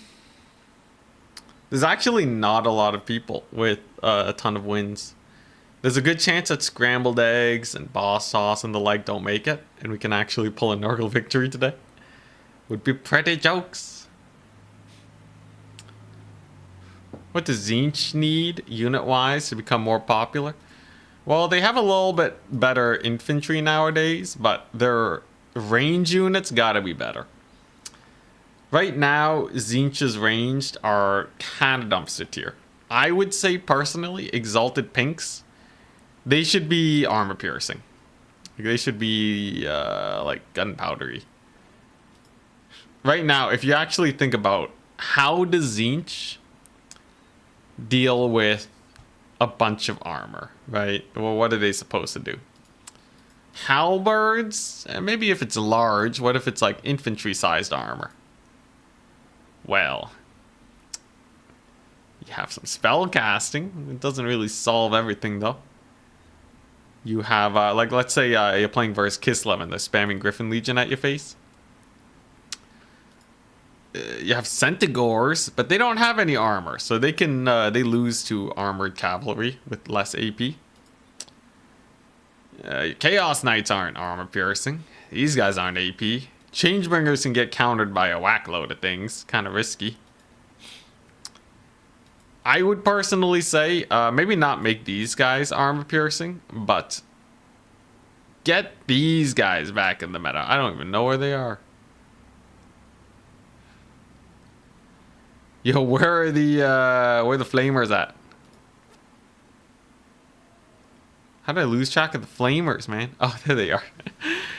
There's actually not a lot of people with a ton of wins. There's a good chance that Scrambled Eggs and Boss Sauce and the like don't make it, and we can actually pull a Nurgle victory today. Would be pretty jokes. What does Zinch need, unit-wise, to become more popular? Well, they have a little bit better infantry nowadays, but their range units gotta be better. Right now, Zinch's ranged are kind of dumpster tier. I would say, personally, Exalted Pinks, they should be armor piercing. They should be, like, gunpowdery. Right now, if you actually think about how does Zinch deal with a bunch of armor, right? Well, what are they supposed to do? Halberds? Maybe if it's large, what if it's like infantry-sized armor? Well, you have some spell casting. It doesn't really solve everything, though. You have, like, let's say you're playing versus Kislev and they're spamming Griffin Legion at your face. You have Centigores, but they don't have any armor, so they can they lose to armored cavalry with less AP. Chaos Knights aren't armor piercing. These guys aren't AP. Changebringers can get countered by a whack load of things. Kind of risky. I would personally say maybe not make these guys armor piercing, but get these guys back in the meta. I don't even know where they are. Yo, where are the flamers at? How did I lose track of the flamers, man? Oh, there they are.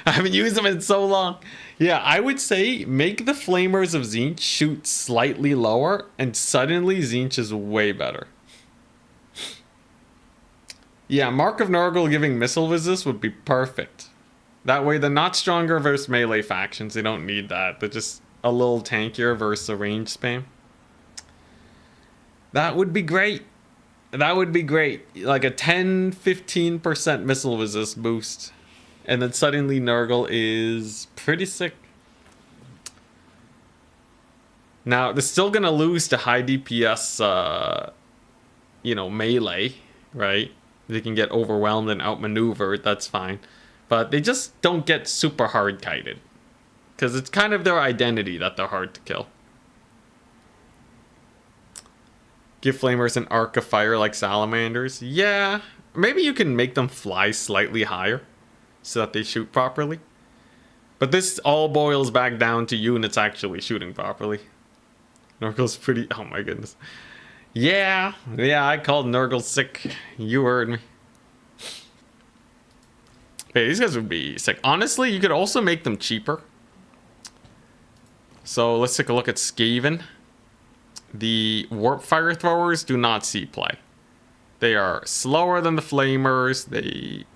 I haven't used them in so long. Yeah, I would say make the flamers of Zinch shoot slightly lower, and suddenly Zinch is way better. Yeah, Mark of Nurgle giving missile resist would be perfect. That way they're not stronger versus melee factions. They don't need that. They're just a little tankier versus a range spam. That would be great. That would be great. Like a 10-15% missile resist boost. And then suddenly Nurgle is pretty sick. Now, they're still going to lose to high DPS, melee, right? They can get overwhelmed and outmaneuvered, that's fine. But they just don't get super hard-kited. Because it's kind of their identity that they're hard to kill. Give flamers an arc of fire like salamanders. Yeah, maybe you can make them fly slightly higher so that they shoot properly. But this all boils back down to units actually shooting properly. Nurgle's pretty... Oh my goodness. Yeah, I called Nurgle sick. You heard me. Hey, these guys would be sick. Honestly, you could also make them cheaper. So let's take a look at Skaven. The Warp Fire Throwers do not see play. They are slower than the Flamers. They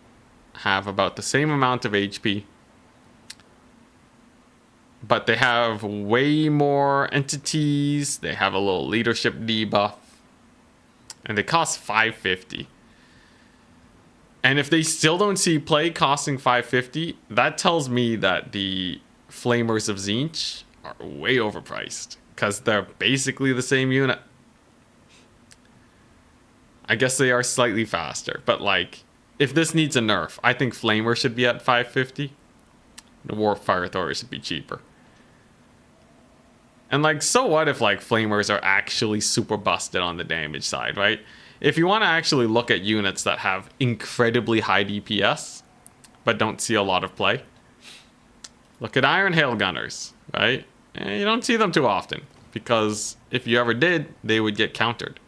have about the same amount of HP. But they have way more entities. They have a little leadership debuff. And they cost 550. And if they still don't see play costing 550, that tells me that the Flamers of Zinch are way overpriced. Because they're basically the same unit. I guess they are slightly faster. But like, if this needs a nerf, I think Flamer should be at 550. The Warp Fire Thrower should be cheaper. And like, so what if like Flamers are actually super busted on the damage side, right? If you want to actually look at units that have incredibly high DPS, but don't see a lot of play, look at Iron Hail Gunners, right? You don't see them too often, because if you ever did, they would get countered.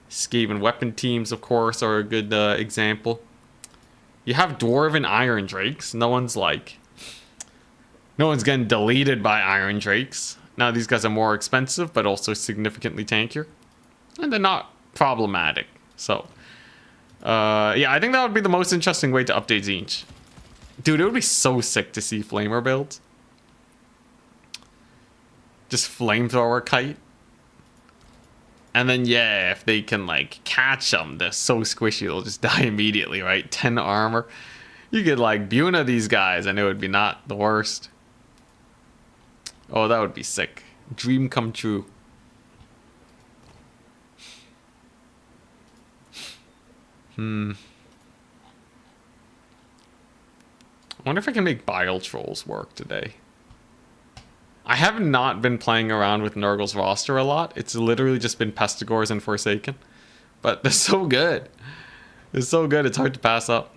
Skaven weapon teams, of course, are a good example. You have Dwarven Iron Drakes. No one's getting deleted by Iron Drakes. Now, these guys are more expensive, but also significantly tankier. And they're not problematic. So, yeah, I think that would be the most interesting way to update Zinch. Dude, it would be so sick to see Flamer builds. Just Flamethrower Kite. And then, yeah, if they can, like, catch them, they're so squishy, they'll just die immediately, right? 10 armor. You could, like, Buna these guys, and it would be not the worst. Oh, that would be sick. Dream come true. I wonder if I can make Bile Trolls work today. I have not been playing around with Nurgle's roster a lot. It's literally just been Pestigors and Forsaken. But they're so good. They're so good, it's hard to pass up.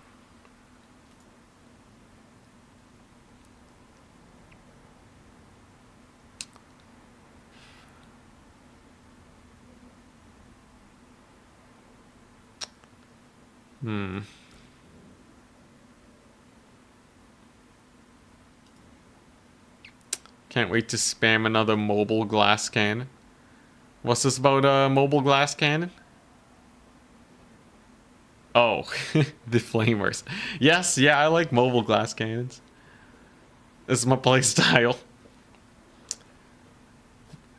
Can't wait to spam another mobile glass cannon. What's this about a mobile glass cannon? Oh, the Flamers. Yes, yeah, I like mobile glass cannons. This is my playstyle.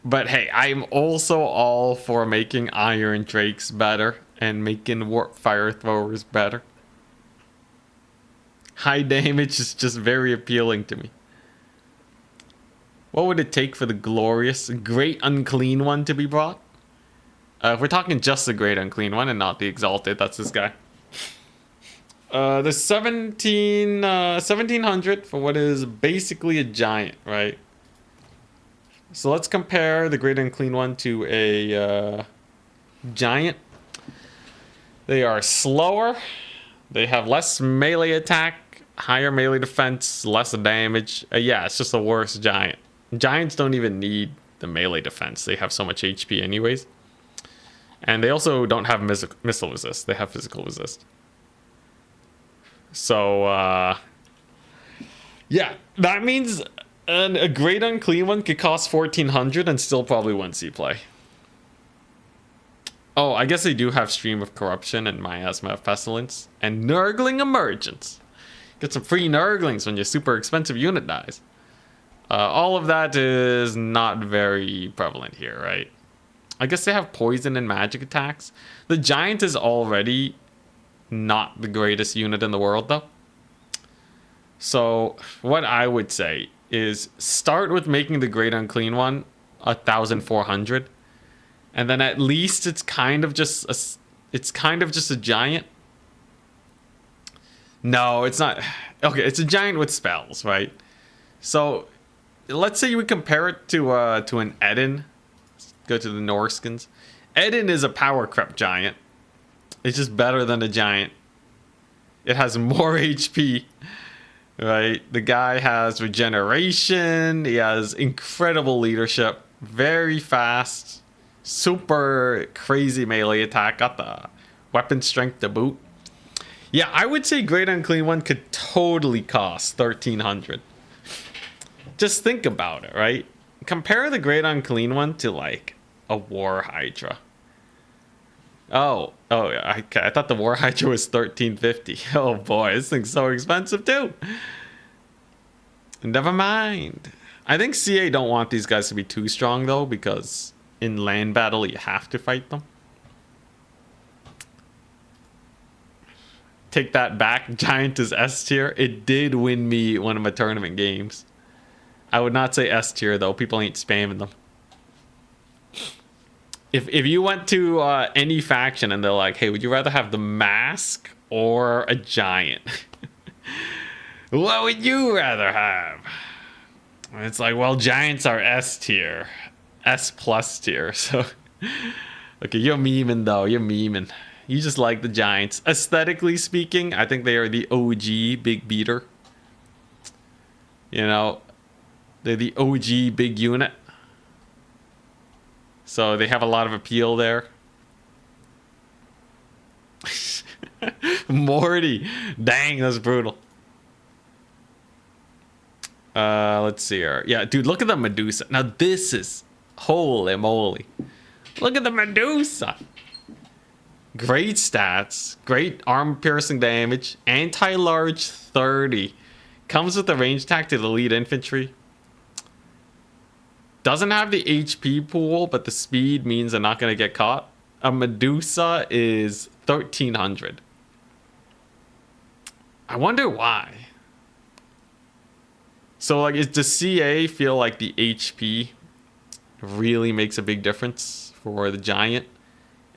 But hey, I'm also all for making Iron Drakes better and making Warp Fire Throwers better. High damage is just very appealing to me. What would it take for the glorious Great Unclean One to be brought? If we're talking just the Great Unclean One and not the Exalted, that's this guy. There's 1700 for what is basically a giant, right? So let's compare the Great Unclean One to a giant. They are slower. They have less melee attack, higher melee defense, less damage. Yeah, it's just a worse giant. Giants don't even need the melee defense. They have so much HP anyways. And they also don't have missile resist. They have physical resist. So, yeah, that means a Great Unclean One could cost 1400 and still probably wouldn't see play. Oh, I guess they do have Stream of Corruption and Miasma of Pestilence and Nurgling Emergence. Get some free Nurglings when your super expensive unit dies. All of that is not very prevalent here, right? I guess they have poison and magic attacks. The giant is already not the greatest unit in the world, though. So what I would say is start with making the Great Unclean One 1400, and then at least it's kind of just a giant. No, it's not. Okay, it's a giant with spells, right? So let's say you would compare it to an Eden. Let's go to the Norskins. Eden is a power creep giant. It's just better than a giant. It has more HP, right? The guy has regeneration. He has incredible leadership. Very fast. super crazy melee attack. Got the weapon strength to boot. Yeah, I would say Great Unclean One could totally cost 1,300. Just think about it, right? Compare the Great Unclean One to like a War Hydra. Oh, yeah. I thought the War Hydra was 1,350. Oh boy, this thing's so expensive too. Never mind. I think CA don't want these guys to be too strong though, because in land battle you have to fight them. Take that back. Giant is S tier. It did win me one of my tournament games. I would not say S tier though. People ain't spamming them. If you went to any faction and they're like, hey, would you rather have the mask or a giant? What would you rather have? And it's like, well, giants are S tier. S plus tier. So, okay, you're memeing though. You're memeing. You just like the giants. Aesthetically speaking, I think they are the OG big beater. You know, they're the OG big unit. So they have a lot of appeal there. Morty. Dang, that's brutal. Let's see here. Yeah, dude, look at the Medusa. Now this is... Holy moly. Look at the Medusa. Great stats. Great armor-piercing damage. Anti-large 30. Comes with a range attack to the lead infantry. Doesn't have the HP pool, but the speed means they're not going to get caught. A Medusa is 1,300. I wonder why. So, like, does CA feel like the HP really makes a big difference for the giant?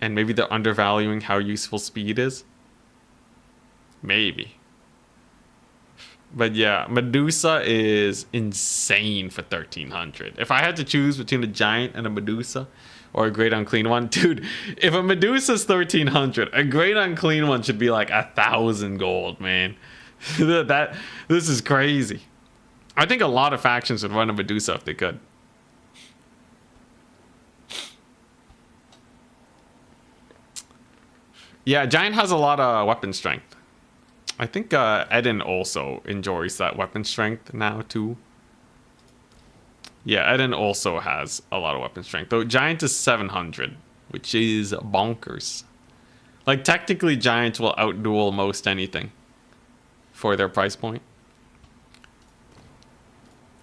And maybe they're undervaluing how useful speed is? Maybe. But yeah, Medusa is insane for 1,300. If I had to choose between a giant and a Medusa, or a Great Unclean One, dude, if a Medusa's 1,300, a Great Unclean One should be like 1,000 gold, man. This is crazy. I think a lot of factions would run a Medusa if they could. Yeah, giant has a lot of weapon strength. I think Eden also enjoys that weapon strength now too. Yeah, Eden also has a lot of weapon strength. Though giant is 700, which is bonkers. Like technically giants will outduel most anything for their price point.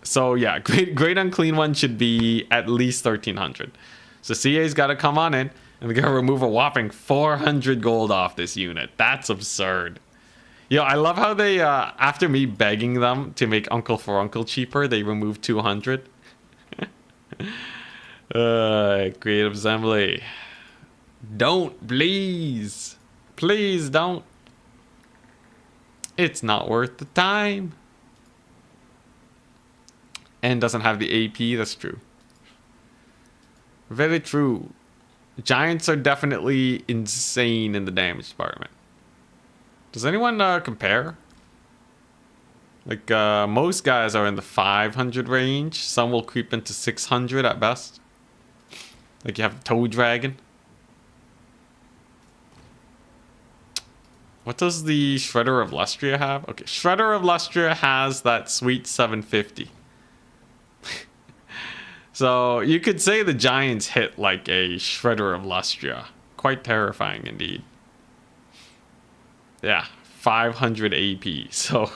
So yeah, great Unclean One should be at least 1,300. So CA's got to come on in and we're going to remove a whopping 400 gold off this unit. That's absurd. Yo, I love how they, after me begging them to make Uncle for Uncle cheaper, they removed 200. Creative Assembly. Don't, please. Please don't. It's not worth the time. And doesn't have the AP, that's true. Very true. Giants are definitely insane in the damage department. Does anyone compare? Like, most guys are in the 500 range. Some will creep into 600 at best. Like, you have Toe Dragon. What does the Shredder of Lustria have? Okay, Shredder of Lustria has that sweet 750. So, you could say the Giants hit like a Shredder of Lustria. Quite terrifying indeed. Yeah, 500 AP. So,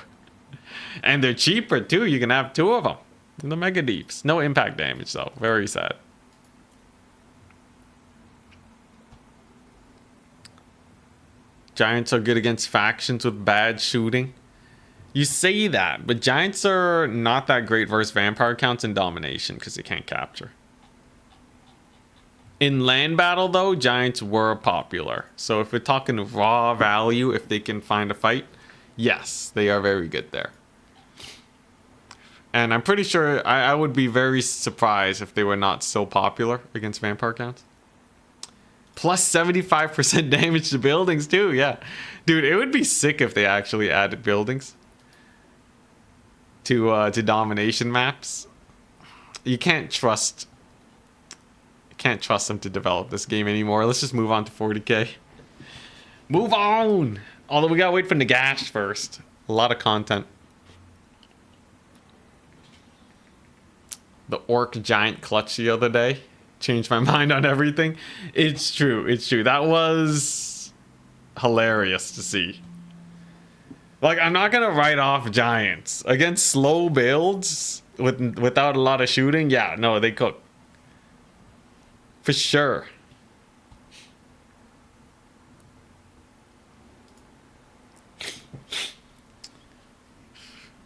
and they're cheaper too. You can have two of them in the Mega Deeps. No impact damage though. Very sad. Giants are good against factions with bad shooting. You say that, but Giants are not that great versus vampire counts and domination because they can't capture. In land battle, though, Giants were popular. So if we're talking raw value, if they can find a fight, yes, they are very good there. And I'm pretty sure I would be very surprised if they were not so popular against vampire counts. Plus 75% damage to buildings, too, yeah. Dude, it would be sick if they actually added buildings to domination maps. You can't trust Can't trust them to develop this game anymore. Let's just move on to 40k. Move on! Although we gotta wait for Nagash first. A lot of content. The orc giant clutch the other day. Changed my mind on everything. It's true, it's true. That was hilarious to see. Like, I'm not gonna write off giants. Against slow builds, without a lot of shooting, yeah, no, they cook. For sure.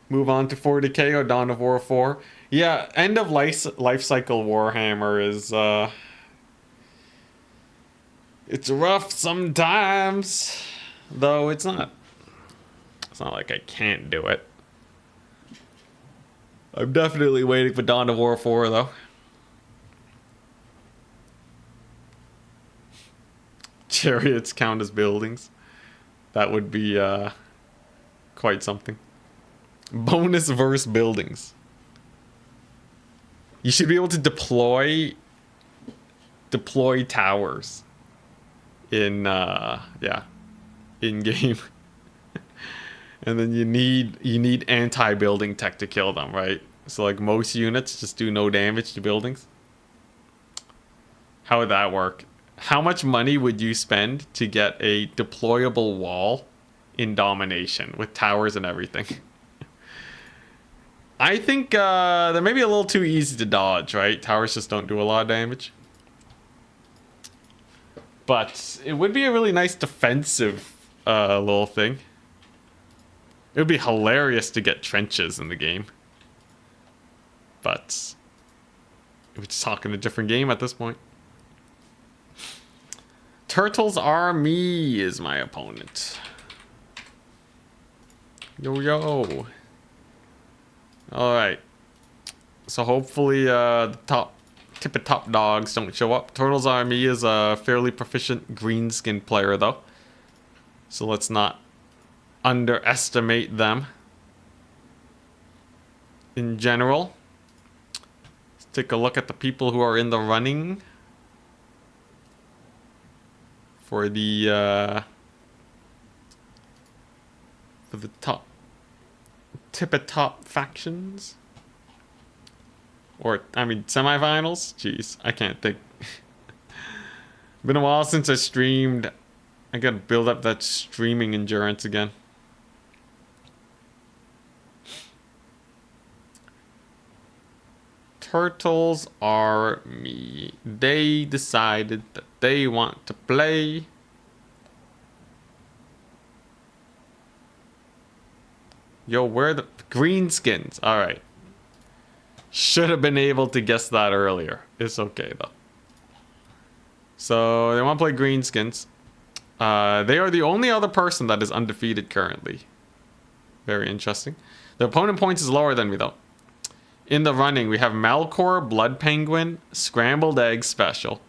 Move on to 40k or Dawn of War 4. Yeah, end of life cycle Warhammer is it's rough sometimes. Though it's not like I can't do it. I'm definitely waiting for Dawn of War 4 though. Chariots count as buildings. That would be quite something. Bonus verse buildings. You should be able to deploy towers in in game. And then you need anti-building tech to kill them, right? So like most units just do no damage to buildings. How would that work? How much money would you spend to get a deployable wall in Domination with towers and everything? I think they're maybe a little too easy to dodge, right? Towers just don't do a lot of damage. But it would be a really nice defensive little thing. It would be hilarious to get trenches in the game. But we're just talking a different game at this point. Turtles are me is my opponent. Yo, yo. Alright. So hopefully the top dogs don't show up. Turtles are me is a fairly proficient greenskin player though. So let's not underestimate them. In general. Let's take a look at the people who are in the running. For the top tip-a-top factions. Or, I mean, semifinals? Jeez, I can't think. Been a while since I streamed. I gotta build up that streaming endurance again. Turtles are me. They decided that they want to play. Yo, where are the Greenskins? Alright. Should have been able to guess that earlier. It's okay though. So they want to play Greenskins. They are the only other person that is undefeated currently. Very interesting. The opponent points is lower than me though. In the running, we have Malcor, Blood Penguin, Scrambled Egg Special,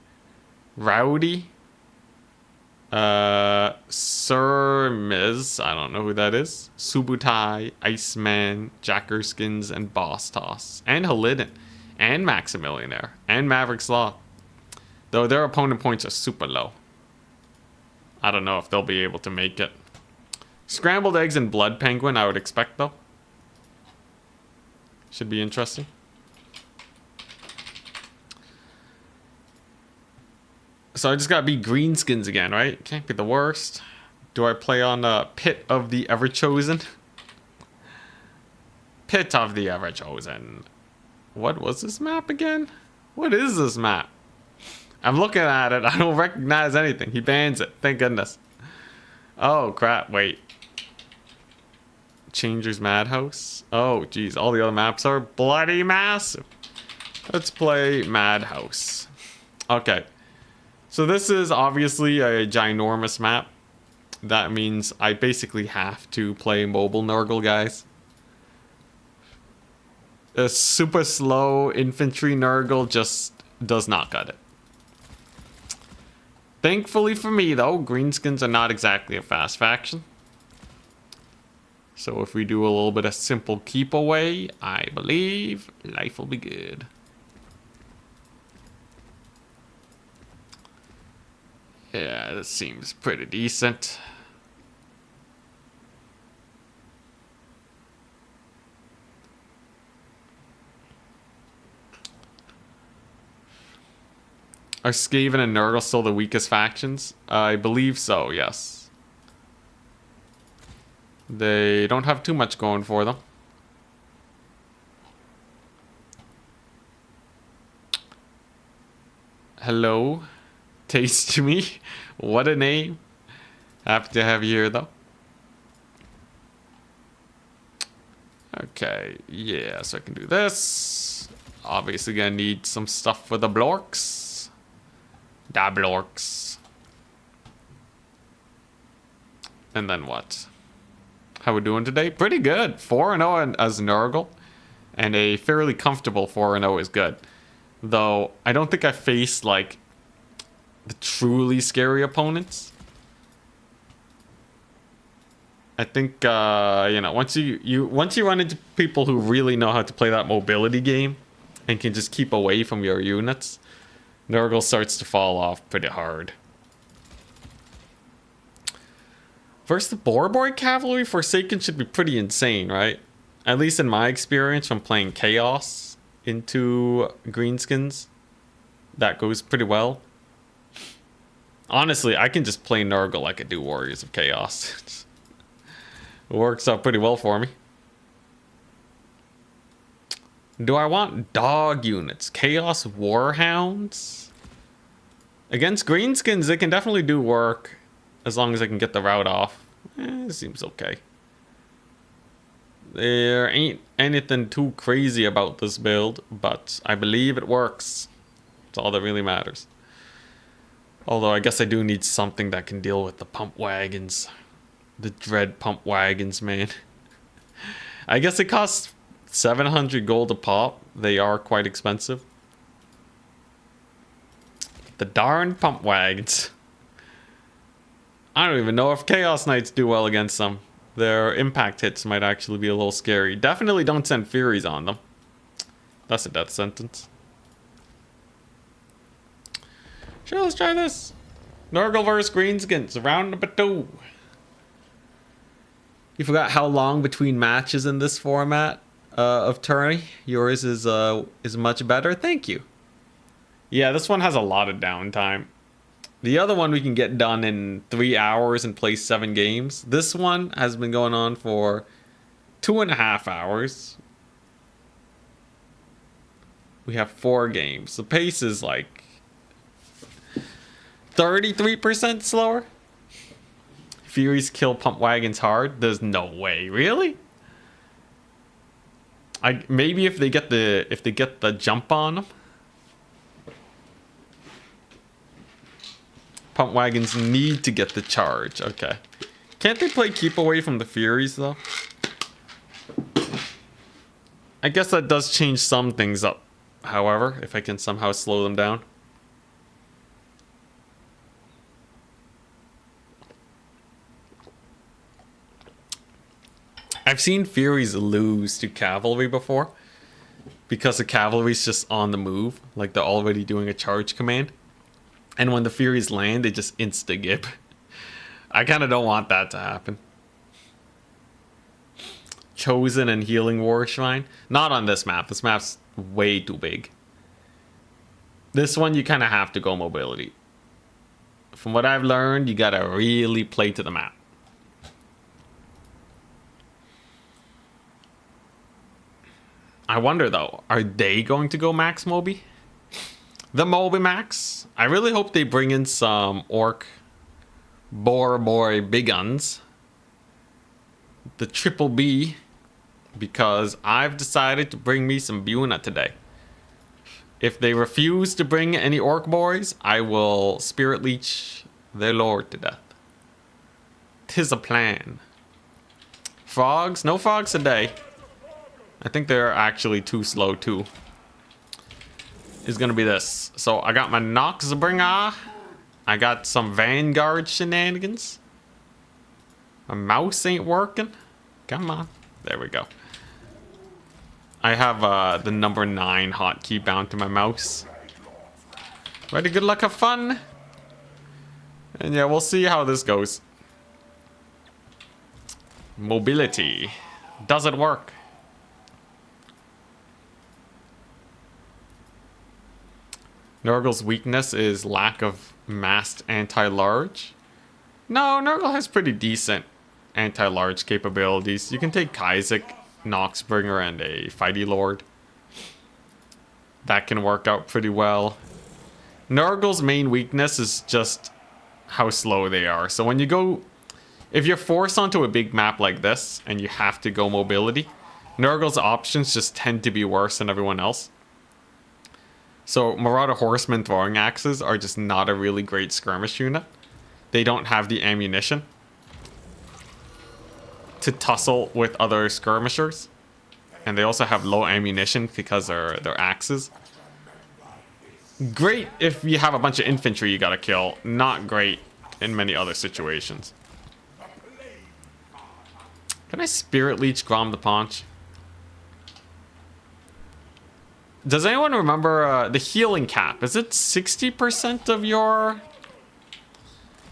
Rowdy, Sir Miz, I don't know who that is, Subutai, Iceman, Jackerskins, and Boss Toss, and Halidin, and Maximillionaire, and Maverick Slaw. Though their opponent points are super low. I don't know if they'll be able to make it. Scrambled Eggs and Blood Penguin, I would expect though. Should be interesting. So I just gotta be Greenskins again, right? Can't be the worst. Do I play on Pit of the Everchosen? Pit of the Everchosen. What was this map again? What is this map? I'm looking at it. I don't recognize anything. He bans it. Thank goodness. Oh, crap. Wait. Changer's Madhouse. Oh, geez. All the other maps are bloody massive. Let's play Madhouse. Okay. So this is obviously a ginormous map. That means I basically have to play mobile Nurgle, guys. A super slow infantry Nurgle just does not cut it. Thankfully for me, though, Greenskins are not exactly a fast faction. So if we do a little bit of simple keep away, I believe life will be good. Yeah, this seems pretty decent. Are Skaven and Nurgle still the weakest factions? I believe so, yes. They don't have too much going for them. Hello, Taste to Me. What a name. Happy to have you here, though. Okay, yeah, so I can do this. Obviously gonna need some stuff for the blorks. Da blorks. And then what? How we doing today? Pretty good. 4-0 as Nurgle. And a fairly comfortable 4-0 is good. Though, I don't think I faced, like, the truly scary opponents. I think, you know, once you run into people who really know how to play that mobility game and can just keep away from your units, Nurgle starts to fall off pretty hard. Versus the Boar Cavalry, Forsaken should be pretty insane, right? At least in my experience from playing Chaos into Greenskins, that goes pretty well. Honestly, I can just play Nurgle like I do Warriors of Chaos. It works out pretty well for me. Do I want dog units? Chaos Warhounds? Against Greenskins, it can definitely do work. As long as I can get the route off. It seems okay. There ain't anything too crazy about this build, but I believe it works. That's all that really matters. Although I guess I do need something that can deal with the pump wagons. The dread pump wagons, man. I guess it costs 700 gold a pop. They are quite expensive. The darn pump wagons. I don't even know if Chaos Knights do well against them. Their impact hits might actually be a little scary. Definitely don't send Furies on them. That's a death sentence. Sure, let's try this. Nurgle vs Greenskins, round number 2. You forgot how long between matches in this format of tourney? Yours is much better. Thank you. Yeah, this one has a lot of downtime. The other one we can get done in 3 hours and play 7 games. This one has been going on for 2.5 hours. We have 4 games. The pace is like 33% slower. Furies kill pump wagons hard. There's no way, really? Maybe if they get the jump on them. Pump wagons need to get the charge. Okay. Can't they play keep away from the Furies, though? I guess that does change some things up. However, if I can somehow slow them down. I've seen Furies lose to Cavalry before. Because the Cavalry's just on the move. Like they're already doing a charge command. And when the Furies land, they just insta-gib. I kind of don't want that to happen. Chosen and Healing War Shrine. Not on this map. This map's way too big. This one, you kind of have to go mobility. From what I've learned, you gotta really play to the map. I wonder, though, are they going to go max Moby? The Moby Max. I really hope they bring in some Orc Boy big guns. The Triple B. Because I've decided to bring me some Buna today. If they refuse to bring any Orc Boys, I will Spirit Leech their lord to death. 'Tis a plan. Frogs? No frogs today. I think they're actually too slow too. Is gonna be this. So I got my Noxbringer. I got some Vanguard shenanigans. My mouse ain't working. Come on. There we go. I have the number 9 hotkey bound to my mouse. Ready, good luck, have fun. And yeah, we'll see how this goes. Mobility. Does it work? Nurgle's weakness is lack of masked anti-large. No, Nurgle has pretty decent anti-large capabilities. You can take Kaizek, Noxbringer, and a Fighty Lord. That can work out pretty well. Nurgle's main weakness is just how slow they are. So when you go... If you're forced onto a big map like this, and you have to go mobility, Nurgle's options just tend to be worse than everyone else. So Marauder Horsemen throwing axes are just not a really great skirmish unit. They don't have the ammunition to tussle with other skirmishers. And they also have low ammunition because they're axes. Great if you have a bunch of infantry you gotta kill. Not great in many other situations. Can I Spirit Leech Grom the Paunch? Does anyone remember the healing cap? Is it 60% of your...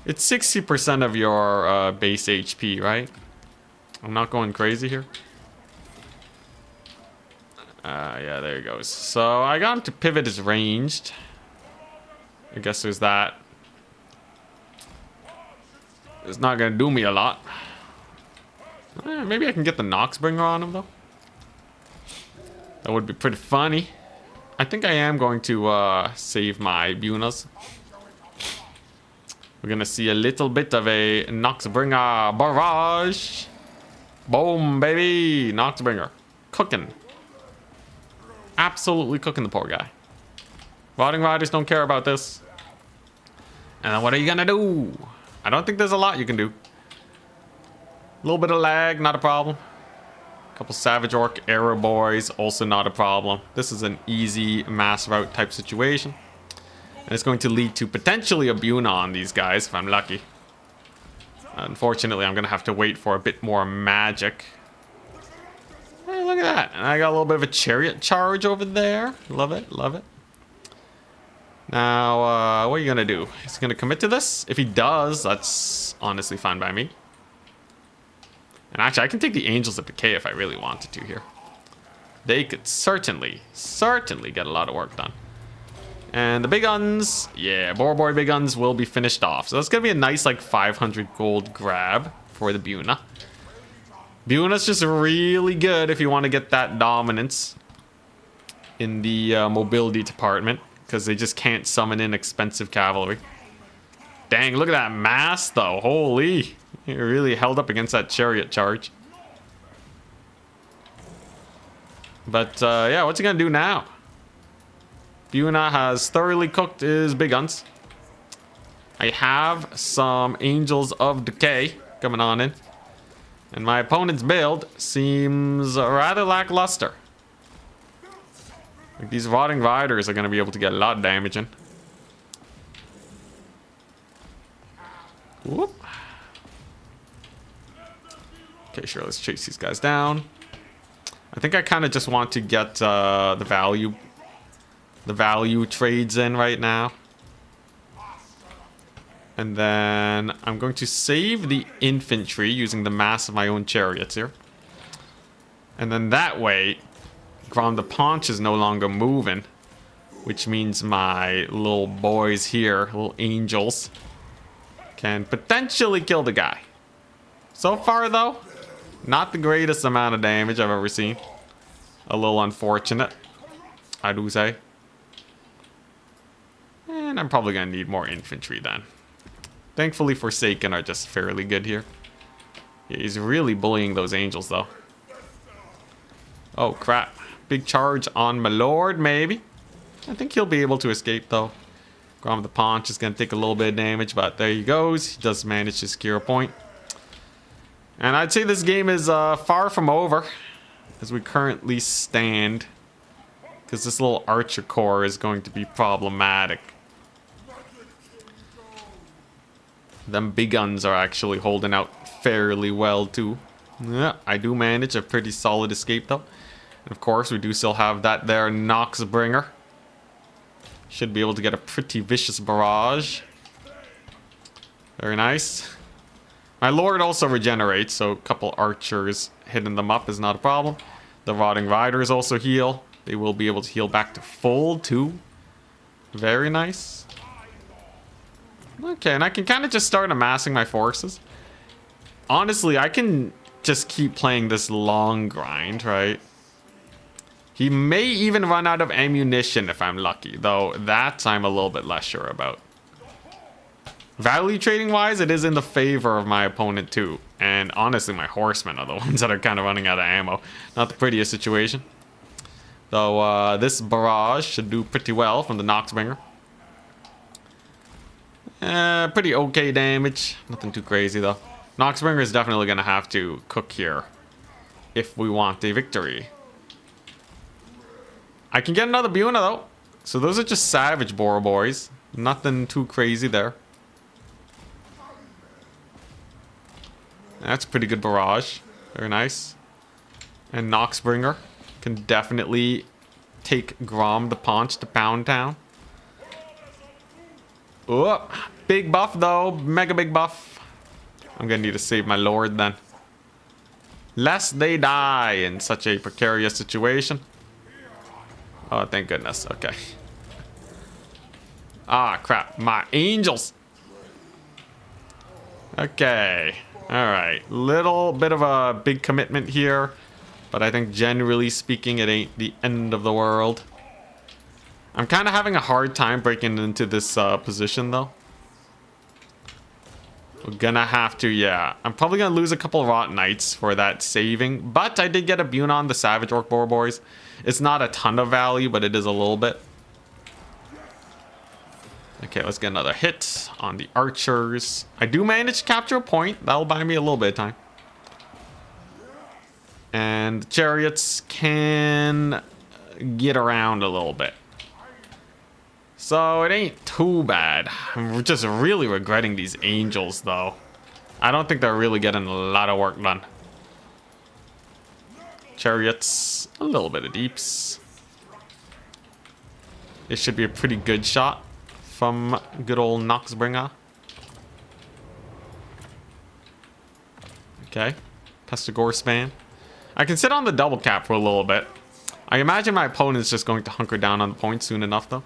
It's 60% of your base HP, right? I'm not going crazy here. Yeah, there he goes. So I got him to pivot his ranged. I guess there's that. It's not gonna do me a lot. Maybe I can get the Noxbringer on him though. That would be pretty funny. I think I am going to save my Bunas. We're gonna see a little bit of a Noxbringer barrage. Boom, baby! Noxbringer. Cooking. Absolutely cooking the poor guy. Rotting Riders don't care about this. And then what are you gonna do? I don't think there's a lot you can do. A little bit of lag, not a problem. A couple Savage Orc Arrow Boys, also not a problem. This is an easy mass route type situation. And it's going to lead to potentially a Buna on these guys, if I'm lucky. Unfortunately, I'm going to have to wait for a bit more magic. Hey, look at that. And I got a little bit of a chariot charge over there. Love it, love it. Now, what are you going to do? Is he going to commit to this? If he does, that's honestly fine by me. And actually, I can take the Angels of Decay if I really wanted to here. They could certainly get a lot of work done. And the big guns, yeah, Boy big guns will be finished off. So that's going to be a nice, like, 500 gold grab for the Buna. Buna's just really good if you want to get that dominance in the mobility department. Because they just can't summon in expensive cavalry. Dang, look at that mass, though. Holy. It really held up against that chariot charge. But, yeah, what's he gonna do now? Buna has thoroughly cooked his big guns. I have some Angels of Decay coming on in. And my opponent's build seems rather lackluster. Like, these Rotting Riders are gonna be able to get a lot of damage in. Whoop. Okay, sure, let's chase these guys down. I think I kind of just want to get the value trades in right now. And then I'm going to save the infantry using the mass of my own chariots here. And then that way, Grom the Paunch is no longer moving. Which means my little boys here, little angels, can potentially kill the guy. So far though, not the greatest amount of damage I've ever seen. A little unfortunate, I do say. And I'm probably going to need more infantry then. Thankfully Forsaken are just fairly good here. Yeah, he's really bullying those angels though. Oh crap. Big charge on my lord maybe. I think he'll be able to escape though. Grom the Paunch is going to take a little bit of damage, but there he goes. He does manage to secure a point. And I'd say this game is far from over as we currently stand. Because this little Archer Corps is going to be problematic. Them big guns are actually holding out fairly well too. Yeah, I do manage a pretty solid escape though. And of course we do still have that there Noxbringer. Should be able to get a pretty vicious barrage. Very nice. My Lord also regenerates, so a couple archers hitting them up is not a problem. The Rotting Riders also heal. They will be able to heal back to full, too. Very nice. Okay, and I can kind of just start amassing my forces. Honestly, I can just keep playing this long grind, right? He may even run out of ammunition if I'm lucky, though that I'm a little bit less sure about. Value trading wise, it is in the favor of my opponent too. And honestly, my horsemen are the ones that are kind of running out of ammo. Not the prettiest situation. Though this barrage should do pretty well from the Noxbringer. Pretty okay damage. Nothing too crazy though. Noxbringer is definitely going to have to cook here if we want a victory. I can get another Buna though. So those are just savage boar boys. Nothing too crazy there. That's a pretty good barrage. Very nice. And Noxbringer can definitely take Grom the Paunch to Pound Town. Oh, big buff though. Mega big buff. I'm gonna need to save my Lord then. Lest they die in such a precarious situation. Oh, thank goodness. Okay. Ah, crap. My angels. Okay. Alright. Little bit of a big commitment here. But I think generally speaking, it ain't the end of the world. I'm kind of having a hard time breaking into this position, though. We're gonna have to, yeah. I'm probably gonna lose a couple of Rot Knights for that saving. But I did get a Buna on the Savage Orc Boar Boys. It's not a ton of value, but it is a little bit. Okay, let's get another hit on the archers. I do manage to capture a point. That'll buy me a little bit of time. And the chariots can get around a little bit. So it ain't too bad. I'm just really regretting these angels, though. I don't think they're really getting a lot of work done. Chariots, a little bit of deeps. It should be a pretty good shot from good old Noxbringer. Okay, Pestigore span. I can sit on the double cap for a little bit. I imagine my opponent's just going to hunker down on the point soon enough, though.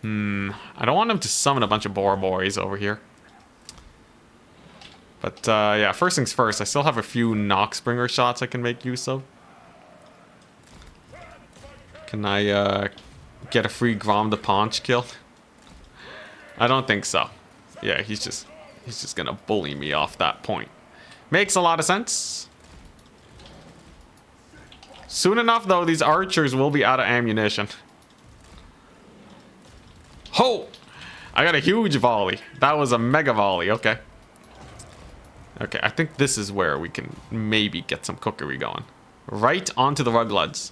I don't want him to summon a bunch of boar boys over here. But, yeah, first things first. I still have a few Noxbringer shots I can make use of. Can I, get a free Grom the Paunch kill? I don't think so. Yeah, he's just gonna bully me off that point. Makes a lot of sense. Soon enough, though, these archers will be out of ammunition. Ho! I got a huge volley. That was a mega volley. Okay. Okay, I think this is where we can maybe get some cookery going. Right onto the Rugloods.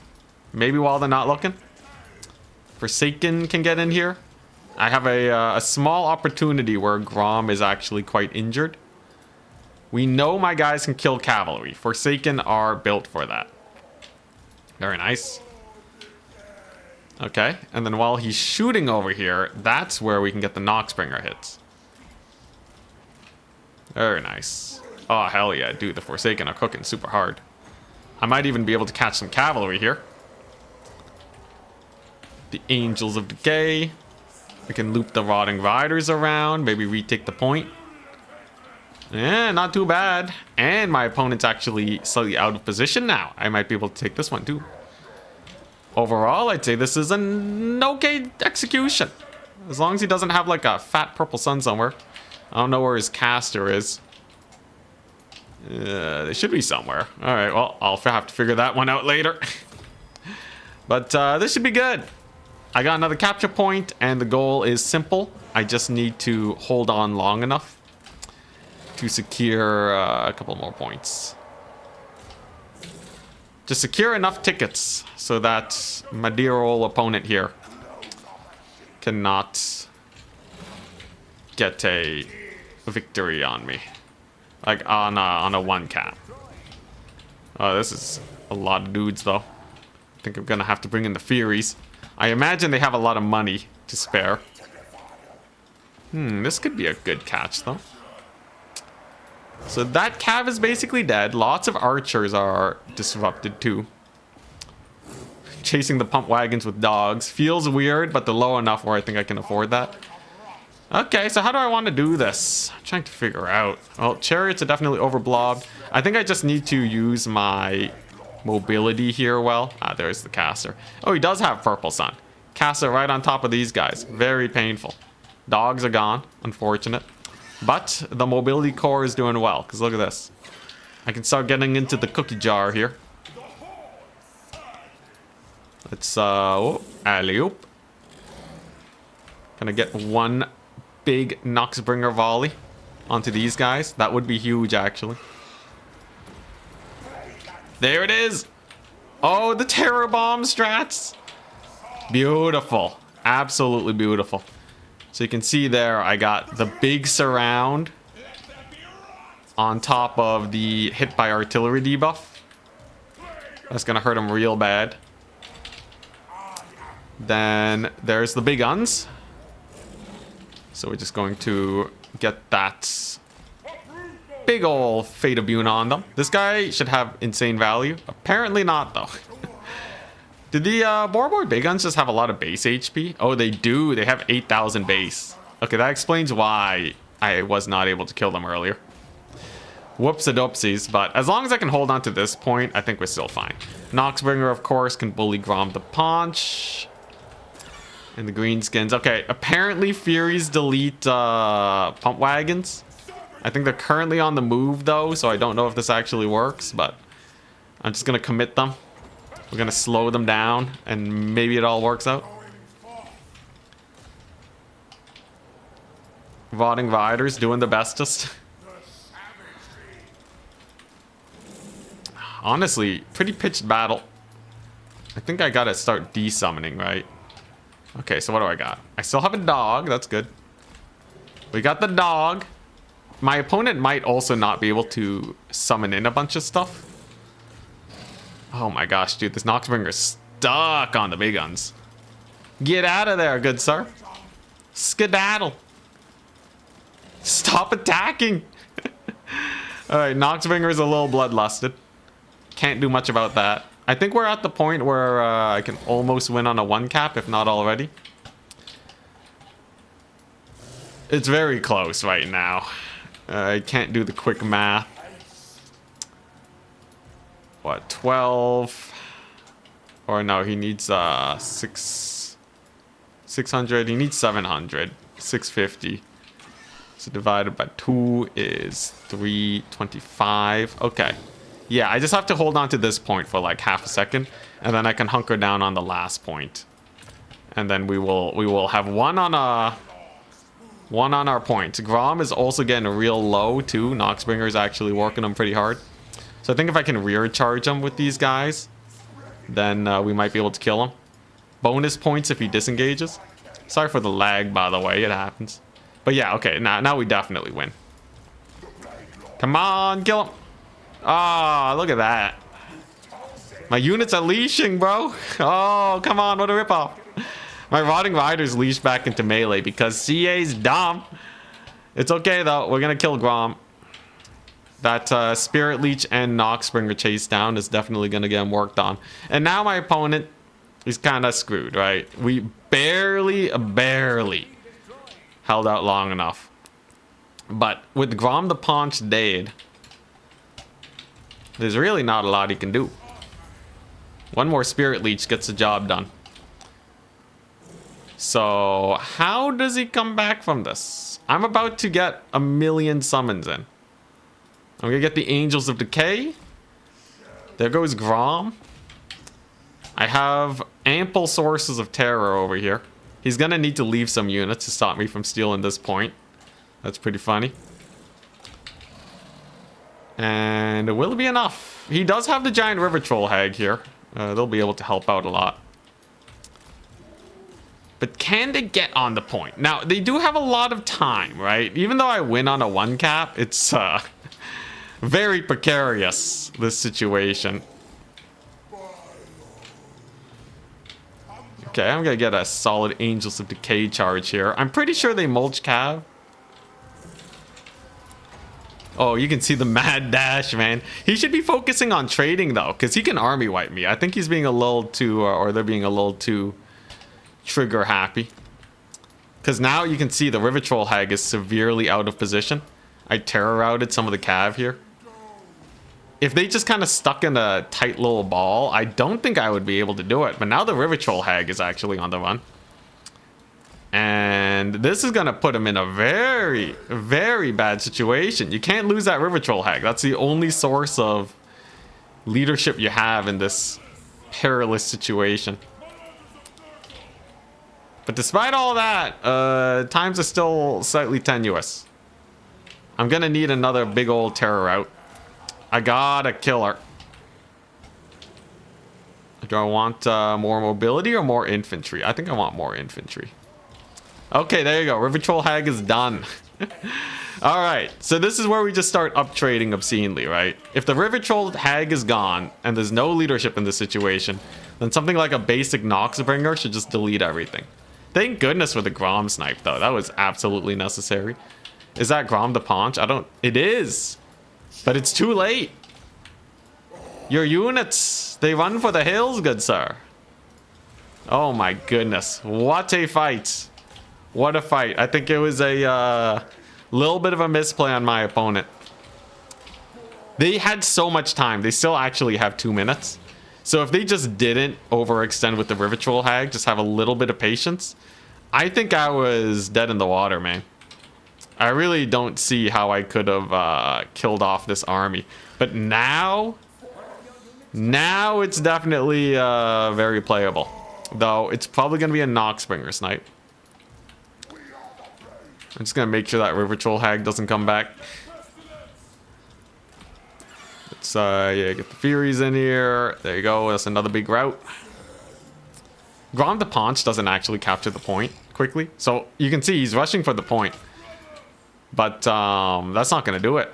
Maybe while they're not looking. Forsaken can get in here. I have a small opportunity where Grom is actually quite injured. We know my guys can kill cavalry. Forsaken are built for that. Very nice. Okay, and then while he's shooting over here, that's where we can get the Noxbringer hits. Very nice. Oh, hell yeah, dude, the Forsaken are cooking super hard. I might even be able to catch some cavalry here. The Angels of Decay. We can loop the Rotting Riders around, maybe retake the point. Yeah, not too bad. And my opponent's actually slightly out of position now. I might be able to take this one too. Overall, I'd say this is an okay execution. As long as he doesn't have like a fat purple sun somewhere. I don't know where his caster is. They should be somewhere. Alright, well, I'll have to figure that one out later. But this should be good. I got another capture point, and the goal is simple. I just need to hold on long enough to secure a couple more points. Just secure enough tickets so that my dear old opponent here cannot get a victory on me. Like on a one cap. Oh, this is a lot of dudes though. I think I'm gonna have to bring in the Furies. I imagine they have a lot of money to spare. This could be a good catch, though. So that cav is basically dead. Lots of archers are disrupted, too. Chasing the pump wagons with dogs. Feels weird, but they're low enough where I think I can afford that. Okay, so how do I want to do this? I'm trying to figure out. Well, chariots are definitely overblobbed. I think I just need to use my mobility here well. Ah, there's the caster. Oh, he does have purple sun. Caster right on top of these guys. Very painful. Dogs are gone. Unfortunate. But the mobility core is doing well. Because look at this. I can start getting into the cookie jar here. Let's, alley-oop. Can I get one big Noxbringer volley onto these guys? That would be huge, actually. There it is. Oh, the terror bomb strats. Beautiful. Absolutely beautiful. So you can see there, I got the big surround on top of the hit by artillery debuff. That's going to hurt him real bad. Then there's the big guns. So we're just going to get that big ol' Fate of Bune on them. This guy should have insane value. Apparently not, though. Did the Borbor big guns just have a lot of base HP? Oh, they do. They have 8,000 base. Okay, that explains why I was not able to kill them earlier. Whoops-a-doopsies, but as long as I can hold on to this point, I think we're still fine. Noxbringer, of course, can bully Grom the Paunch. And the Greenskins. Okay, apparently Furies delete pump wagons. I think they're currently on the move, though, so I don't know if this actually works, but I'm just going to commit them. We're going to slow them down, and maybe it all works out. Rotting Riders doing the bestest. Honestly, pretty pitched battle. I think I got to start desummoning, right? Okay, so what do I got? I still have a dog. That's good. We got the dog. My opponent might also not be able to summon in a bunch of stuff. Oh my gosh, dude. This Noxbringer's stuck on the big guns. Get out of there, good sir. Skedaddle. Stop attacking. Alright, Noxbringer's a little bloodlusted. Can't do much about that. I think we're at the point where I can almost win on a one cap, if not already. It's very close right now. I can't do the quick math. What, 12? Or no, he needs 600. He needs 700. 650. So divided by 2 is 325. Okay. Yeah, I just have to hold on to this point for like half a second, and then I can hunker down on the last point, and then we will have one on our point. Grom is also getting real low too. Noxbringer is actually working him pretty hard, so I think if I can rear charge him with these guys, then we might be able to kill him. Bonus points if he disengages. Sorry for the lag, by the way. It happens. But yeah, okay. Now we definitely win. Come on, kill him. Ah, look at that. My units are leashing, bro. Oh, come on, what a ripoff. My Rotting Riders leash back into melee because CA's dumb. It's okay, though. We're going to kill Grom. That Spirit Leech and Noxbringer chase down is definitely going to get him worked on. And now my opponent is kind of screwed, right? We barely held out long enough. But with Grom the Paunch dead, there's really not a lot he can do. One more Spirit Leech gets the job done. So, how does he come back from this? I'm about to get 1,000,000 summons in. I'm gonna get the Angels of Decay. There goes Grom. I have ample sources of terror over here. He's gonna need to leave some units to stop me from stealing this point. That's pretty funny. And will it be enough? He does have the giant river troll hag here. They'll be able to help out a lot. But can they get on the point? Now, they do have a lot of time, right? Even though I win on a one cap, it's very precarious, this situation. Okay, I'm gonna get a solid Angels of Decay charge here. I'm pretty sure they mulch Cav. Oh, you can see the mad dash, man. He should be focusing on trading, though, because he can army wipe me. I think he's being a little too, or they're being a little too trigger happy. Because now you can see the River Troll Hag is severely out of position. I terror routed some of the Cav here. If they just kind of stuck in a tight little ball, I don't think I would be able to do it. But now the River Troll Hag is actually on the run. And this is going to put him in a very, very bad situation. You can't lose that River Troll Hag. That's the only source of leadership you have in this perilous situation. But despite all that, times are still slightly tenuous. I'm going to need another big old terror out. I gotta kill her. Do I want more mobility or more infantry? I think I want more infantry. Okay, there you go. River Troll Hag is done. Alright, so this is where we just start up trading obscenely, right? If the River Troll Hag is gone, and there's no leadership in this situation, then something like a basic Noxbringer should just delete everything. Thank goodness for the Grom snipe, though. That was absolutely necessary. Is that Grom the Paunch? I don't... It is! But it's too late. Your units, they run for the hills, good sir. Oh my goodness. What a fight. What a fight. I think it was a little bit of a misplay on my opponent. They had so much time. They still actually have 2 minutes. So if they just didn't overextend with the River Troll Hag, just have a little bit of patience, I think I was dead in the water, man. I really don't see how I could have killed off this army. But now it's definitely very playable. Though it's probably going to be a Noxbringer snipe. I'm just going to make sure that River Troll Hag doesn't come back. Let's yeah, get the Furies in here. There you go. That's another big route. Grom the Paunch doesn't actually capture the point quickly. So you can see he's rushing for the point. But that's not going to do it.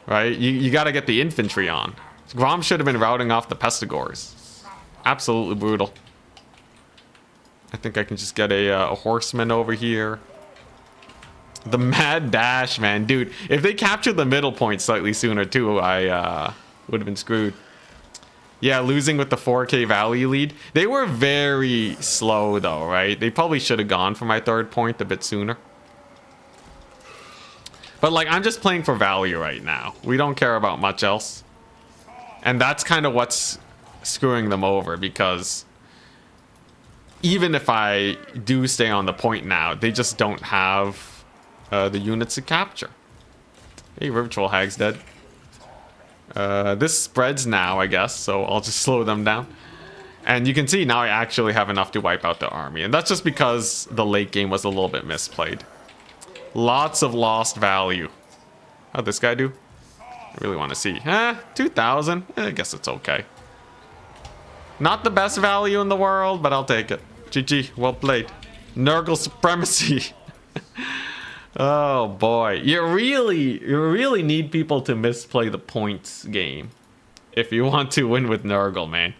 Right? You got to get the infantry on. Grom should have been routing off the Pestigors. Absolutely brutal. I think I can just get a horseman over here. The mad dash, man. Dude, if they captured the middle point slightly sooner, too, I would have been screwed. Yeah, losing with the 4K value lead. They were very slow, though, right? They probably should have gone for my third point a bit sooner. But, like, I'm just playing for value right now. We don't care about much else. And that's kind of what's screwing them over, because even if I do stay on the point now, they just don't have the units to capture. Hey, River Troll Hag's dead. This spreads now, I guess, so I'll just slow them down. And you can see now I actually have enough to wipe out the army. And that's just because the late game was a little bit misplayed. Lots of lost value. How'd this guy do? I really want to see. 2,000? I guess it's okay. Not the best value in the world, but I'll take it. GG, well played. Nurgle supremacy. Oh boy. You really need people to misplay the points game if you want to win with Nurgle, man.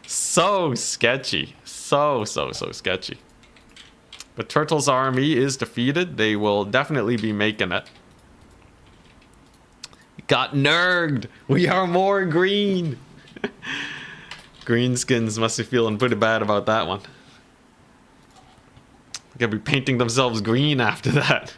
So sketchy. So sketchy. But Turtle's army is defeated. They will definitely be making it. Got nerged. We are more green. Greenskins must be feeling pretty bad about that one. They're gonna be painting themselves green after that.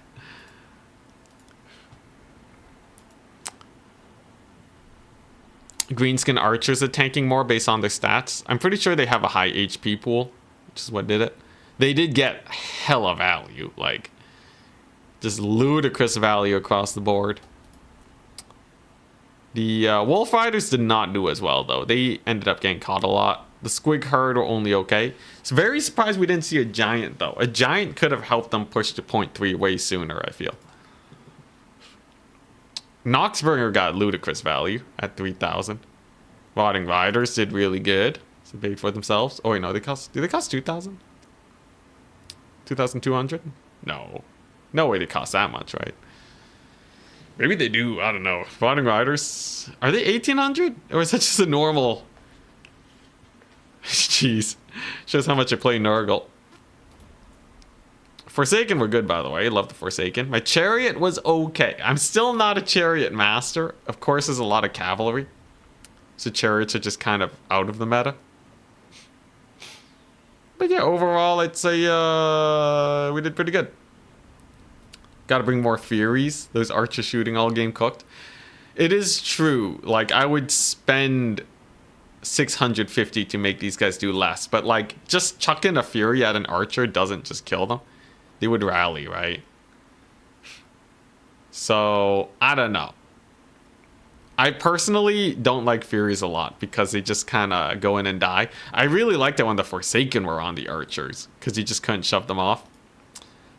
Greenskin archers are tanking more based on their stats. I'm pretty sure they have a high HP pool, which is what did it. They did get hella value, like just ludicrous value across the board. The Wolf Riders did not do as well, though. They ended up getting caught a lot. The Squig Herd were only okay. It's very surprised we didn't see a Giant, though. A Giant could have helped them push to point 3 way sooner, I feel. Noxbringer got ludicrous value at 3,000. Rotting Riders did really good. So they paid for themselves. Oh, wait, no, do they cost 2,000? 2,200? No. No way they cost that much, right? Maybe they do. I don't know. Rotting Riders. Are they 1,800? Or is that just a normal... Jeez. Shows how much I play Nurgle. Forsaken were good, by the way. I love the Forsaken. My Chariot was okay. I'm still not a Chariot master. Of course, there's a lot of cavalry. So Chariots are just kind of out of the meta. But yeah, overall, I'd say we did pretty good. Gotta bring more Furies. Those archers shooting all game cooked. It is true. Like, I would spend 650 to make these guys do less. But, like, just chucking a Fury at an archer doesn't just kill them. They would rally, right? So, I don't know. I personally don't like Furies a lot because they just kind of go in and die. I really liked it when the Forsaken were on the archers because you just couldn't shove them off.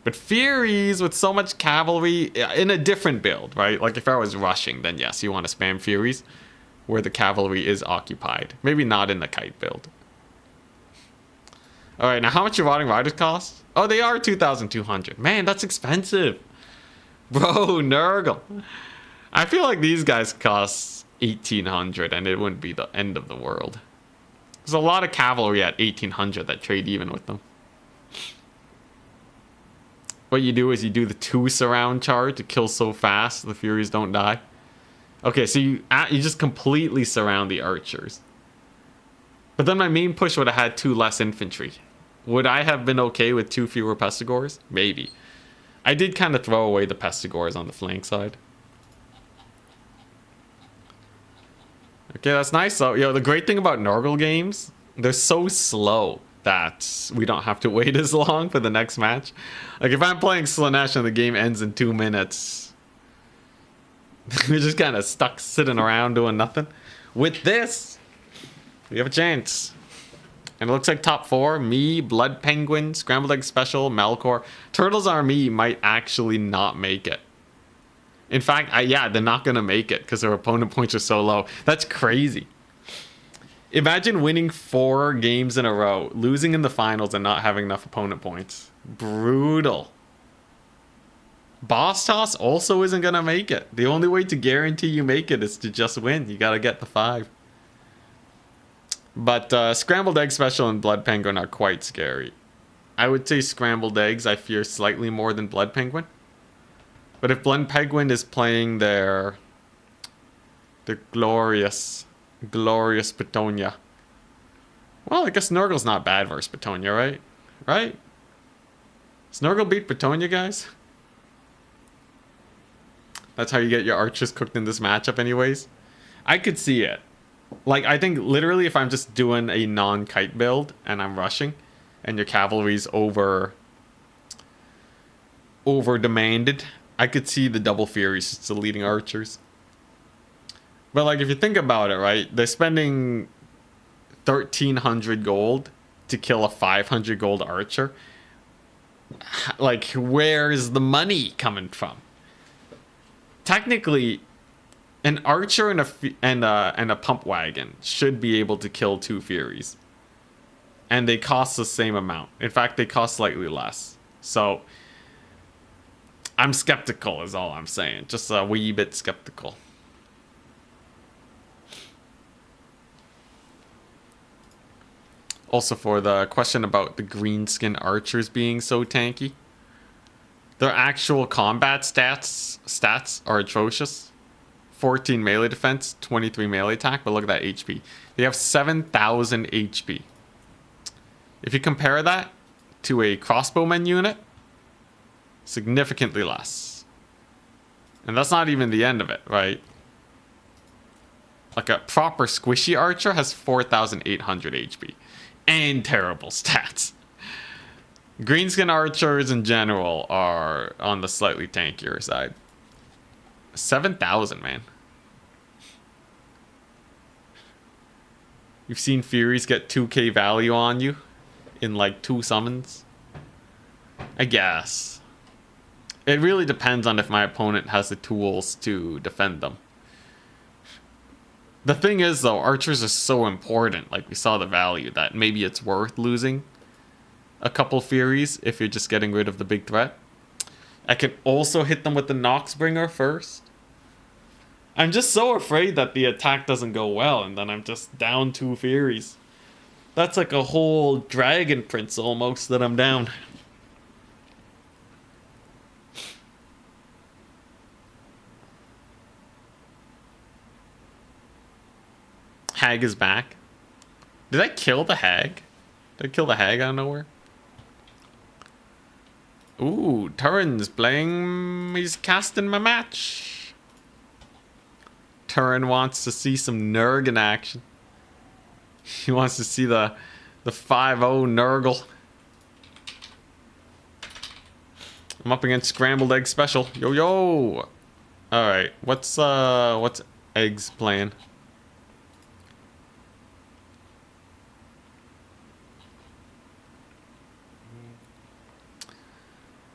But Furies with so much cavalry in a different build, right? Like if I was rushing, then yes, you want to spam Furies where the cavalry is occupied. Maybe not in the kite build. All right, now how much do Rotting Riders cost? Oh, they are 2,200. Man, that's expensive. Bro, Nurgle. I feel like these guys cost 1,800 and it wouldn't be the end of the world. There's a lot of cavalry at 1,800 that trade even with them. What you do is you do the 2 surround charge to kill so fast the Furies don't die. Okay, so you just completely surround the archers. But then my main push would have had 2 less infantry. Would I have been okay with 2 fewer Pestigors? Maybe. I did kind of throw away the Pestigors on the flank side. Okay, that's nice though. Yo, the great thing about Nurgle games, they're so slow that we don't have to wait as long for the next match. Like if I'm playing Slaanesh and the game ends in 2 minutes, we're just kind of stuck sitting around doing nothing. With this, we have a chance. And it looks like top 4, me, Blood Penguin, Scrambled Egg Special, Melkor. Turtles Army might actually not make it. In fact, yeah, they're not going to make it because their opponent points are so low. That's crazy. Imagine winning 4 games in a row, losing in the finals and not having enough opponent points. Brutal. Boss Toss also isn't going to make it. The only way to guarantee you make it is to just win. You got to get the 5. But Scrambled Egg Special and Blood Penguin are quite scary. I would say Scrambled Eggs I fear slightly more than Blood Penguin. But if Blood Penguin is playing their glorious Petonia. Well, I guess Nurgle's not bad versus Petonia, right? Right? Does Nurgle beat Petonia, guys? That's how you get your archers cooked in this matchup anyways. I could see it. Like, I think literally if I'm just doing a non-kite build and I'm rushing and your cavalry's over demanded, I could see the double Furies just the leading archers. But like if you think about it, right? They're spending 1,300 gold to kill a 500 gold archer. Like where's the money coming from? Technically, an archer and a pump wagon should be able to kill 2 Furies. And they cost the same amount. In fact, they cost slightly less. So I'm skeptical is all I'm saying. Just a wee bit skeptical. Also for the question about the Greenskin archers being so tanky. Their actual combat stats are atrocious. 14 melee defense, 23 melee attack, but look at that HP. They have 7,000 HP. If you compare that to a crossbowman unit, significantly less. And that's not even the end of it, right? Like a proper squishy archer has 4,800 HP. And terrible stats. Greenskin archers in general are on the slightly tankier side. 7,000, man. You've seen Furies get 2k value on you in like 2 summons? I guess. It really depends on if my opponent has the tools to defend them. The thing is though, archers are so important, like we saw the value, that maybe it's worth losing a couple Furies if you're just getting rid of the big threat. I can also hit them with the Noxbringer first. I'm just so afraid that the attack doesn't go well and then I'm just down 2 Furies. That's like a whole dragon prince almost that I'm down. Hag is back. Did I kill the hag? Did I kill the hag out of nowhere? Ooh, Turin's playing. He's casting my match. Turin wants to see some Nurg in action. He wants to see the 5-0 Nurgle. I'm up against Scrambled Egg Special. Yo yo. All right, what's Eggs playing?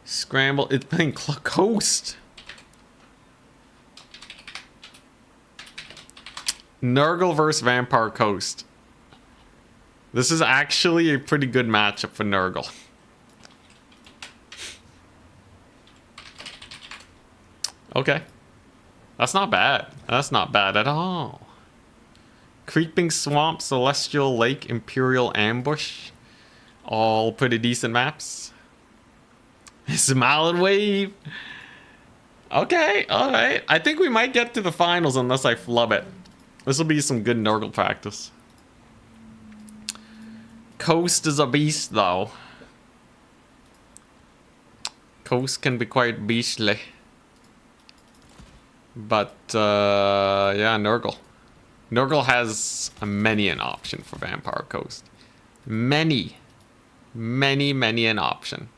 Scramble. It's playing Coast. Nurgle versus Vampire Coast. This is actually a pretty good matchup for Nurgle. Okay. That's not bad. That's not bad at all. Creeping Swamp, Celestial Lake, Imperial Ambush. All pretty decent maps. Smile and Wave. Okay, alright. I think we might get to the finals unless I flub it. This will be some good Nurgle practice. Coast is a beast, though. Coast can be quite beastly. But, yeah, Nurgle. Nurgle has many an option for Vampire Coast. Many an option.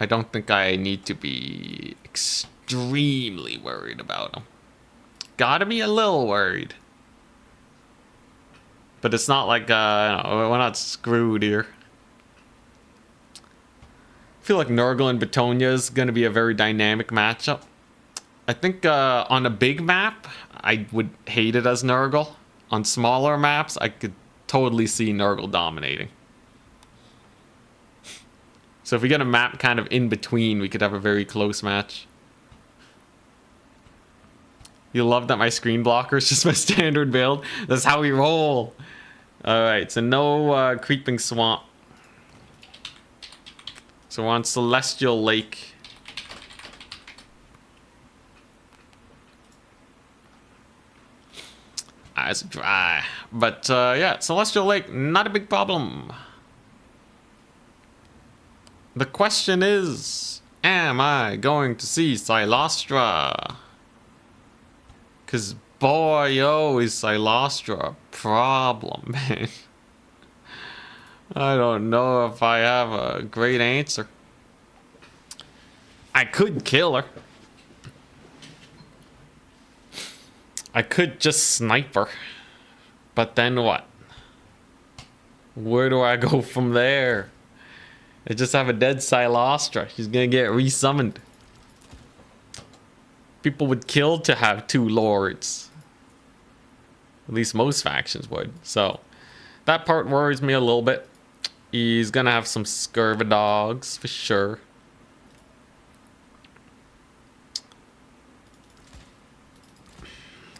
I don't think I need to be extremely worried about him. Gotta be a little worried. But it's not like, we're not screwed here. I feel like Nurgle and Betonia is going to be a very dynamic matchup. I think on a big map, I would hate it as Nurgle. On smaller maps, I could totally see Nurgle dominating. So if we get a map kind of in between, we could have a very close match. You love that my screen blocker is just my standard build? That's how we roll. Alright, so no Creeping Swamp. So we're on Celestial Lake. It's dry. But yeah, Celestial Lake, not a big problem. The question is, am I going to see Silostra? Because boy, oh, is Silostra a problem, man. I don't know if I have a great answer. I could kill her. I could just snipe her. But then what? Where do I go from there? I just have a dead Silostra. She's gonna get resummoned. People would kill to have 2 lords. At least most factions would. So that part worries me a little bit. He's gonna have some Scurvy dogs for sure.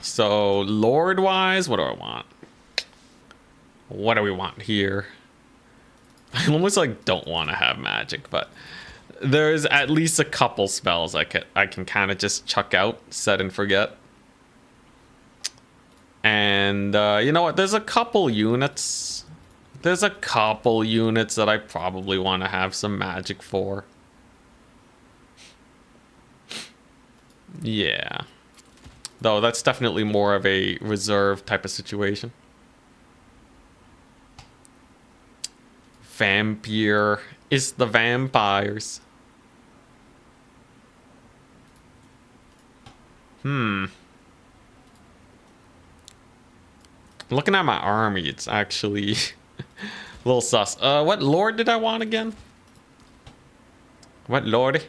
So lord wise, what do I want? What do we want here? I almost like don't want to have magic, but there's at least a couple spells I can kind of just chuck out, set and forget. And you know what? There's a couple units. There's a couple units that I probably want to have some magic for. Yeah. Though that's definitely more of a reserve type of situation. Vampire is the vampires. Looking at my army, it's actually a little sus. What lord did I want again? What lord?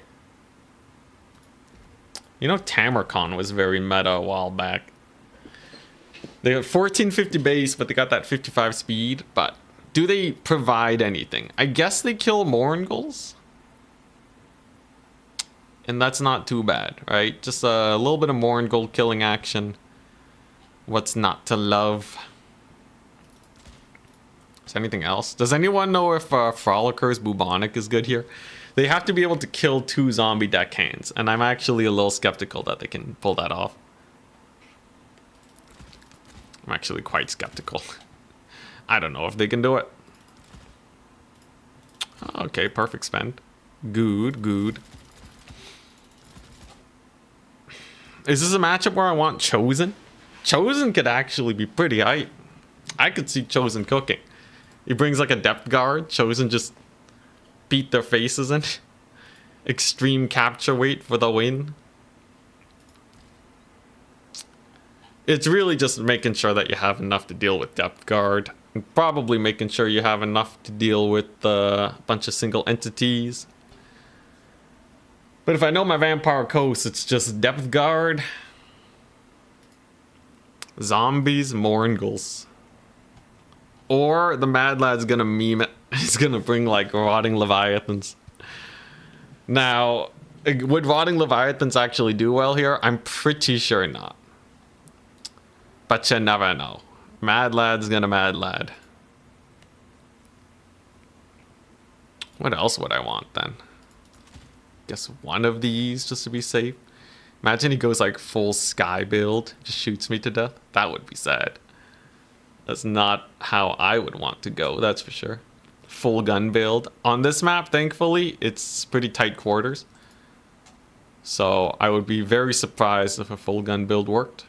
You know, Tamarcon was very meta a while back. They got 1450 base, but they got that 55 speed. But do they provide anything? I guess they kill Morngulls. And that's not too bad, right? Just a little bit of Morngull killing action. What's not to love? Is anything else? Does anyone know if Froliker's Bubonic is good here? They have to be able to kill 2 zombie deckhands, and I'm actually a little skeptical that they can pull that off. I'm actually quite skeptical. I don't know if they can do it. Okay, perfect spend. Good, good. Is this a matchup where I want Chosen? Chosen could actually be pretty hype. I could see Chosen cooking. He brings like a depth guard. Chosen just beat their faces in. Extreme capture weight for the win. It's really just making sure that you have enough to deal with depth guard. And probably making sure you have enough to deal with a bunch of single entities. But if I know my Vampire Coast, it's just depth guard. Zombies, Morngles. Or the Mad Lad's gonna meme it. He's gonna bring like Rotting Leviathans. Now, would Rotting Leviathans actually do well here? I'm pretty sure not. But you never know. Mad Lad's gonna Mad Lad. What else would I want then? Guess one of these just to be safe. Imagine he goes like full sky build, just shoots me to death. That would be sad. That's not how I would want to go, that's for sure. Full gun build. On this map, thankfully, it's pretty tight quarters. So I would be very surprised if a full gun build worked.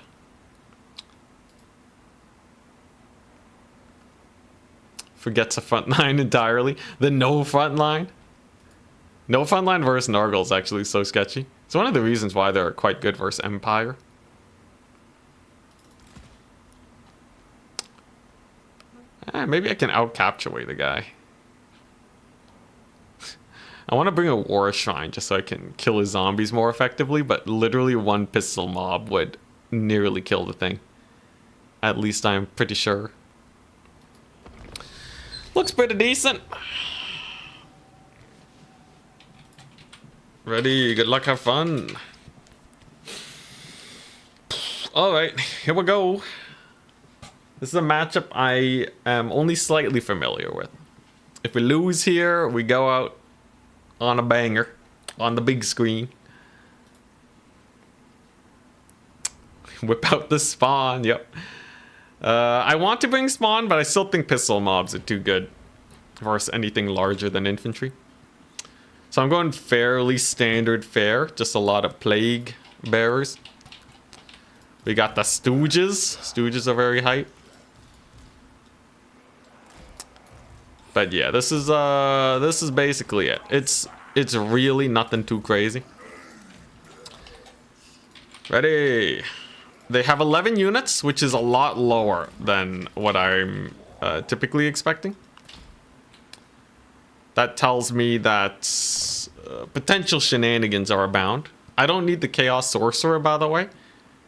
Forgets a front line entirely. The no front line. No front line versus Nurgle is actually so sketchy. It's one of the reasons why they're quite good versus Empire. Maybe I can out-capture away the guy. I want to bring a War Shrine just so I can kill his zombies more effectively, but literally one pistol mob would nearly kill the thing. At least I'm pretty sure. Looks pretty decent. Ready, good luck, have fun. Alright, here we go. This is a matchup I am only slightly familiar with. If we lose here, we go out on a banger. On the big screen. Whip out the spawn, yep. I want to bring spawn, but I still think pistol mobs are too good versus anything larger than infantry. So I'm going fairly standard fare, just a lot of plague bearers. We got the Stooges. Stooges are very hype. But yeah, this is basically it. It's really nothing too crazy. Ready. They have 11 units, which is a lot lower than what I'm typically expecting. That tells me that potential shenanigans are abound. I don't need the Chaos Sorcerer, by the way.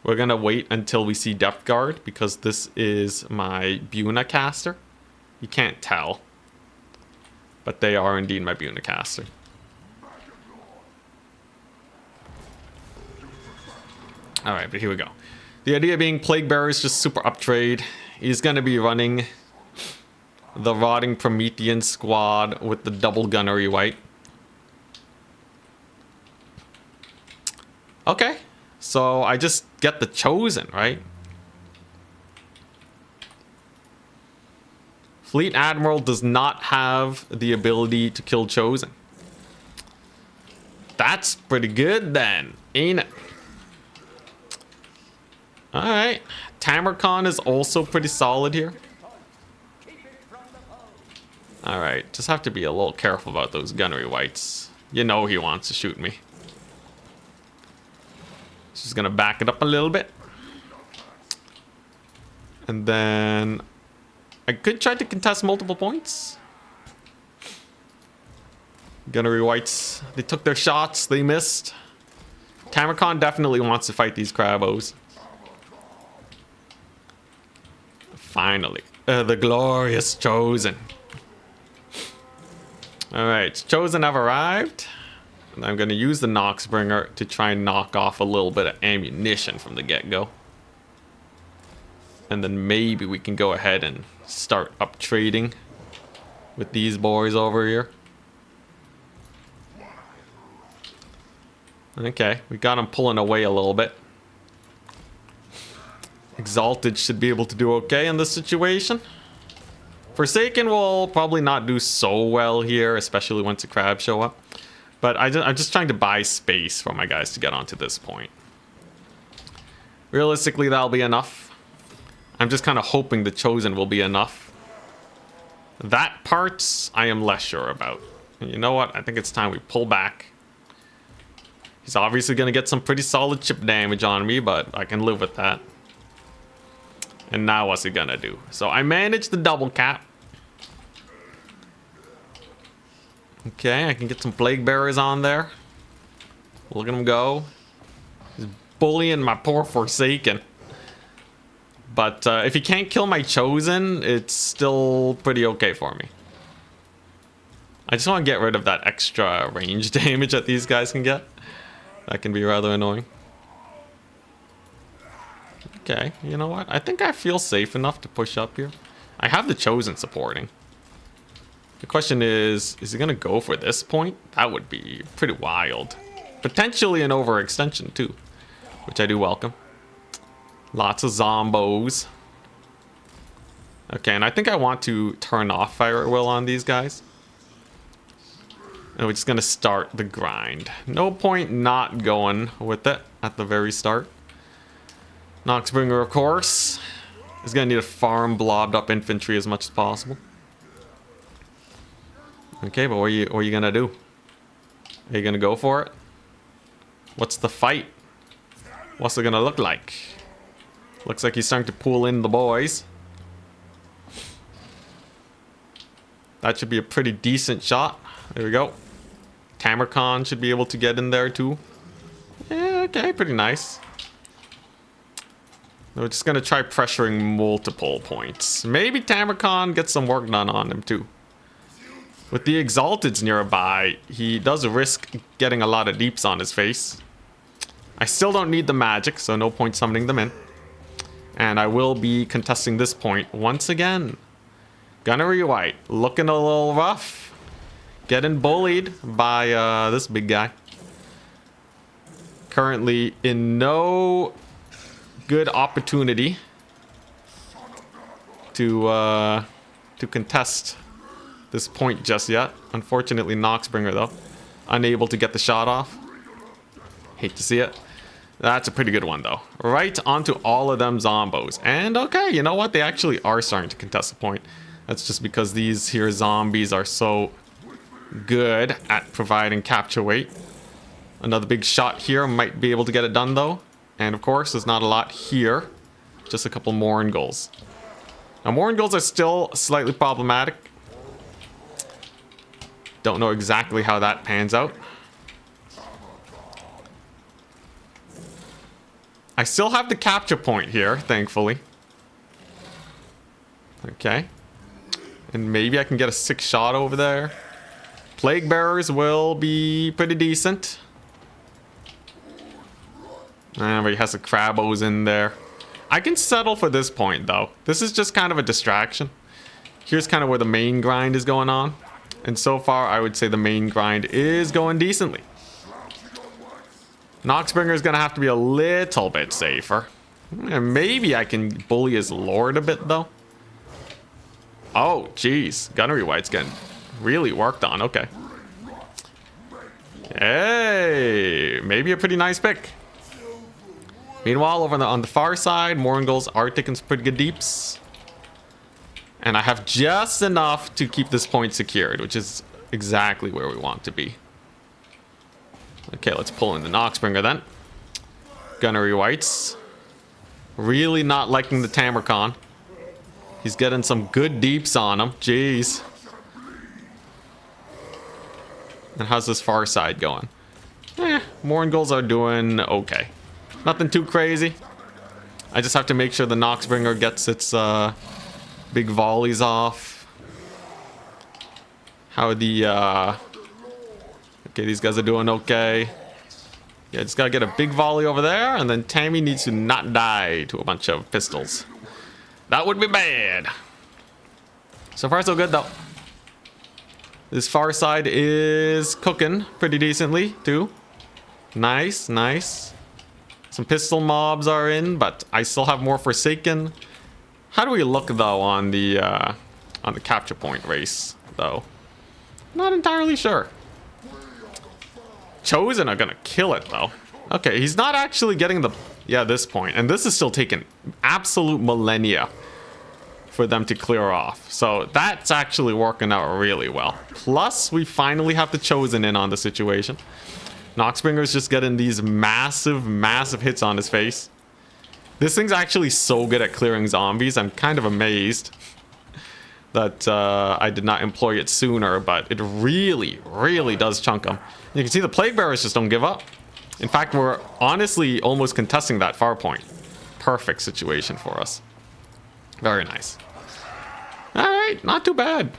We're gonna wait until we see Depth Guard, because this is my Buna caster. You can't tell. But they are indeed my Buna caster. Alright, but here we go. The idea being Plague Bearer is just super up trade. He's gonna be running the Rotting Promethean squad with the double gunnery white. Okay, so I just get the Chosen, right? Fleet Admiral does not have the ability to kill Chosen. That's pretty good then, ain't it? Alright, Tamarcon is also pretty solid here. Alright, just have to be a little careful about those gunnery whites. You know he wants to shoot me. Just gonna back it up a little bit. And then I could try to contest multiple points. Gunnery whites, they took their shots, they missed. Tamarcon definitely wants to fight these Crabos. Finally, the glorious Chosen. Alright, Chosen have arrived. And I'm going to use the Noxbringer to try and knock off a little bit of ammunition from the get-go. And then maybe we can go ahead and start up trading. with these boys over here. Okay, we got him pulling away a little bit. Exalted should be able to do okay in this situation. Forsaken will probably not do so well here, especially once the crabs show up. But I'm just trying to buy space for my guys to get onto this point. Realistically, that'll be enough. I'm just kind of hoping the Chosen will be enough. That part, I am less sure about. And you know what? I think it's time we pull back. He's obviously going to get some pretty solid chip damage on me, but I can live with that. And now what's he going to do? So I managed the double cap. Okay, I can get some Plague Bearers on there. Look at him go. He's bullying my poor Forsaken. But if he can't kill my Chosen, it's still pretty okay for me. I just want to get rid of that extra range damage that these guys can get. That can be rather annoying. Okay, you know what? I think I feel safe enough to push up here. I have the Chosen supporting. The question is he going to go for this point? That would be pretty wild. Potentially an overextension too, which I do welcome. Lots of zombos. Okay, and I think I want to turn off Fire at Will on these guys. And we're just going to start the grind. No point not going with it at the very start. Noxbringer, of course, is going to need to farm blobbed up infantry as much as possible. Okay, but what are you going to do? Are you going to go for it? What's the fight? What's it going to look like? Looks like he's starting to pull in the boys. That should be a pretty decent shot. There we go. Tamarcon should be able to get in there too. Yeah, okay, pretty nice. We're just going to try pressuring multiple points. Maybe Tamarcon gets some work done on him too. With the Exalteds nearby, he does risk getting a lot of deeps on his face. I still don't need the magic, so no point summoning them in. And I will be contesting this point once again. Gunnery White, looking a little rough. Getting bullied by this big guy. Currently in no good opportunity to contest this point just yet. Unfortunately, Noxbringer though, unable to get the shot off. Hate to see it. That's a pretty good one though. Right onto all of them zombos. And okay, you know what? They actually are starting to contest the point. That's just because these here zombies are so good at providing capture weight. Another big shot here might be able to get it done though. And of course, there's not a lot here. Just a couple Mourngulls. Now, Mourngulls are still slightly problematic. Don't know exactly how that pans out. I still have the capture point here, thankfully. Okay. And maybe I can get a 6 shot over there. Plague Bearers will be pretty decent. And he has the Crabos in there. I can settle for this point, though. This is just kind of a distraction. Here's kind of where the main grind is going on. And so far, I would say the main grind is going decently. Noxbringer is going to have to be a little bit safer. And maybe I can bully his Lord a bit, though. Oh, jeez. Gunnery White's getting really worked on. Okay. Hey, maybe a pretty nice pick. Meanwhile, over on the far side, Mourngulls are taking some pretty good deeps. And I have just enough to keep this point secured, which is exactly where we want to be. Okay, let's pull in the Noxbringer then. Gunnery Whites. Really not liking the Tamarcon. He's getting some good deeps on him. Jeez. And how's this far side going? Mourngulls are doing okay. Nothing too crazy. I just have to make sure the Noxbringer gets its big volleys off. How are the... Okay, these guys are doing okay. Yeah, just gotta get a big volley over there, and then Tammy needs to not die to a bunch of pistols. That would be bad. So far, so good, though. This far side is cooking pretty decently, too. Nice, nice. Some pistol mobs are in, but I still have more Forsaken. How do we look, though, on the capture point race, though? Not entirely sure. Chosen are gonna kill it, though. Okay, he's not actually getting the... Yeah, this point. And this is still taking absolute millennia for them to clear off. So that's actually working out really well. Plus, we finally have the Chosen in on the situation. Noxbringer's just getting these massive, massive hits on his face. This thing's actually so good at clearing zombies. I'm kind of amazed that I did not employ it sooner, but it really, really does chunk them. You can see the Plague Bearers just don't give up. In fact, we're honestly almost contesting that far point. Perfect situation for us. Very nice. Alright, not too bad.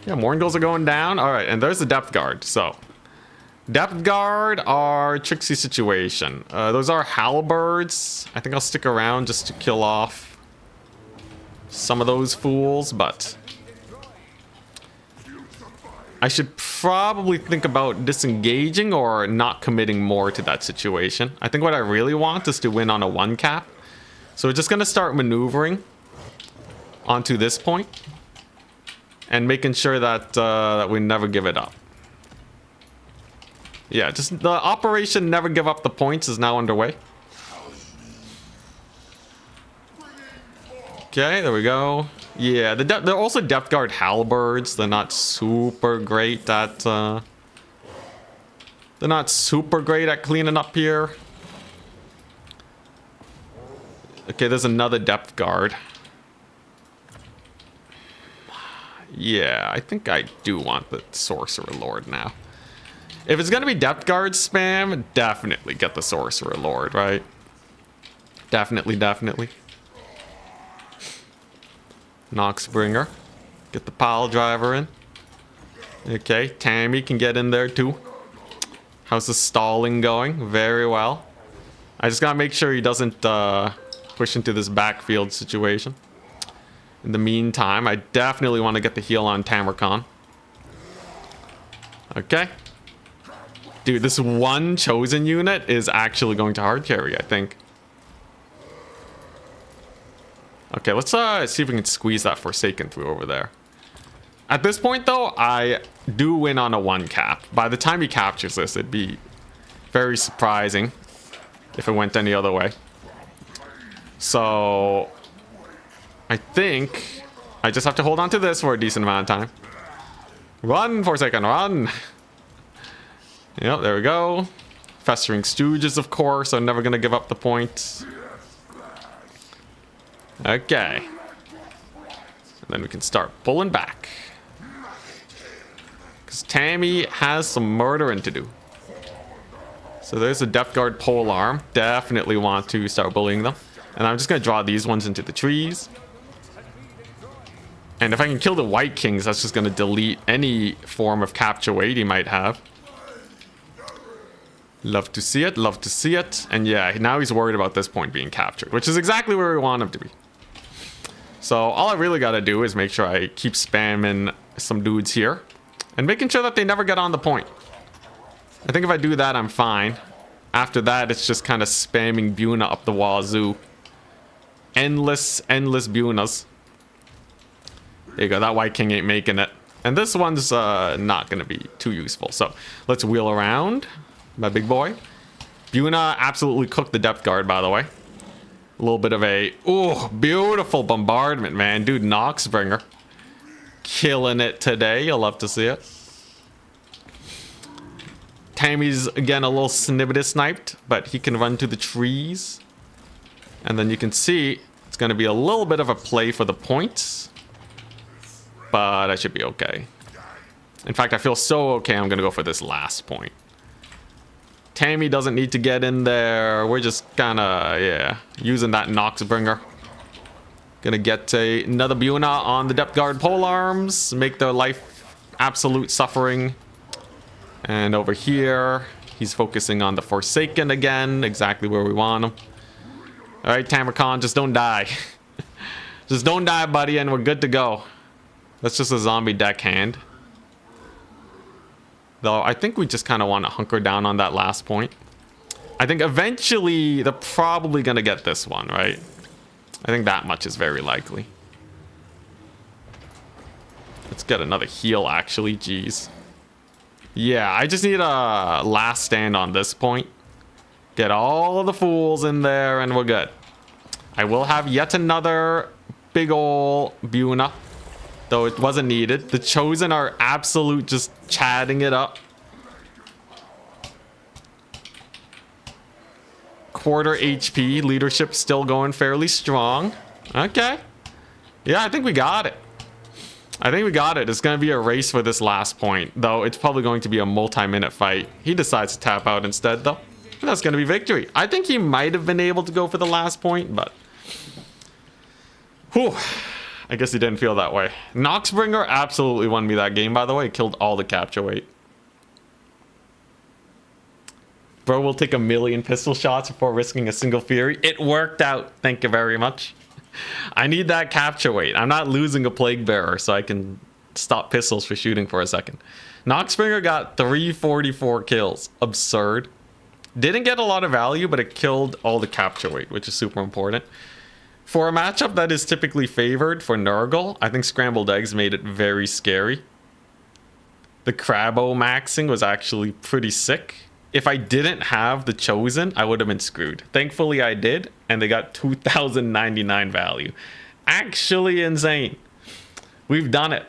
Yeah, Morngulls are going down. Alright, and there's the Depth Guard. So, Depth Guard are tricksy situation. Those are Halberds. I think I'll stick around just to kill off some of those fools, but I should probably think about disengaging or not committing more to that situation. I think what I really want is to win on a 1 cap. So we're just going to start maneuvering onto this point and making sure that that we never give it up. Yeah, just the operation never give up the points is now underway. Okay, there we go. Yeah, they're also Depth Guard Halberds. They're not super great at cleaning up here. Okay, there's another Depth Guard. Yeah, I think I do want the Sorcerer Lord now. If it's gonna be Depth Guard spam, definitely get the Sorcerer Lord, right? Definitely, definitely. Noxbringer. Get the pile driver in. Okay, Tammy can get in there too. How's the stalling going? Very well. I just gotta make sure he doesn't push into this backfield situation. In the meantime, I definitely want to get the heal on Tamarcon. Okay. Dude, this one Chosen unit is actually going to hard carry, I think. Okay, let's see if we can squeeze that Forsaken through over there. At this point, though, I do win on a 1 cap. By the time he captures this, it'd be very surprising if it went any other way. So, I think I just have to hold on to this for a decent amount of time. Run, Forsaken, run! Yep, there we go. Festering Stooges, of course, are never going to give up the point. Okay. And then we can start pulling back. Because Tammy has some murdering to do. So there's a Depth Guard polearm. Definitely want to start bullying them. And I'm just going to draw these ones into the trees. And if I can kill the White Kings, that's just going to delete any form of capture weight he might have. Love to see it, love to see it. And yeah, now he's worried about this point being captured, which is exactly where we want him to be. So all I really got to do is make sure I keep spamming some dudes here. And making sure that they never get on the point. I think if I do that, I'm fine. After that, it's just kind of spamming Buna up the wazoo. Endless, endless Bunas. There you go, that White King ain't making it. And this one's not going to be too useful. So let's wheel around, my big boy. Buna absolutely cooked the Depth Guard, by the way. A little bit of a, ooh, beautiful bombardment, man. Dude, Noxbringer. Killing it today. You'll love to see it. Tammy's, again, a little snippet sniped, but he can run to the trees. And then you can see it's going to be a little bit of a play for the points. But I should be okay. In fact, I feel so okay, I'm going to go for this last point. Tammy doesn't need to get in there. We're just kind of, yeah, using that Noxbringer. Gonna get another Buna on the Depth Guard polearms. Make their life absolute suffering. And over here, he's focusing on the Forsaken again. Exactly where we want him. Alright, Tamarcon, just don't die. Just don't die, buddy, and we're good to go. That's just a zombie deckhand. Though I think we just kind of want to hunker down on that last point. I think eventually they're probably going to get this one, right? I think that much is very likely. Let's get another heal, actually. Jeez. Yeah, I just need a last stand on this point. Get all of the fools in there and we're good. I will have yet another big ol' Buna, though it wasn't needed. The Chosen are absolute just chatting it up. Quarter HP. Leadership still going fairly strong. Okay. Yeah, I think we got it. I think we got it. It's going to be a race for this last point, though it's probably going to be a multi-minute fight. He decides to tap out instead, though. And that's going to be victory. I think he might have been able to go for the last point, but... Whew. I guess he didn't feel that way. Noxbringer absolutely won me that game, by the way. Killed all the capture weight. Bro will take 1,000,000 pistol shots before risking a single Fury. It worked out. Thank you very much. I need that capture weight. I'm not losing a Plague Bearer, so I can stop pistols for shooting for a second. Noxbringer got 344 kills. Absurd. Didn't get a lot of value, but it killed all the capture weight, which is super important. For a matchup that is typically favored for Nurgle, I think Scrambled Eggs made it very scary. The Crabbo maxing was actually pretty sick. If I didn't have the Chosen, I would have been screwed. Thankfully, I did, and they got 2,099 value. Actually insane. We've done it.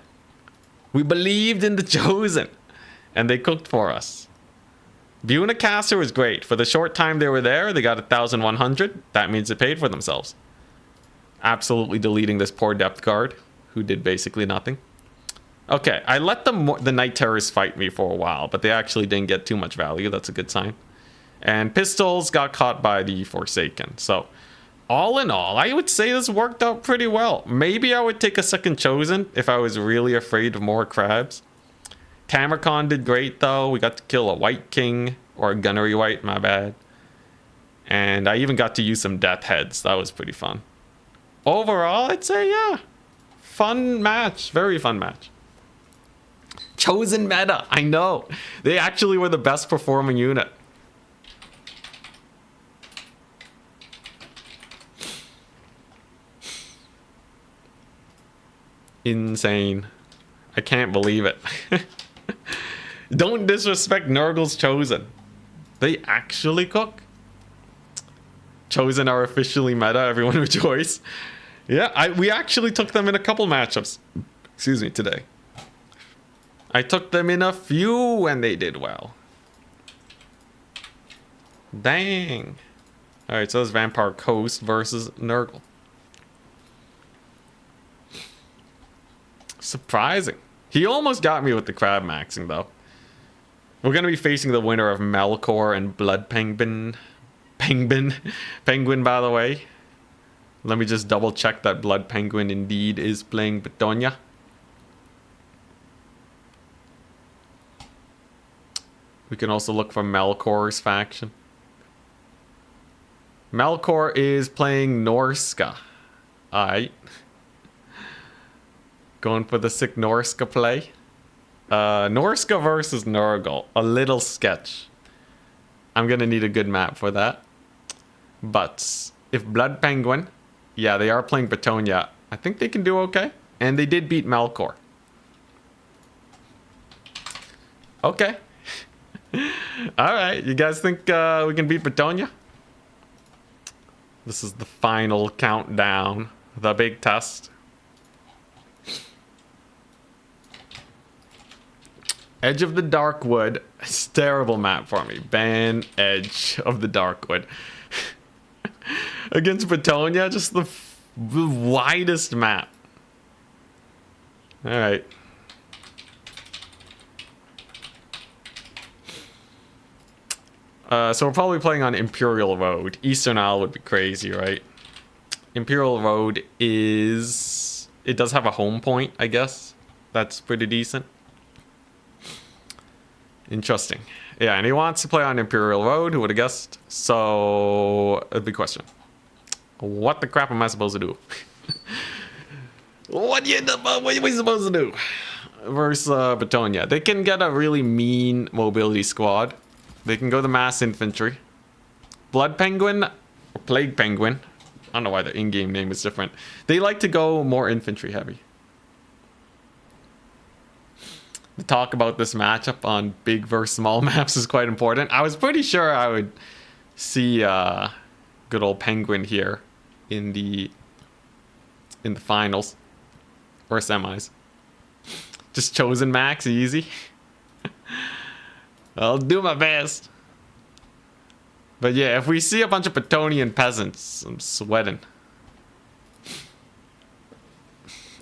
We believed in the Chosen, and they cooked for us. Buna Caster was great. For the short time they were there, they got 1,100. That means they paid for themselves. Absolutely deleting this poor depth guard, who did basically nothing. Okay, I let the Night Terrors fight me for a while, but they actually didn't get too much value. That's a good sign. And Pistols got caught by the Forsaken. So, all in all, I would say this worked out pretty well. Maybe I would take a second Chosen if I was really afraid of more crabs. Tamarcon did great, though. We got to kill a White King, or a Gunnery White, my bad. And I even got to use some Death Heads. That was pretty fun. Overall, I'd say, yeah. Fun match. Very fun match. Chosen meta, I know. They actually were the best performing unit. Insane. I can't believe it. Don't disrespect Nurgle's Chosen. They actually cook. Chosen are officially meta, everyone rejoice. Yeah, we actually took them in a couple matchups. Excuse me, today. I took them in a few and they did well. Dang. Alright, so it's Vampire Coast versus Nurgle. Surprising. He almost got me with the crab maxing, though. We're going to be facing the winner of Melkor and Blood Penguin. Penguin, by the way. Let me just double check that Blood Penguin indeed is playing Betonia. We can also look for Melkor's faction. Melkor is playing Norska. Alright. Going for the sick Norska play. Norska versus Nurgle. A little sketch. I'm gonna need a good map for that. But if Blood Penguin... Yeah, they are playing Betonia. I think they can do okay. And they did beat Melkor. Okay. Alright, you guys think we can beat Betonia? This is the final countdown. The big test. Edge of the Darkwood. It's a terrible map for me. Ban Edge of the Darkwood. Against Betonia, just the widest map. Alright. So we're probably playing on Imperial Road. Eastern Isle would be crazy, right? Imperial Road is... It does have a home point, I guess. That's pretty decent. Interesting. Yeah, and he wants to play on Imperial Road. Who would have guessed? So, a big question. What the crap am I supposed to do? What are we supposed to do? Versus Batonia. They can get a really mean mobility squad. They can go to mass infantry. Blood Penguin or Plague Penguin. I don't know why the in-game name is different. They like to go more infantry heavy. The talk about this matchup on big versus small maps is quite important. I was pretty sure I would see good old Penguin here in the finals or semis. Just chosen max easy. I'll do my best. But yeah, if we see a bunch of Petonian peasants, I'm sweating.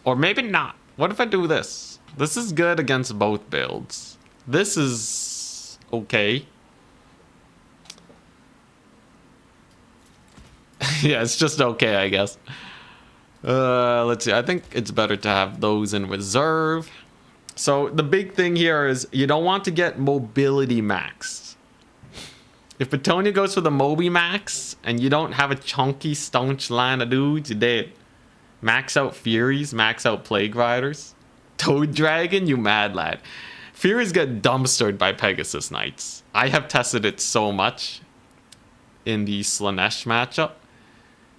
Or maybe not. What if I do this? This is good against both builds. This is okay. Yeah, it's just okay, I guess. Let's see. I think it's better to have those in reserve. So the big thing here is you don't want to get mobility max. If Batonia goes for the Moby max and you don't have a chunky, staunch line of dudes, you're dead. Max out Furies, max out Plague Riders. Toad Dragon, you mad lad. Furies get dumpstered by Pegasus Knights. I have tested it so much in the Slanesh matchup.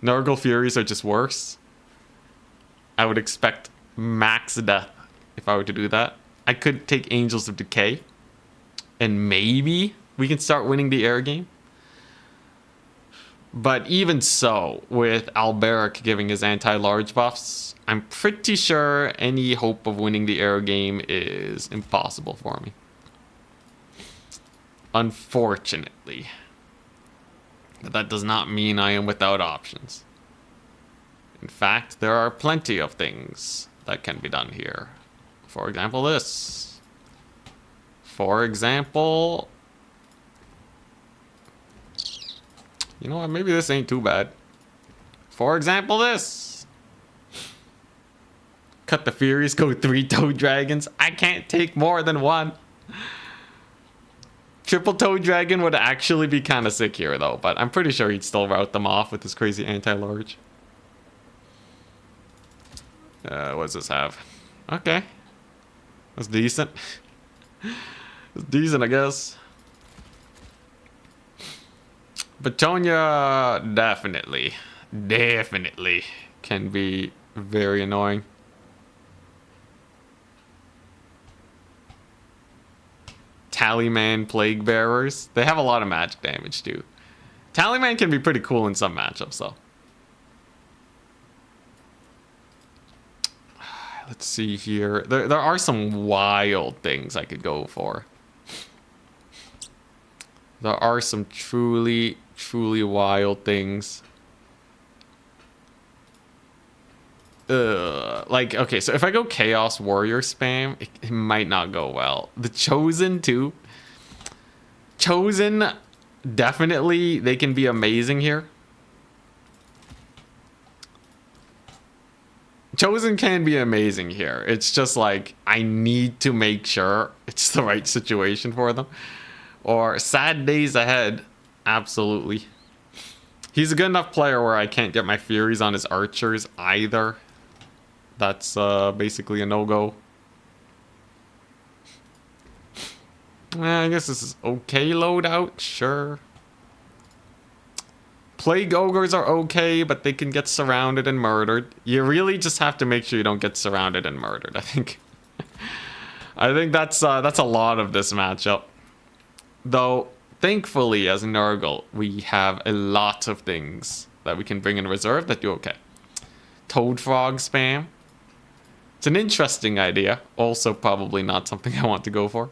Nurgle Furies are just worse. I would expect max death if I were to do that. I could take Angels of Decay. And maybe we can start winning the air game. But even so, with Alberic giving his anti-large buffs, I'm pretty sure any hope of winning the air game is impossible for me. Unfortunately. But that does not mean I am without options. In fact, there are plenty of things that can be done here. For example, this. For example... You know what? Maybe this ain't too bad. For example, this. Cut the Furies, go 3 Toad Dragons. I can't take more than 1. Triple Toad Dragon would actually be kind of sick here, though. But I'm pretty sure he'd still route them off with his crazy anti-large. What does this have? Okay. That's decent. It's decent, I guess. Batonia definitely can be very annoying. Tallyman Plague Bearers. They have a lot of magic damage too. Tallyman can be pretty cool in some matchups though. Let's see here. There are some wild things I could go for. There are some truly wild things. Like, okay, so if I go Chaos Warrior spam, it might not go well. The Chosen, too. Chosen, definitely, they can be amazing here. Chosen can be amazing here. It's just like, I need to make sure it's the right situation for them. Or Sad Days Ahead. Absolutely. He's a good enough player where I can't get my Furies on his archers either. That's basically a no-go. I guess this is okay loadout. Sure. Plague Ogres are okay, but they can get surrounded and murdered. You really just have to make sure you don't get surrounded and murdered, I think. I think that's a lot of this matchup. Though, thankfully, as Nurgle, we have a lot of things that we can bring in reserve that do okay. Toad Frog spam. It's an interesting idea. Also, probably not something I want to go for.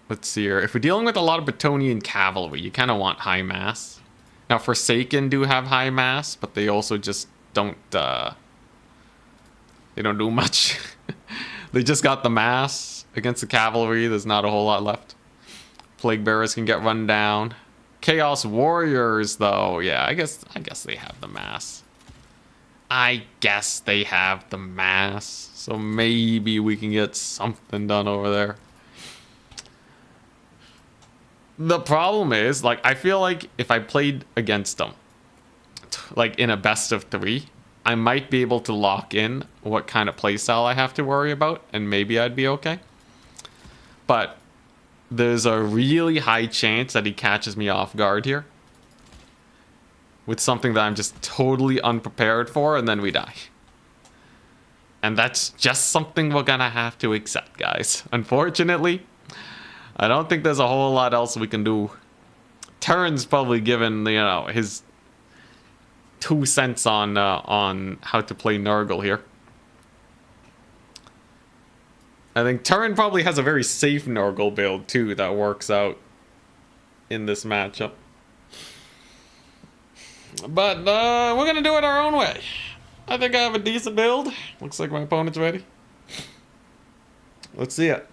Let's see here. If we're dealing with a lot of Bretonian cavalry, you kind of want high mass. Now, Forsaken do have high mass, but they also just don't... they don't do much. They just got the mass against the cavalry. There's not a whole lot left. Plague Bearers can get run down. Chaos Warriors, though, yeah, I guess they have the mass. I guess they have the mass. So maybe we can get something done over there. The problem is, like, I feel like if I played against them, like in a best of 3, I might be able to lock in what kind of playstyle I have to worry about, and maybe I'd be okay. But there's a really high chance that he catches me off guard here with something that I'm just totally unprepared for, and then we die. And that's just something we're gonna have to accept, guys. Unfortunately, I don't think there's a whole lot else we can do. Terran's probably given, you know, his 2 cents on how to play Nurgle here. I think Terran probably has a very safe Nurgle build too that works out in this matchup. But we're gonna do it our own way. I think I have a decent build. Looks like my opponent's ready. Let's see it.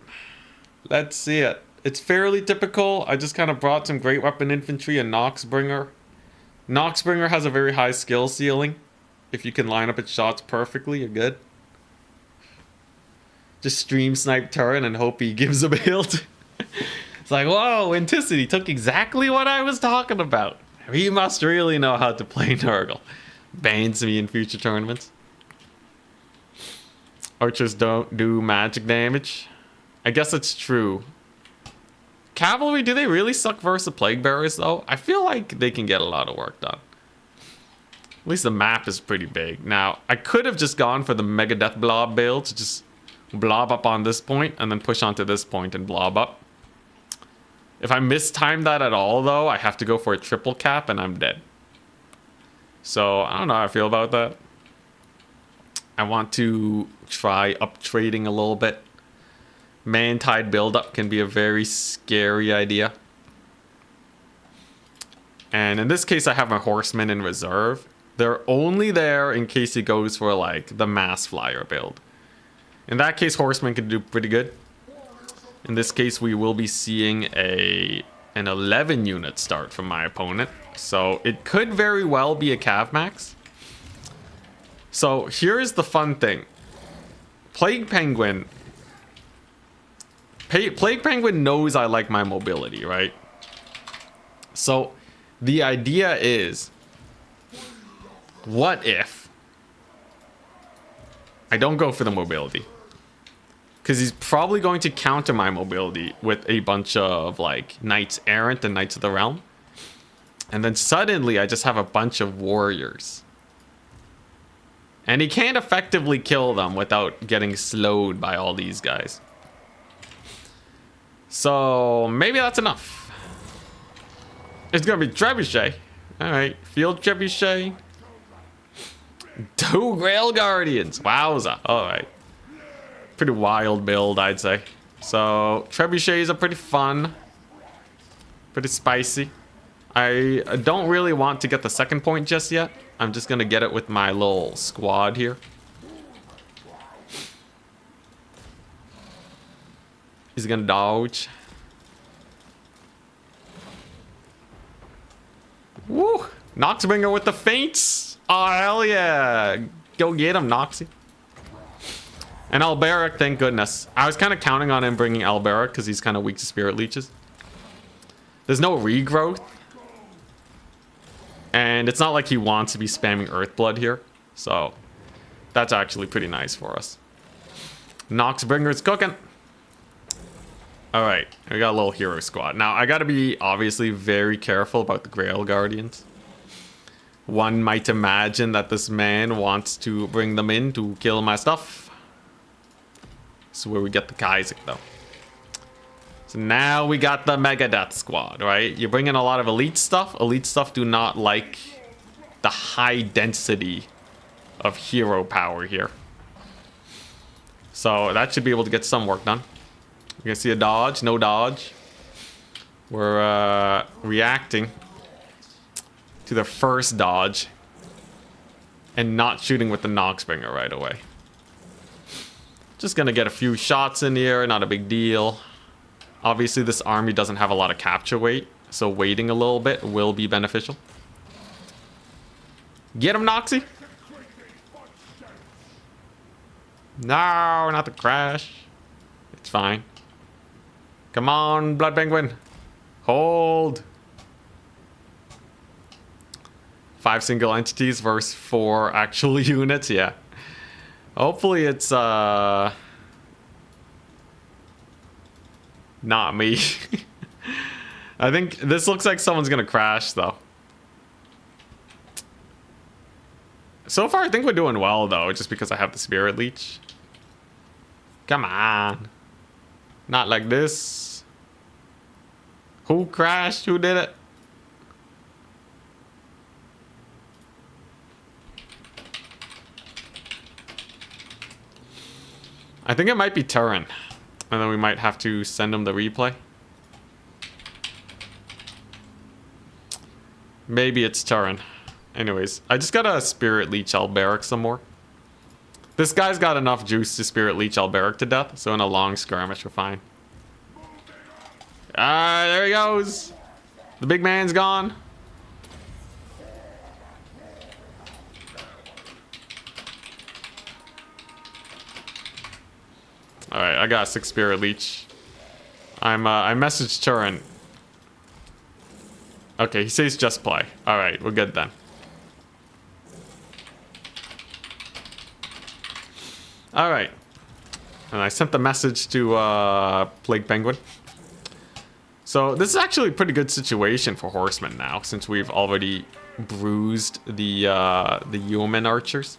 Let's see it. It's fairly typical. I just kind of brought some great weapon infantry and Noxbringer. Noxbringer has a very high skill ceiling. If you can line up its shots perfectly, you're good. Just stream snipe Terran and hope he gives a build. It's like, whoa, Inticity took exactly what I was talking about. He must really know how to play Nurgle. Bans me in future tournaments. Archers don't do magic damage. I guess it's true. Cavalry, do they really suck versus the Plague Bearers though? I feel like they can get a lot of work done. At least the map is pretty big. Now, I could have just gone for the Mega Death Blob build to just blob up on this point and then push onto this point and blob up. If I mistime that at all though, I have to go for a triple cap and I'm dead. So, I don't know how I feel about that. I want to try up trading a little bit. Man-Tide build-up can be a very scary idea. And in this case, I have my horsemen in reserve. They're only there in case he goes for, like, the mass flyer build. In that case, horsemen can do pretty good. In this case, we will be seeing an 11 unit start from my opponent. So it could very well be a Cav Max. So here's the fun thing. Plague Penguin knows I like my mobility, right? So the idea is, what if I don't go for the mobility? Because he's probably going to counter my mobility with a bunch of like Knights Errant and Knights of the Realm. And then suddenly I just have a bunch of warriors. And he can't effectively kill them without getting slowed by all these guys. So maybe that's enough. It's gonna be Trebuchet. Alright, Field Trebuchet. 2 Grail Guardians. Wowza. Alright. Pretty wild build, I'd say. So Trebuchets are pretty fun. Pretty spicy. I don't really want to get the second point just yet. I'm just gonna get it with my little squad here. He's gonna dodge. Woo! Noxbringer with the feints. Oh, hell yeah. Go get him, Noxy. And Alberic, thank goodness. I was kind of counting on him bringing Alberic because he's kind of weak to Spirit Leeches. There's no regrowth. And it's not like he wants to be spamming Earthblood here. So that's actually pretty nice for us. Noxbringer's cooking. Alright, we got a little hero squad. Now, I gotta be obviously very careful about the Grail Guardians. One might imagine that this man wants to bring them in to kill my stuff. This is where we get the Kaizek, though. So now we got the Mega Death Squad, right? You're bringing a lot of elite stuff. Elite stuff do not like the high density of hero power here. So that should be able to get some work done. You can see a dodge, no dodge. We're reacting to the first dodge and not shooting with the Noxbringer right away. Just gonna get a few shots in here, not a big deal. Obviously this army doesn't have a lot of capture weight, so waiting a little bit will be beneficial. Get him, Noxy! No, not the crash. It's fine. Come on, Blood Penguin. Hold. 5 single entities versus 4 actual units. Yeah. Hopefully it's not me. I think this looks like someone's gonna crash though. So far I think we're doing well though, just because I have the Spirit Leech. Come on. Not like this. Who crashed? Who did it? I think it might be Turin. And then we might have to send him the replay. Maybe it's Turin. Anyways, I just gotta Spirit Leech Alberic some more. This guy's got enough juice to Spirit Leech Alberic to death, so in a long skirmish we're fine. Ah, there he goes. The big man's gone. Alright, I got 6 Spirit Leech. I messaged Turin. Okay, he says just play. Alright, we're good then. Alright. And I sent the message to Plague Penguin. So this is actually a pretty good situation for Horsemen now, since we've already bruised the human archers.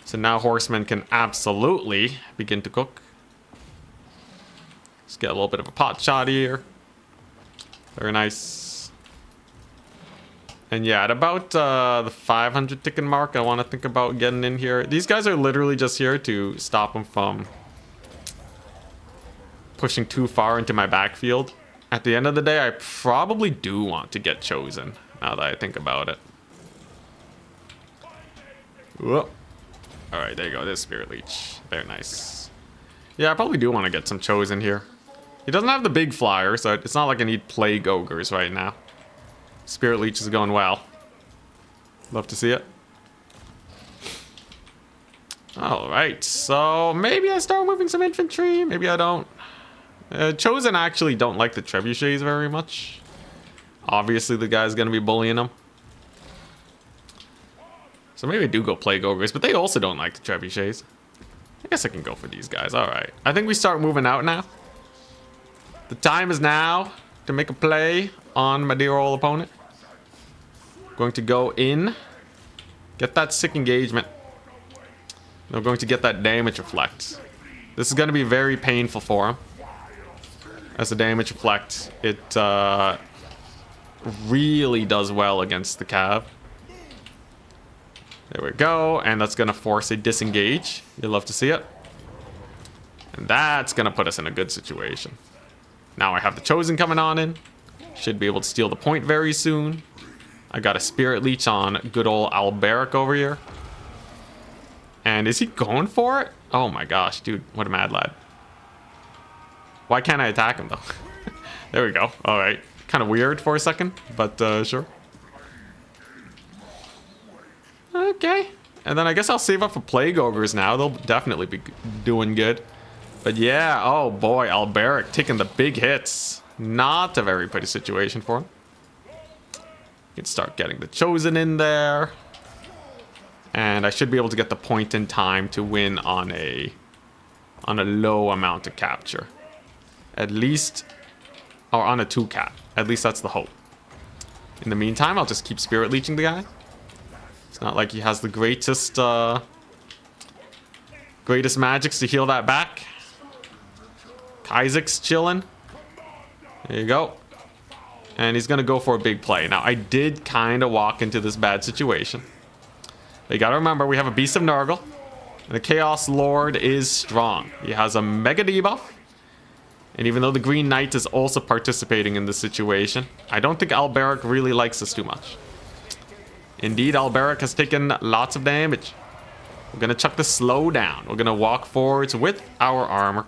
So now Horsemen can absolutely begin to cook. Let's get a little bit of a pot shot here. Very nice. And yeah, at about the 500 ticket mark, I want to think about getting in here. These guys are literally just here to stop them from pushing too far into my backfield. At the end of the day, I probably do want to get chosen, now that I think about it. Whoa. Alright, there you go. There's Spirit Leech. Very nice. Yeah, I probably do want to get some chosen here. He doesn't have the big flyer, so it's not like I need Plague Ogres right now. Spirit Leech is going well. Love to see it. Alright, so maybe I start moving some infantry. Maybe I don't. Chosen actually don't like the trebuchets very much. Obviously, the guy's going to be bullying them. So maybe I do go Plague Ogres, but they also don't like the trebuchets. I guess I can go for these guys. Alright. I think we start moving out now. The time is now to make a play on my dear old opponent. Going to go in. Get that sick engagement. And we're going to get that damage reflect. This is going to be very painful for him. As the damage reflect, it really does well against the Cav. There we go, and that's gonna force a disengage. You'll love to see it. And that's gonna put us in a good situation. Now I have the Chosen coming on in. Should be able to steal the point very soon. I got a Spirit Leech on good old Alberic over here. And is he going for it? Oh my gosh, dude, what a mad lad. Why can't I attack him though? There we go. Alright. Kind of weird for a second, but sure. Okay. And then I guess I'll save up for Plague Ogres now. They'll definitely be doing good. But yeah, oh boy, Alberic taking the big hits. Not a very pretty situation for him. You can start getting the Chosen in there. And I should be able to get the point in time to win on a low amount of capture. At least, or on a 2 cap. At least that's the hope. In the meantime, I'll just keep Spirit Leeching the guy. It's not like he has the greatest magics to heal that back. Isaac's chilling. There you go. And he's gonna go for a big play. Now, I did kind of walk into this bad situation. But you gotta remember, we have a Beast of Nurgle. And the Chaos Lord is strong. He has a Mega debuff. And even though the Green Knight is also participating in this situation, I don't think Alberic really likes us too much. Indeed, Alberic has taken lots of damage. We're going to chuck the slow down. We're going to walk forwards with our armor.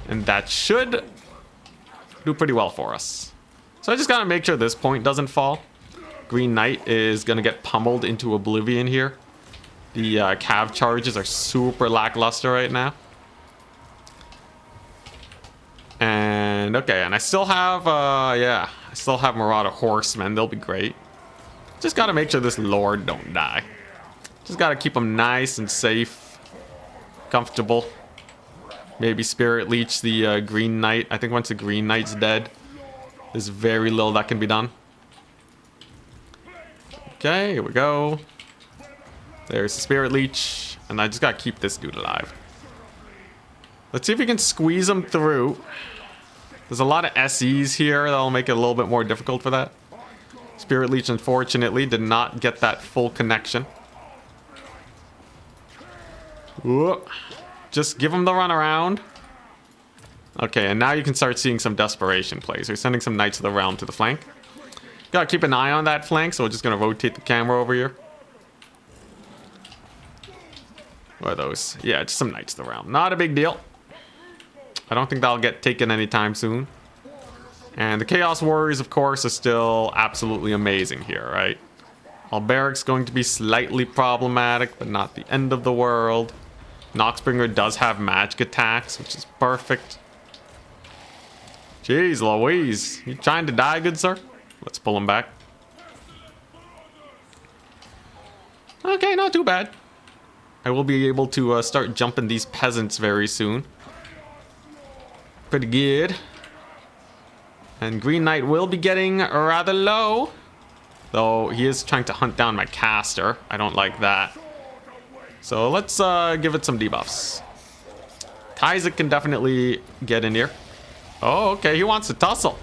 And that should do pretty well for us. So I just got to make sure this point doesn't fall. Green Knight is going to get pummeled into oblivion here. The Cav charges are super lackluster right now. And okay, and I still have, I still have Marauder Horsemen. They'll be great. Just gotta make sure this Lord don't die. Just gotta keep him nice and safe. Comfortable. Maybe Spirit Leech the Green Knight. I think once the Green Knight's dead, there's very little that can be done. Okay, here we go. There's the Spirit Leech. And I just gotta keep this dude alive. Let's see if we can squeeze him through. There's a lot of SEs here that'll make it a little bit more difficult for that. Spirit Leech, unfortunately, did not get that full connection. Whoa. Just give him the run around. Okay, and now you can start seeing some desperation plays. We're sending some Knights of the Realm to the flank. Gotta keep an eye on that flank, so we're just gonna rotate the camera over here. What are those? Yeah, just some Knights of the Realm. Not a big deal. I don't think that'll get taken anytime soon. And the Chaos Warriors, of course, are still absolutely amazing here, right? Alberic's going to be slightly problematic, but not the end of the world. Noxbringer does have magic attacks, which is perfect. Jeez Louise. You trying to die, good sir? Let's pull him back. Okay, not too bad. I will be able to start jumping these peasants very soon. Pretty good. And Green Knight will be getting rather low. Though he is trying to hunt down my caster. I don't like that. So let's give it some debuffs. Isaac can definitely get in here. Oh, okay. He wants to tussle.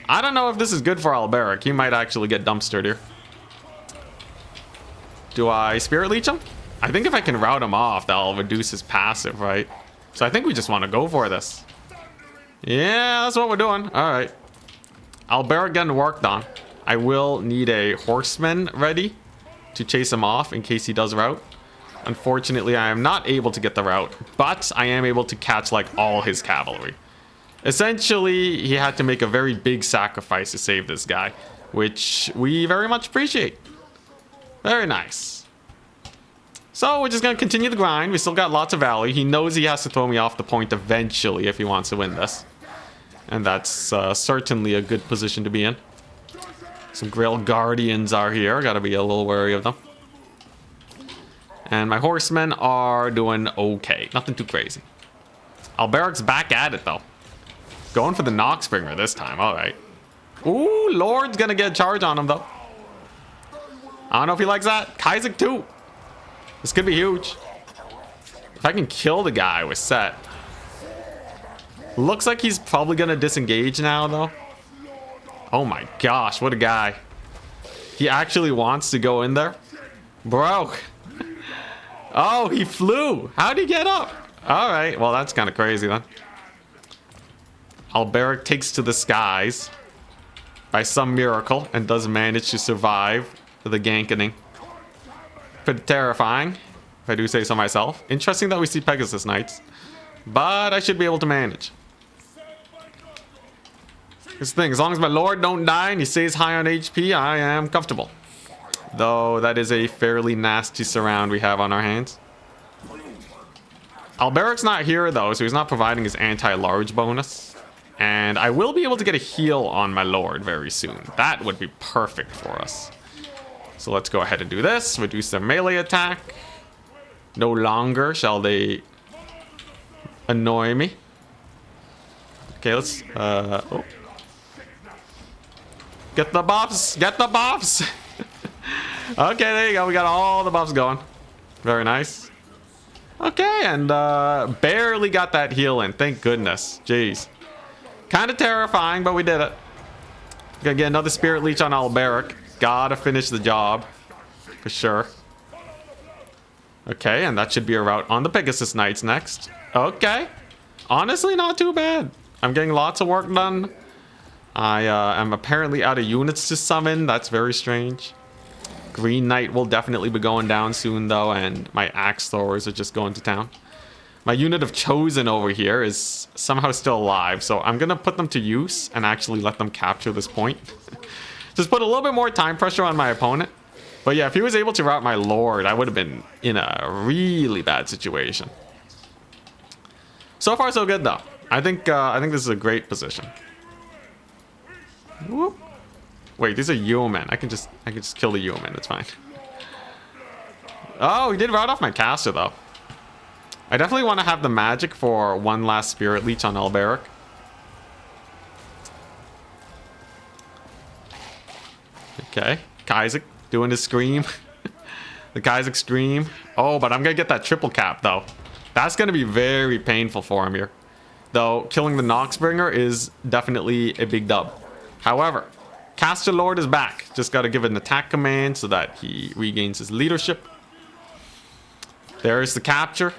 I don't know if this is good for Alberic. He might actually get dumpstered here. Do I Spirit Leech him? I think if I can rout him off, that'll reduce his passive, right? So I think we just want to go for this. Yeah, that's what we're doing. All right. Alberic getting worked on. I will need a horseman ready to chase him off in case he does rout. Unfortunately, I am not able to get the rout, but I am able to catch like all his cavalry. Essentially, he had to make a very big sacrifice to save this guy, which we very much appreciate. Very nice. So we're just going to continue the grind. We still got lots of value. He knows he has to throw me off the point eventually if he wants to win this. And that's certainly a good position to be in. Some Grail Guardians are here. Got to be a little wary of them. And my horsemen are doing okay. Nothing too crazy. Alberic's back at it, though. Going for the Noxbringer this time. All right. Ooh, Lord's going to get a charge on him, though. I don't know if he likes that. Kaizek, too. This could be huge. If I can kill the guy, we're set. Looks like he's probably going to disengage now, though. Oh, my gosh. What a guy. He actually wants to go in there. Bro. Oh, he flew. How'd he get up? All right. Well, that's kind of crazy, then. Alberic takes to the skies by some miracle and does manage to survive the gankening. Pretty terrifying, if I do say so myself. Interesting that we see Pegasus Knights, but I should be able to manage. This thing, as long as my Lord don't die and he stays high on HP, I am comfortable. Though that is a fairly nasty surround we have on our hands. Alberic's not here though, so he's not providing his anti-large bonus. And I will be able to get a heal on my Lord very soon. That would be perfect for us. So let's go ahead and do this. Reduce their melee attack. No longer shall they annoy me. Okay, let's... oh. Get the buffs! Get the buffs! Okay, there you go. We got all the buffs going. Very nice. Okay, and barely got that heal in. Thank goodness. Jeez. Kind of terrifying, but we did it. Gonna get another Spirit Leech on Alberic. Gotta finish the job. For sure. Okay, and that should be a route on the Pegasus Knights next. Okay. Honestly, not too bad. I'm getting lots of work done. I am apparently out of units to summon. That's very strange. Green Knight will definitely be going down soon, though, and my Axe Throwers are just going to town. My unit of Chosen over here is somehow still alive, so I'm going to put them to use and actually let them capture this point. Just put a little bit more time pressure on my opponent. But yeah, if he was able to rout my Lord, I would have been in a really bad situation. So far, so good, though. I think this is a great position. Whoop. Wait, these are yeomen. I can just kill the yeomen. It's fine. Oh, he did rout off my caster though. I definitely want to have the magic for one last spirit leech on Alberic. Okay, Kaizak doing his scream. The Kaizak scream. Oh, but I'm gonna get that triple cap though. That's gonna be very painful for him here. Though killing the Noxbringer is definitely a big dub. However, Caster Lord is back. Just gotta give it an attack command so that he regains his leadership. There's the capture.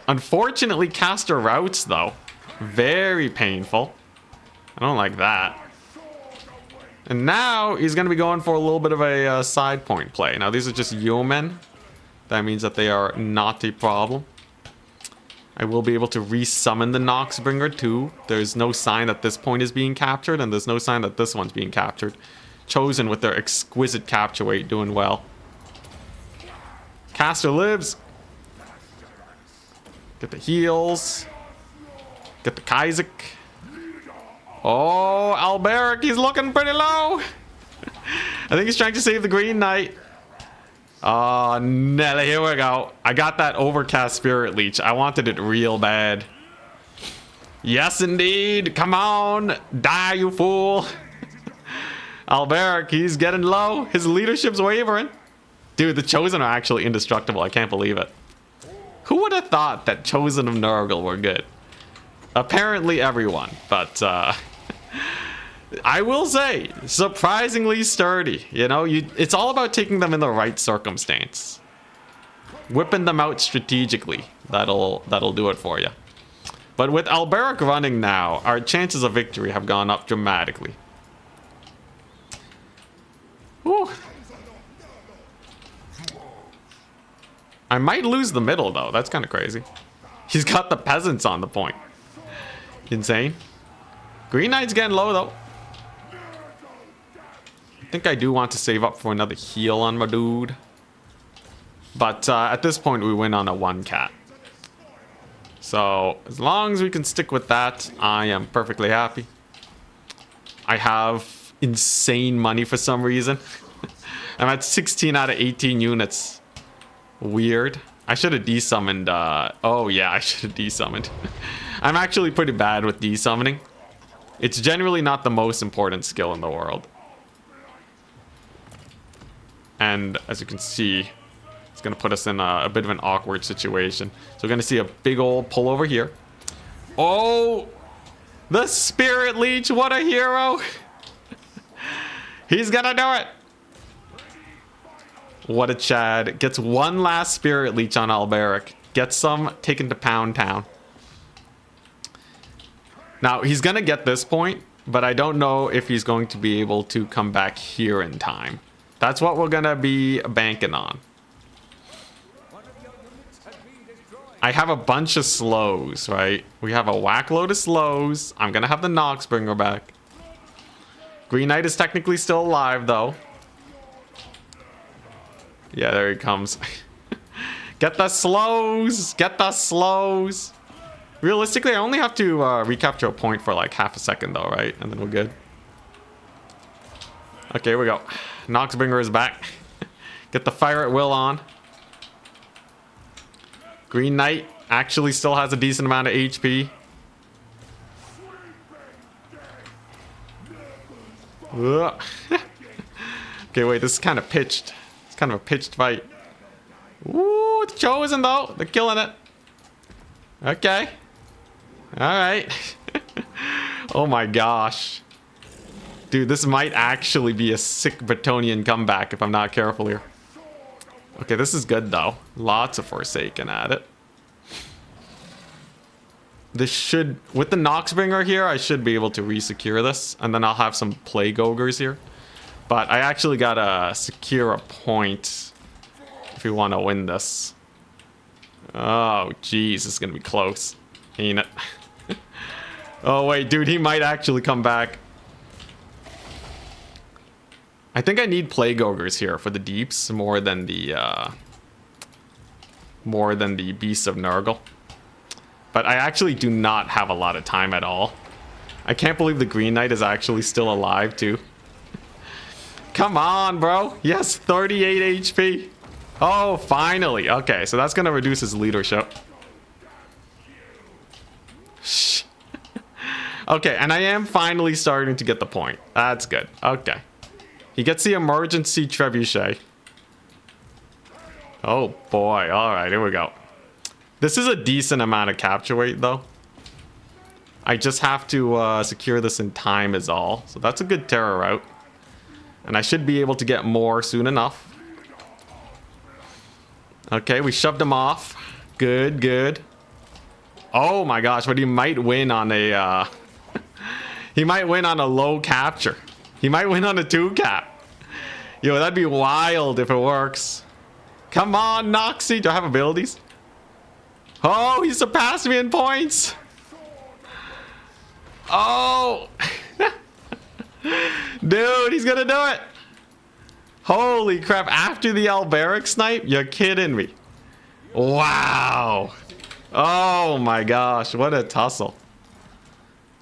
Unfortunately, Caster routes though. Very painful. I don't like that. And now he's going to be going for a little bit of a side point play. Now these are just yeomen. That means that they are not a problem. I will be able to resummon the Noxbringer too. There's no sign that this point is being captured, and there's no sign that this one's being captured. Chosen with their exquisite capture weight doing well. Caster lives. Get the heals. Get the Kaizak. Oh, Alberic, he's looking pretty low. I think he's trying to save the Green Knight. Oh, Nelly, here we go. I got that overcast Spirit Leech. I wanted it real bad. Yes, indeed. Come on. Die, you fool. Alberic, he's getting low. His leadership's wavering. Dude, the Chosen are actually indestructible. I can't believe it. Who would have thought that Chosen of Nurgle were good? Apparently everyone, but I will say, surprisingly sturdy. You know, it's all about taking them in the right circumstance. Whipping them out strategically. That'll do it for you. But with Alberic running now, our chances of victory have gone up dramatically. Whew. I might lose the middle, though. That's kind of crazy. He's got the peasants on the point. Insane. Green Knight's getting low, though. I think I do want to save up for another heal on my dude. But at this point, we win on a 1-cat. So, as long as we can stick with that, I am perfectly happy. I have insane money for some reason. I'm at 16 out of 18 units. Weird. I should have desummoned. Oh, yeah, I should have desummoned. I'm actually pretty bad with desummoning. It's generally not the most important skill in the world. And as you can see, it's going to put us in a bit of an awkward situation. So we're going to see a big old pull over here. Oh, the Spirit Leech. What a hero. He's going to do it. What a Chad. Gets one last Spirit Leech on Alberic. Gets some taken to Pound Town. Now, he's going to get this point, but I don't know if he's going to be able to come back here in time. That's what we're going to be banking on. I have a bunch of slows, right? We have a whack load of slows. I'm going to have the Noxbringer back. Green Knight is technically still alive, though. Yeah, there he comes. Get the slows! Get the slows! Realistically, I only have to recapture a point for like half a second, though, right? And then we're good. Okay, here we go. Noxbringer is back. Get the Fire at Will on. Green Knight actually still has a decent amount of HP. Okay, wait, this is kind of pitched. It's kind of a pitched fight. Ooh, it's Chosen though. They're killing it. Okay. Alright. Oh my gosh. Dude, this might actually be a sick Bretonian comeback if I'm not careful here. Okay, this is good though. Lots of Forsaken at it. This should, with the Noxbringer here, I should be able to re-secure this. And then I'll have some Plague Ogres here. But I actually gotta secure a point if we want to win this. Oh, jeez, this is gonna be close. Ain't it? Oh, wait, dude, he might actually come back. I think I need Plague Ogres here for the deeps more than the Beasts of Nurgle. But I actually do not have a lot of time at all. I can't believe the Green Knight is actually still alive too. come on, bro. Yes, 38 HP. Oh, finally. Okay, so that's going to reduce his leadership. Shh. Okay, and I am finally starting to get the point. That's good. Okay. He gets the emergency trebuchet. Oh, boy. All right, here we go. This is a decent amount of capture weight, though. I just have to secure this in time is all. So that's a good terror route. And I should be able to get more soon enough. Okay, we shoved him off. Good, good. Oh my gosh, but he might win on a... he might win on a low capture. He might win on a 2 cap. Yo, that'd be wild if it works. Come on, Noxy. Do I have abilities? Oh, he surpassed me in points. Oh. Dude, he's gonna do it. Holy crap. After the Alberic snipe? You're kidding me. Wow. Oh my gosh. What a tussle.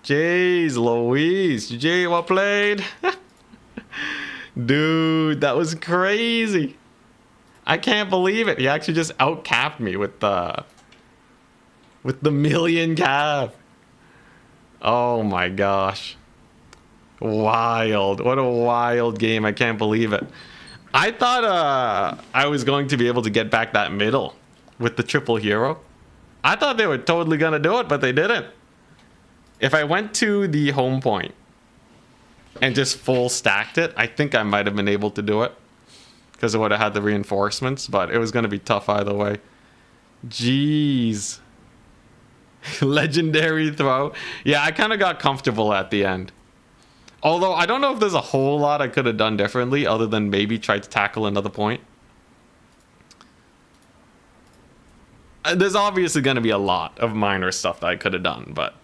Jeez Louise. GG, well played. Dude, that was crazy. I can't believe it. He actually just outcapped me with the million cap. Oh my gosh. Wild. What a wild game. I can't believe it. I thought I was going to be able to get back that middle with the triple hero. I thought they were totally going to do it, but they didn't. If I went to the home point and just full stacked it, I think I might have been able to do it. Because I would have had the reinforcements, but it was going to be tough either way. Jeez. Legendary throw. Yeah, I kind of got comfortable at the end. Although, I don't know if there's a whole lot I could have done differently other than maybe try to tackle another point. There's obviously going to be a lot of minor stuff that I could have done, but...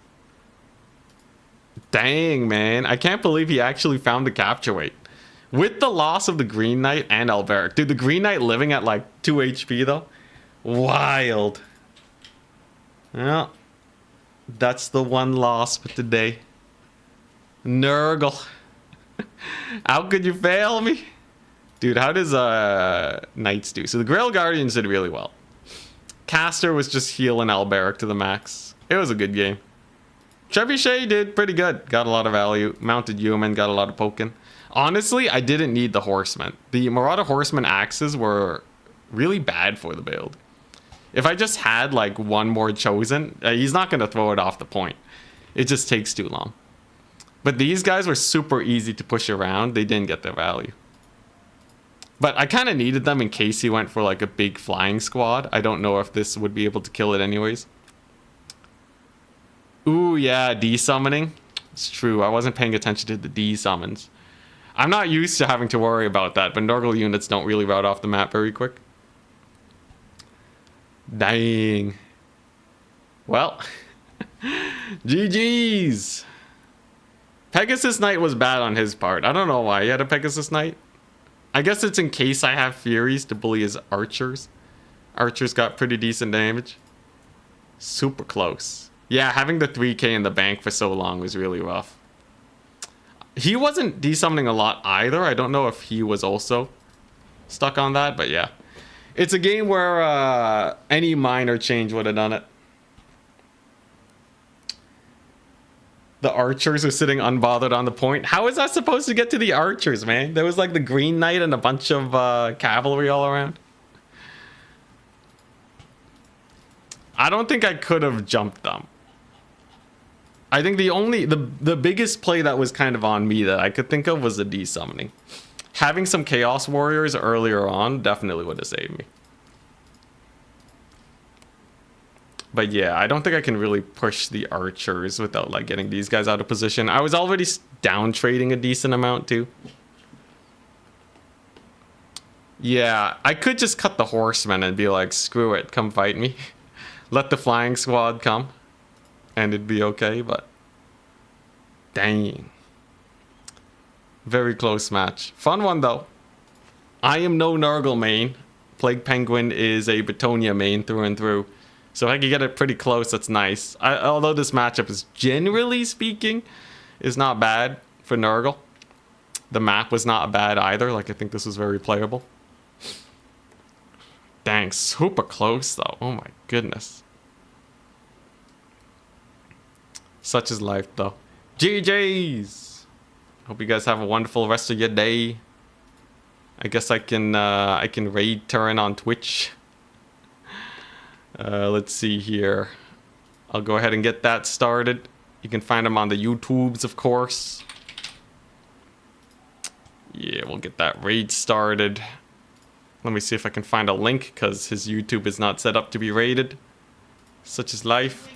Dang, man. I can't believe he actually found the capture weight. With the loss of the Green Knight and Alberic. Dude, the Green Knight living at like 2 HP though. Wild. Well, that's the one loss for today. Nurgle. How could you fail me? Dude, how does Knights do? So the Grail Guardians did really well. Caster was just healing Alberic to the max. It was a good game. Trebuchet did pretty good. Got a lot of value. Mounted Human got a lot of poking. Honestly, I didn't need the Horsemen. The Marauder Horseman axes were really bad for the build. If I just had like one more chosen, he's not going to throw it off the point. It just takes too long. But these guys were super easy to push around. They didn't get their value. But I kind of needed them in case he went for like a big flying squad. I don't know if this would be able to kill it anyways. Ooh, yeah, D-summoning. It's true. I wasn't paying attention to the D-summons. I'm not used to having to worry about that, but Nurgle units don't really route off the map very quick. Dang. Well, GG's. Pegasus Knight was bad on his part. I don't know why he had a Pegasus Knight. I guess it's in case I have Furies to bully his archers. Archers got pretty decent damage. Super close. Yeah, having the 3k in the bank for so long was really rough. He wasn't desummoning a lot either. I don't know if he was also stuck on that, but yeah. It's a game where any minor change would have done it. The archers are sitting unbothered on the point. How is that supposed to get to the archers, man? There was like the Green Knight and a bunch of cavalry all around. I don't think I could have jumped them. I think the biggest play that was kind of on me that I could think of was the desummoning. Having some Chaos Warriors earlier on definitely would have saved me. But yeah, I don't think I can really push the archers without like getting these guys out of position. I was already down trading a decent amount too. Yeah, I could just cut the horsemen and be like, screw it, come fight me. Let the flying squad come. And it'd be okay, but... Dang. Very close match. Fun one, though. I am no Nurgle main. Plague Penguin is a Betonia main through and through. So I can get it pretty close, that's nice. Although this matchup is, generally speaking, is not bad for Nurgle. The map was not bad either. Like, I think this was very playable. Dang, super close though. Oh my goodness. Such is life though. GG's! Hope you guys have a wonderful rest of your day. I guess I can raid Turin on Twitch. Let's see here. I'll go ahead and get that started. You can find him on the YouTubes, of course. Yeah, we'll get that raid started. Let me see if I can find a link, because his YouTube is not set up to be raided. Such is life.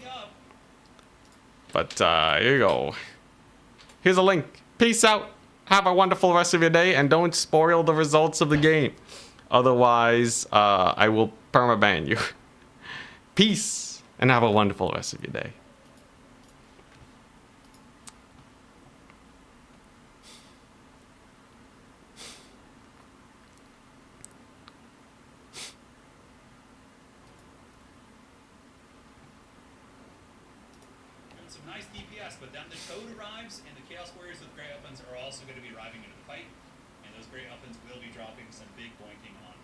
But here you go. Here's a link. Peace out. Have a wonderful rest of your day, and don't spoil the results of the game. Otherwise, I will permaban you. Peace, and have a wonderful rest of your day. Some nice DPS, but then the Toad arrives, and the Chaos Warriors with Grey Weapons are also going to be arriving into the fight, and those Grey Weapons will be dropping some big boinking on